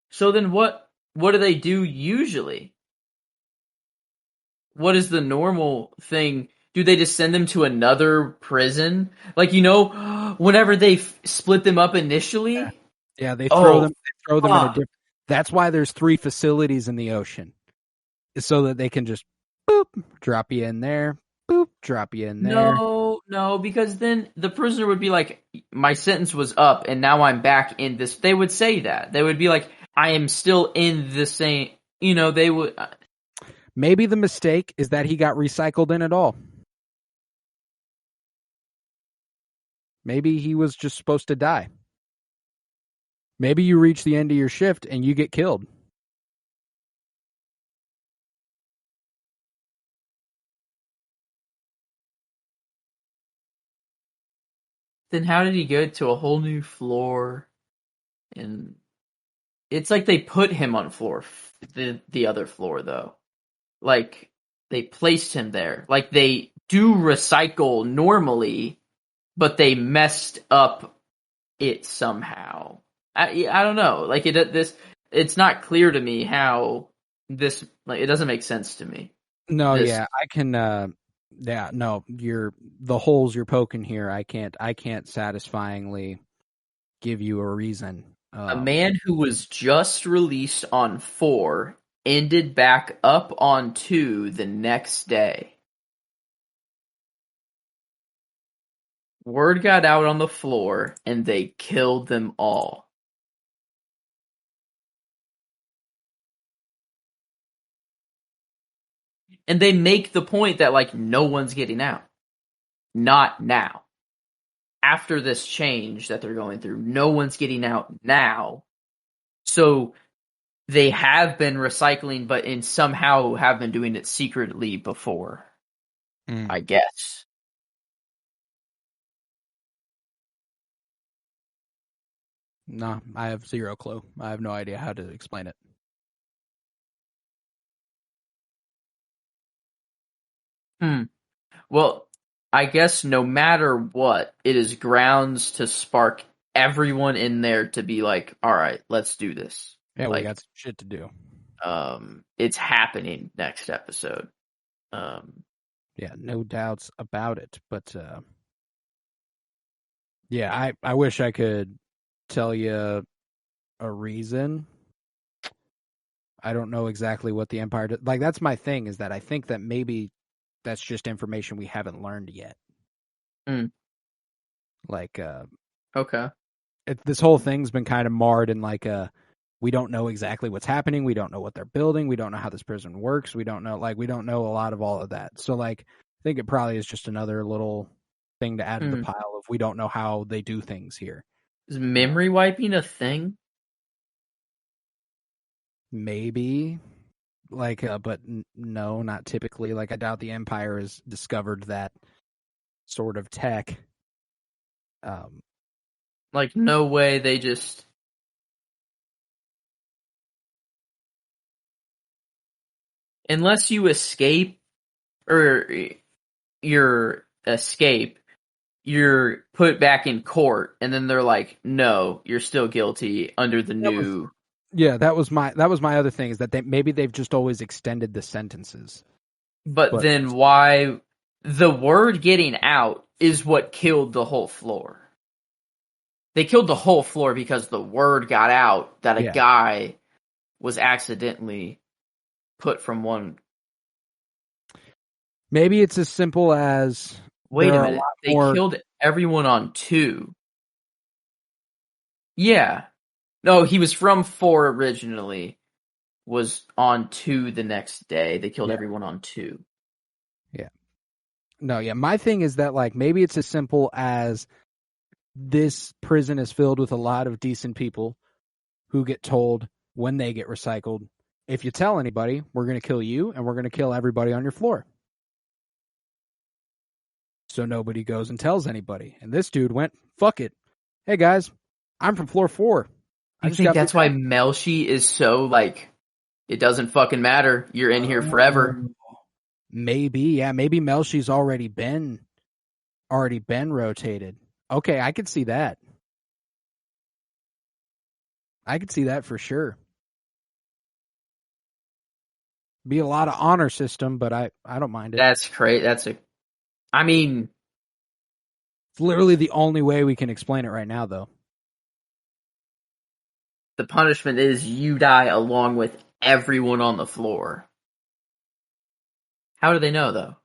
So then what do they do usually? What is the normal thing? Do they just send them to another prison? Like, whenever they split them up initially? Yeah, they throw them in a different... That's why there's 3 facilities in the ocean. So that they can just boop, drop you in there, boop, drop you in there. No, because then the prisoner would be like, my sentence was up and now I'm back in this. They would say that. They would be like, I am still in the same, they would. Maybe the mistake is that he got recycled in at all. Maybe he was just supposed to die. Maybe you reach the end of your shift and you get killed. Then how did he go to a whole new floor? And it's like they put him on the other floor though. Like they placed him there. Like they do recycle normally, but they messed up it somehow. I don't know. Like it's not clear to me how this, like, it doesn't make sense to me. No, I can. Yeah, no, the holes you're poking here. I can't satisfyingly give you a reason. A man who was just released on 4 ended back up on 2 the next day. Word got out on the floor, and they killed them all. And they make the point that, like, no one's getting out. Not now. After this change that they're going through, no one's getting out now. So they have been recycling, but somehow have been doing it secretly before. I guess. No, I have zero clue. I have no idea how to explain it. Well, I guess no matter what, it is grounds to spark everyone in there to be like, all right, let's do this. Yeah, like, we got some shit to do. It's happening next episode. Yeah, no doubts about it. But yeah, I wish I could tell you a reason. I don't know exactly what the Empire did. Like, that's my thing, is that I think that maybe that's just information we haven't learned yet. Like, okay. This whole thing's been kind of marred in like we don't know exactly what's happening. We don't know what they're building. We don't know how this prison works. We don't know a lot of all of that. So like, I think it probably is just another little thing to add to the pile of we don't know how they do things here. Is memory wiping a thing? Maybe. Like, but no, not typically. Like, I doubt the Empire has discovered that sort of tech. Like, no way they just... Unless you escape, or you're put back in court, and then they're like, no, you're still guilty under the new... That was my other thing, is that maybe they've just always extended the sentences. But then why... The word getting out is what killed the whole floor. They killed the whole floor because the word got out that a guy was accidentally put from one. Maybe it's as simple as... Wait a minute. They killed everyone on 2. Yeah. No, he was from 4 originally. Was on 2 the next day. They killed everyone on 2. Yeah. No, yeah. My thing is that, like, maybe it's as simple as this prison is filled with a lot of decent people who get told when they get recycled, if you tell anybody, we're going to kill you and we're going to kill everybody on your floor. So nobody goes and tells anybody. And this dude went, fuck it. Hey guys, I'm from floor 4. I think that's why Melshi is so like, it doesn't fucking matter. You're in here forever. Maybe, yeah. Maybe Melshi's already been rotated. Okay, I could see that. I could see that for sure. Be a lot of honor system, but I don't mind it. That's great. I mean, it's literally the only way we can explain it right now, though. The punishment is you die along with everyone on the floor. How do they know, though?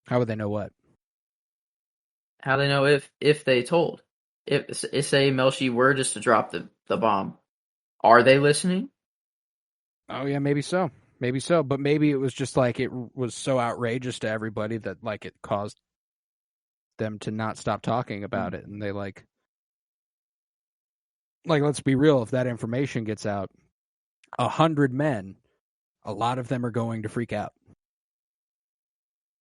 How would they know what? How do they know if they told? If say Melshi were just to drop the bomb, are they listening? Oh yeah, maybe so. Maybe so. But maybe it was just like it was so outrageous to everybody that like it caused them to not stop talking about it, and they like let's be real, if that information gets out, 100 men, a lot of them are going to freak out.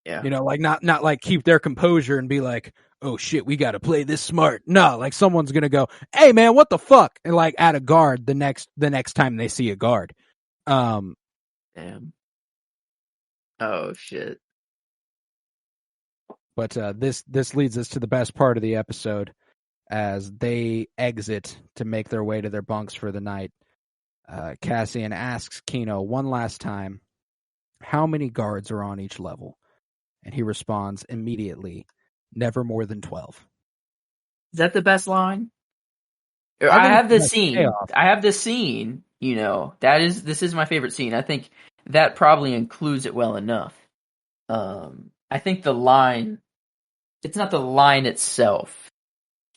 Yeah. You know, like not like keep their composure and be like, oh shit, we got to play this smart. No, like someone's going to go, hey man, what the fuck? And like add a guard the next time they see a guard. Damn. Oh shit. But this leads us to the best part of the episode as they exit to make their way to their bunks for the night. Cassian asks Kino one last time, how many guards are on each level? And he responds immediately, never more than 12. Is that the best line? I have this scene. You know, this is my favorite scene. I think that probably includes it well enough. I think the line, it's not the line itself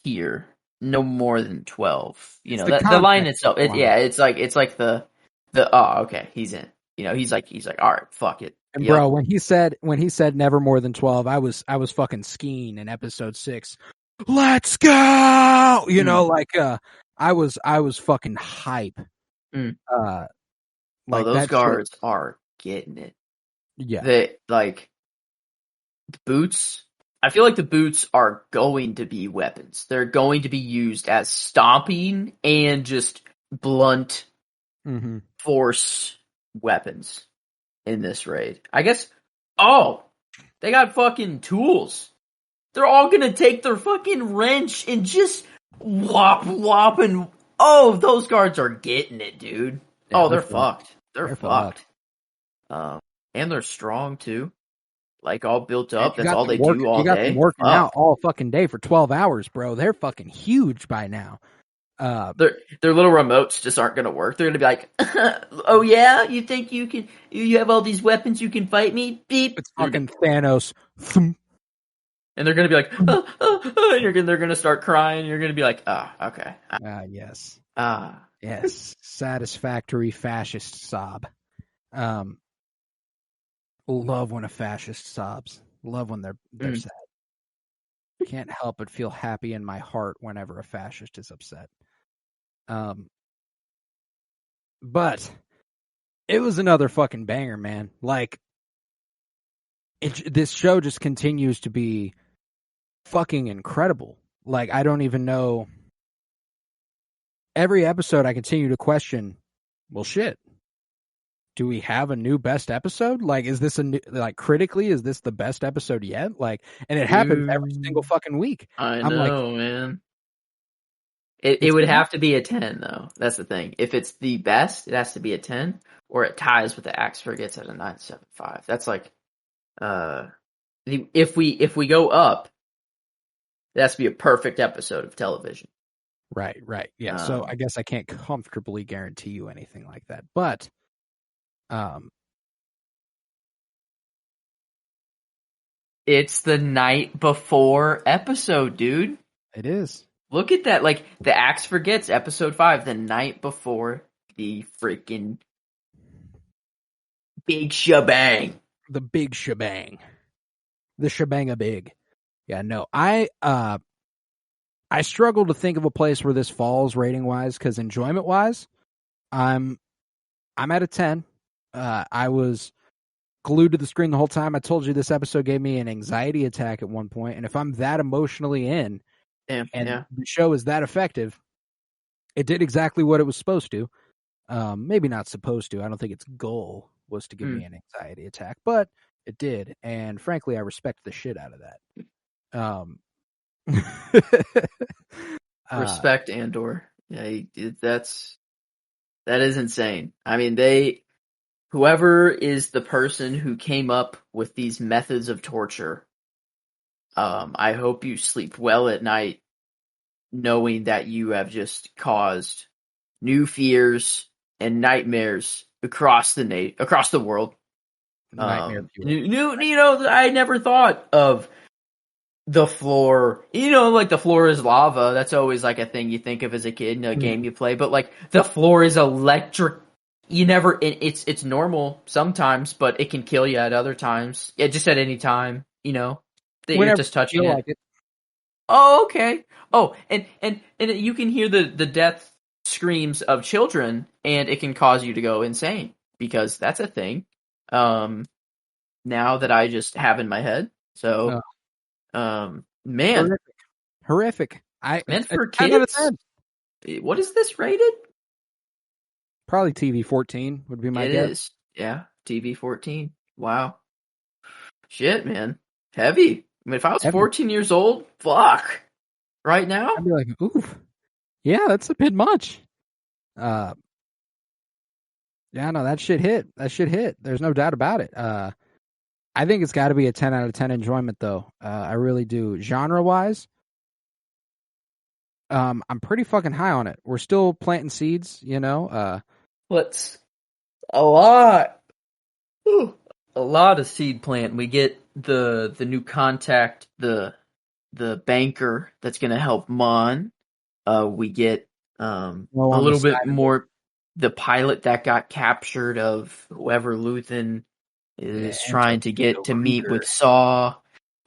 here, no more than 12. You It's know, the the line context itself, of the line. it's like the, oh, okay, he's in. You know, he's like, all right, fuck it. And Yep. bro, when he said never more than 12, I was fucking skiing in episode 6. Let's go. You know, like I was fucking hype. Like those that guards shit. are getting it. Yeah. They like the boots. I feel like the boots are going to be weapons. They're going to be used as stomping and just blunt force weapons in this raid. I guess. Oh, they got fucking tools. They're all gonna take their fucking wrench and just whop and those guards are getting it, dude. Yeah, They're fucked. They're fucked. Fucked. And they're strong too. Like all built up. That's got all they do all you got day. them working out all fucking day for 12 hours, bro. They're fucking huge by now. Their little remotes just aren't gonna work. They're gonna be like, "Oh yeah, you think you have all these weapons, you can fight me?" Beep. It's fucking Thanos. And they're gonna be like, and they're gonna start crying. You're gonna be like, okay. Yes. Yes. Satisfactory fascist sob. Love when a fascist sobs. Love when they're sad. Can't help but feel happy in my heart whenever a fascist is upset. But it was another fucking banger, man. Like, this show just continues to be fucking incredible. Like, I don't even know. Every episode I continue to question, well, shit. Do we have a new best episode? Like, is this critically, is this the best episode yet? Like, and it happens every single fucking week. I know, man. It would have to be a 10, though. That's the thing. If it's the best, it has to be a 10, or it ties with the Axe Frigates at a 9.75. That's like, if we go up, it has to be a perfect episode of television. Right. Yeah. So I guess I can't comfortably guarantee you anything like that, but, it's the night before episode, dude. It is. Look at that. Like, the Axe Forgets episode 5, the night before the freaking big shebang. The big shebang. The shebang big. Yeah, no. I struggle to think of a place where this falls rating wise, because enjoyment wise, I'm at a 10. I was glued to the screen the whole time. I told you this episode gave me an anxiety attack at one point, and if I'm that emotionally in, the show is that effective, it did exactly what it was supposed to. Maybe not supposed to. I don't think its goal was to give me an anxiety attack, but it did, and frankly, I respect the shit out of that. Respect Andor. Yeah, that is insane. I mean, whoever is the person who came up with these methods of torture, I hope you sleep well at night knowing that you have just caused new fears and nightmares across the world. I never thought of the floor. Like the floor is lava. That's always like a thing you think of as a kid in a game you play. But like the floor is electric. It's normal sometimes, but it can kill you at other times. Yeah, just at any time. That you're just touching it. Like it. Oh, okay. Oh, and you can hear the death screams of children, and it can cause you to go insane, because that's a thing. Now that I just have in my head. So, man, horrific. Meant for kids. What is this rated? Probably TV 14 would be my guess. It is. Yeah, TV 14. Wow. Shit, man. Heavy. I mean, if I was 14 years old, fuck. Right now? I'd be like, oof. Yeah, that's a bit much. Yeah, no, that shit hit. There's no doubt about it. I think it's got to be a 10 out of 10 enjoyment, though. I really do. Genre-wise, I'm pretty fucking high on it. We're still planting seeds, What's a lot? Ooh. a lot of seed planting. We get the new contact, the banker that's going to help Mon. We get Well, a on the little side bit of it, more the pilot that got captured of whoever Luthen yeah, is trying to get Antonio to meet Krieger. with Saw.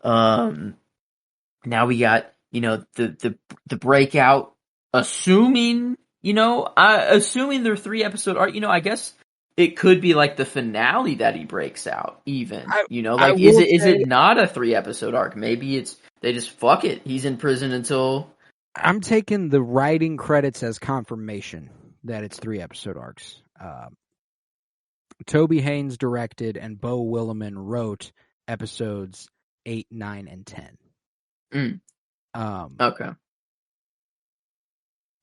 Now we got, the breakout, assuming, assuming they're 3 episode arc, I guess it could be like the finale that he breaks out even, I like is will it say not a 3 episode arc? Maybe they just fuck it. He's in prison until I'm taking the writing credits as confirmation that it's 3 episode arcs. Toby Haynes directed and Bo Willimon wrote episodes 8, 9, and 10. Okay.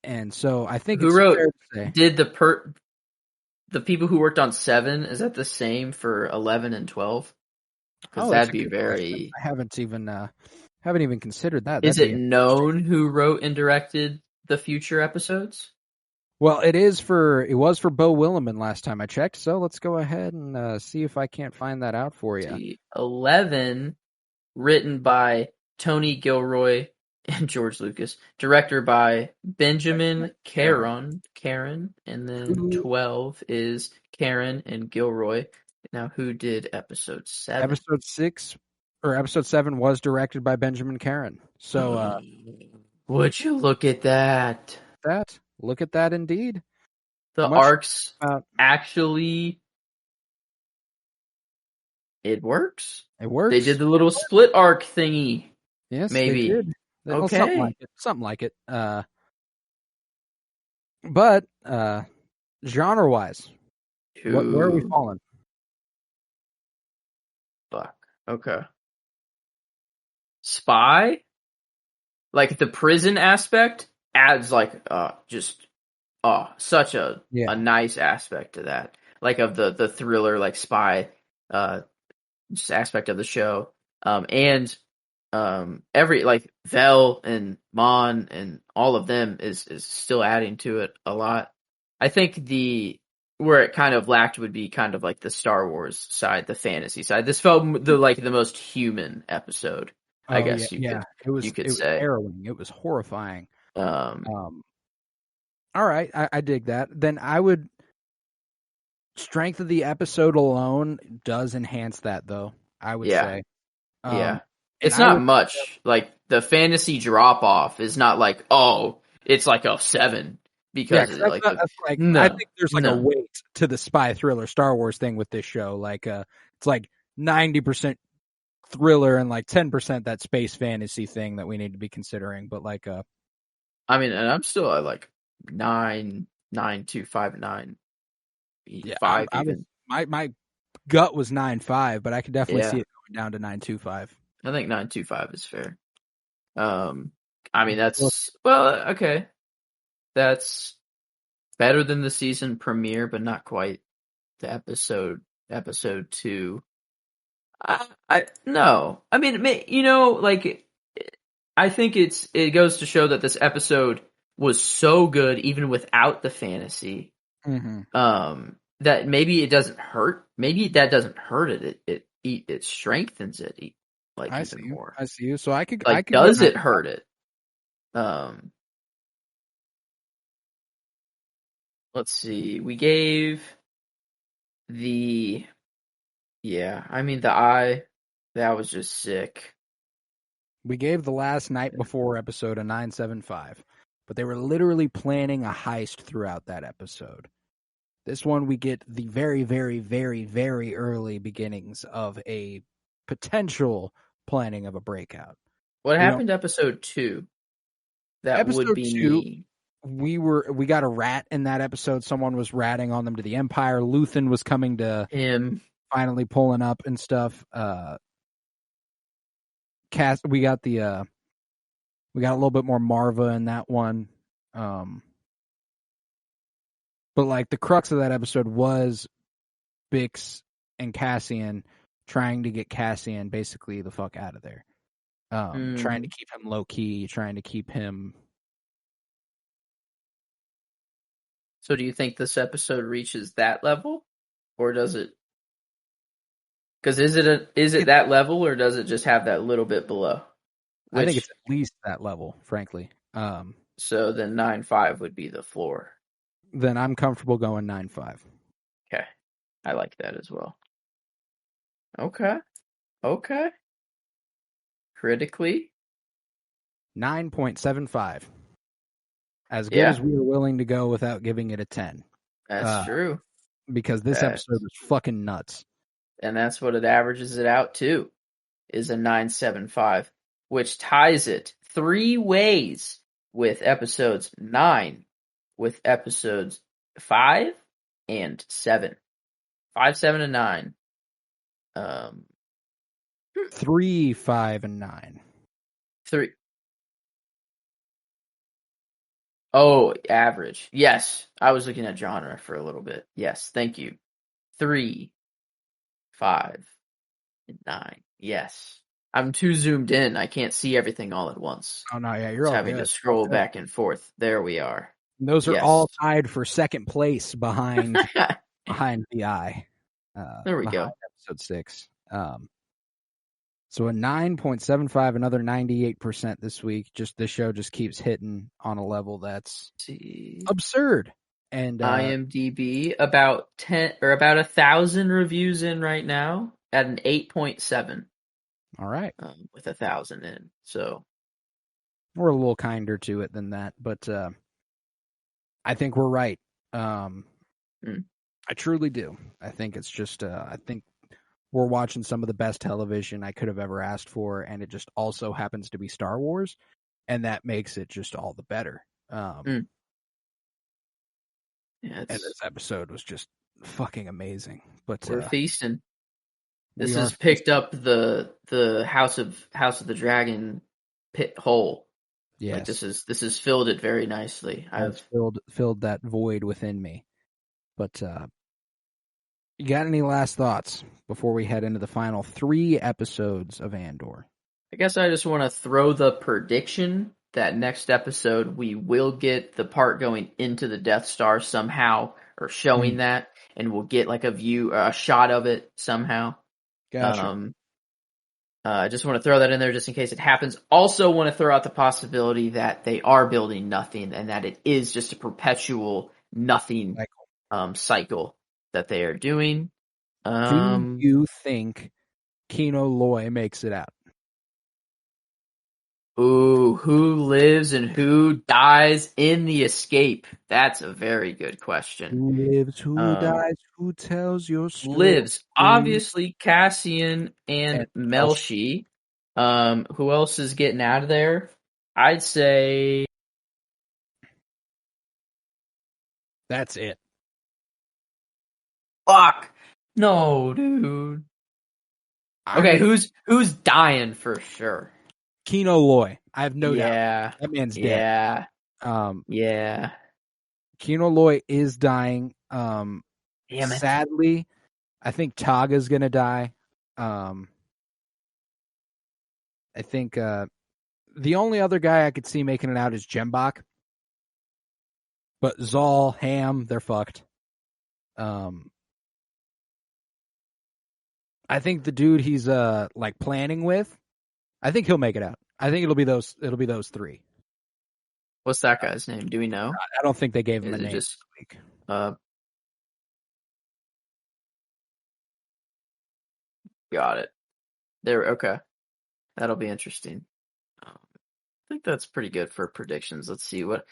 And so I think Who it's wrote, fair to say. did the people who worked on 7, is that the same for 11 and 12? Because Oh, that's that'd a be good question. very. I haven't even considered that. Is That'd it be known who wrote and directed the future episodes? well. It was for Bo Willimon last time I checked. So let's go ahead and see if I can't find that out for you. See, 11 written by Tony Gilroy and George Lucas, director by Benjamin Caron, and then 12 is Karen and Gilroy. Now, who did episode 7? Episode 7 was directed by Benjamin Caron. So would you look at that? Look at that indeed. The arcs actually, it works. It works. They did the little split arc thingy. Yes, maybe. they did. Okay. Something like it. But genre-wise, where are we falling? Fuck. Okay. Spy, like the prison aspect, adds like such a nice aspect to that, like of the thriller, like spy just aspect of the show, and every like Vel and Mon and all of them is still adding to it a lot. I think where it kind of lacked would be kind of like the Star Wars side, the fantasy side. This felt the most human episode. I guess you could say. Harrowing. It was horrifying. All right, I dig that. Then I would strength of the episode alone does enhance that, though. I would say. It's not much. Like the fantasy drop off is not like it's like a 7 because I think there's like a weight to the spy thriller Star Wars thing with this show. Like it's like 90% thriller and like 10% that space fantasy thing that we need to be considering. But like I mean, and I'm still at like 9, 2, 5, 9. Yeah, 5 even. My gut was 9.5, but I could definitely see it going down to 9.25. I think 9.25 is fair. I mean that's okay. That's better than the season premiere, but not quite the episode 2. No. I mean, like I think it goes to show that this episode was so good even without the fantasy. Mm-hmm. That maybe it doesn't hurt. Maybe that doesn't hurt it. It strengthens it. Like even more. I see you. So I could. Does it hurt it? Let's see. We gave the eye. That was just sick. We gave the last night before episode a 9.75, but they were literally planning a heist throughout that episode. This one we get the very, very, very, very early beginnings of a potential planning of a breakout. What happened to episode 2? That would be 2, me. We got a rat in that episode. Someone was ratting on them to the Empire. Luthen was coming to him, finally pulling up and stuff. We got a little bit more Marva in that one. But like the crux of that episode was Bix and Cassian trying to get Cassian basically the fuck out of there. Trying to keep him low key, trying to keep him. So do you think this episode reaches that level? Or does it Because is it that level, or does it just have that little bit below? I think it's at least that level, frankly. So then 9.5 would be the floor. Then I'm comfortable going 9.5. Okay. I like that as well. Okay. Critically? 9.75. As good as we were willing to go without giving it a 10. That's true. Because this episode was fucking nuts. And that's what it averages it out to, is a 9.75, which ties it 3 ways with episodes 9, with episodes 5 and 7. 5, 7, and 9. 3, 5, and 9. 3. Oh, average. Yes. I was looking at genre for a little bit. Yes. Thank you. 3, 5, and 9. Yes. I'm too zoomed in. I can't see everything all at once. Oh, no, yeah, you're Just all having good. to scroll back and forth. There we are. And those are all tied for second place behind BI. There we go. Episode 6. So a 9.75, another 98% this week. Just the show just keeps hitting on a level that's absurd. And IMDb about 1,000 reviews in right now at an 8.7. All right, with 1,000 in, so we're a little kinder to it than that, but I think we're right. I truly do. I think it's just I think we're watching some of the best television I could have ever asked for, and it just also happens to be Star Wars, and that makes it just all the better. And this episode was just fucking amazing. But we're feasting. This has picked up the House of the Dragon pit hole. Yes. Like this has filled it very nicely. I've filled that void within me. But you got any last thoughts before we head into the final 3 episodes of Andor? I guess I just want to throw the prediction that next episode we will get the part going into the Death Star somehow, or showing that, and we'll get like a shot of it somehow. Gotcha. I just want to throw that in there just in case it happens. Also want to throw out the possibility that they are building nothing, and that it is just a perpetual nothing cycle that they are doing. Do you think Kino Loy makes it out? Ooh, who lives and who dies in the escape? That's a very good question. Who lives, who dies, who tells your story? Lives, obviously Cassian and Melshi. Who else is getting out of there? I'd say that's it. Fuck. No, dude. Okay, who's dying for sure? Kino Loy. I have no doubt. That man's dead. Yeah. Kino Loy is dying. Sadly, I think Taga's gonna die. I think the only other guy I could see making it out is Jembach. But Zal, Ham, they're fucked. I think the dude he's like planning with, I think he'll make it out. I think it'll be those 3. What's that guy's name? Do we know? I don't think they gave him a name this week. Got it. Okay. That'll be interesting. I think that's pretty good for predictions. Let's see what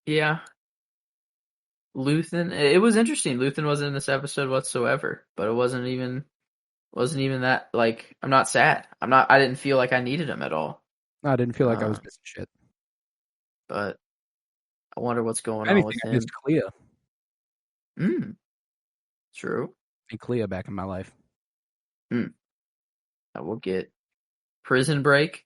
yeah. Luthen, it was interesting. Luthen wasn't in this episode whatsoever, but it wasn't even that, like, I'm not sad. I didn't feel like I needed him at all. No, I didn't feel like I was missing shit. But I wonder what's going on with him. It's Clea. True. And Clea back in my life. I will get Prison Break.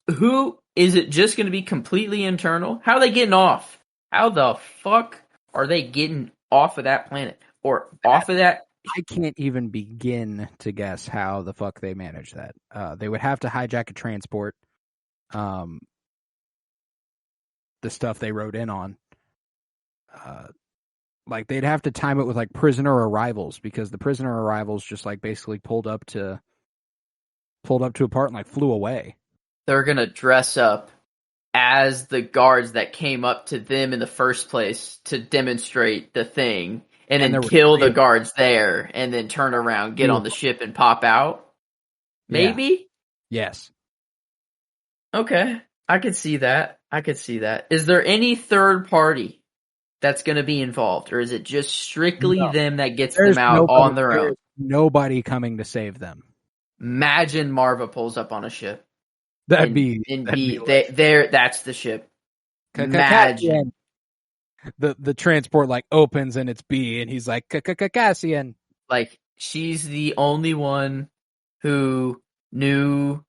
Who is it just going to be completely internal? How are they getting off? How the fuck are they getting off of that planet? Or off of that? I can't even begin to guess how the fuck they manage that. They would have to hijack a transport. The stuff they rode in on. Like they'd have to time it with like prisoner arrivals, because the prisoner arrivals just like basically pulled up to a part and like flew away. They're gonna dress up as the guards that came up to them in the first place to demonstrate the thing, and And then there were kill three the of guards there, and then turn around, get on the ship, and pop out. Yeah. Maybe? Yes. Okay. I could see that. Is there any third party that's going to be involved, or is it just strictly No. them that gets them out on their own? Nobody coming to save them. Imagine Marva pulls up on a ship. That'd be That's the ship. Imagine. The transport like opens and it's B, and he's like Cassian. Like, she's the only one who knew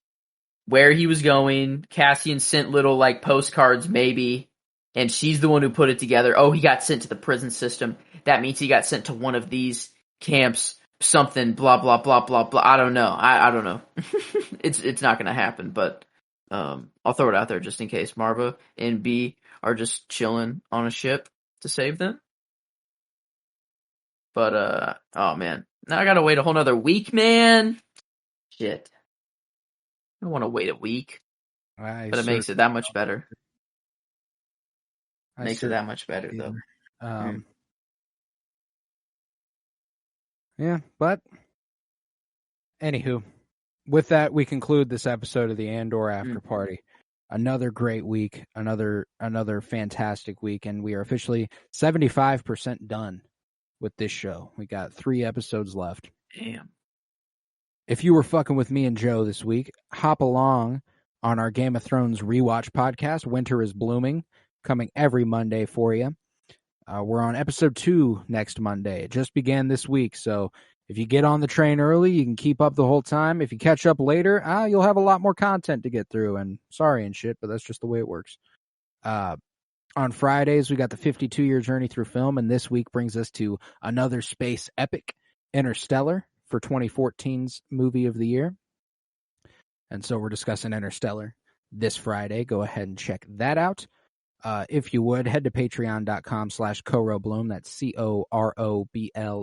where he was going. Cassian sent little like postcards maybe, and she's the one who put it together. Oh, he got sent to the prison system. That means he got sent to one of these camps. Something blah blah blah blah blah. I don't know. I don't know. It's not gonna happen, but I'll throw it out there just in case Marva and B are just chilling on a ship to save them. But oh man, now I gotta wait a whole nother week, man. Shit, I don't want to wait a week, but it makes it that much better. Makes it that much better though. Yeah, but anywho, with that, we conclude this episode of the Andor After Party. Another great week, another fantastic week, and we are officially 75% done with this show. We got 3 episodes left. Damn. If you were fucking with me and Joe this week, hop along on our Game of Thrones rewatch podcast, Winter is Blooming, coming every Monday for you. We're on episode 2 next Monday. It just began this week, so if you get on the train early, you can keep up the whole time. If you catch up later, you'll have a lot more content to get through, and sorry and shit, but that's just the way it works. On Fridays, we got the 52-year journey through film, and this week brings us to another space epic, Interstellar, for 2014's movie of the year. And so we're discussing Interstellar this Friday. Go ahead and check that out. If you would, head to patreon.com/CoroBloom. That's COROBLOOM,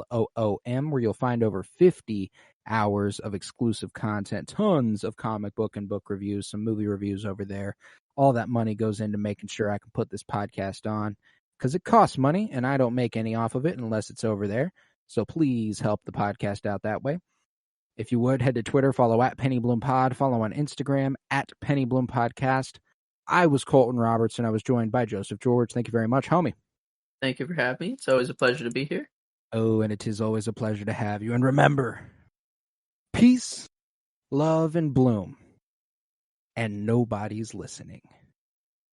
where you'll find over 50 hours of exclusive content, tons of comic book and book reviews, some movie reviews over there. All that money goes into making sure I can put this podcast on, because it costs money, and I don't make any off of it unless it's over there. So please help the podcast out that way. If you would, head to Twitter, follow at PennyBloomPod, follow on Instagram at PennyBloomPodcast. I was Colton Robertson. I was joined by Joseph George. Thank you very much, homie. Thank you for having me. It's always a pleasure to be here. Oh, and it is always a pleasure to have you. And remember, peace, love, and bloom. And nobody's listening.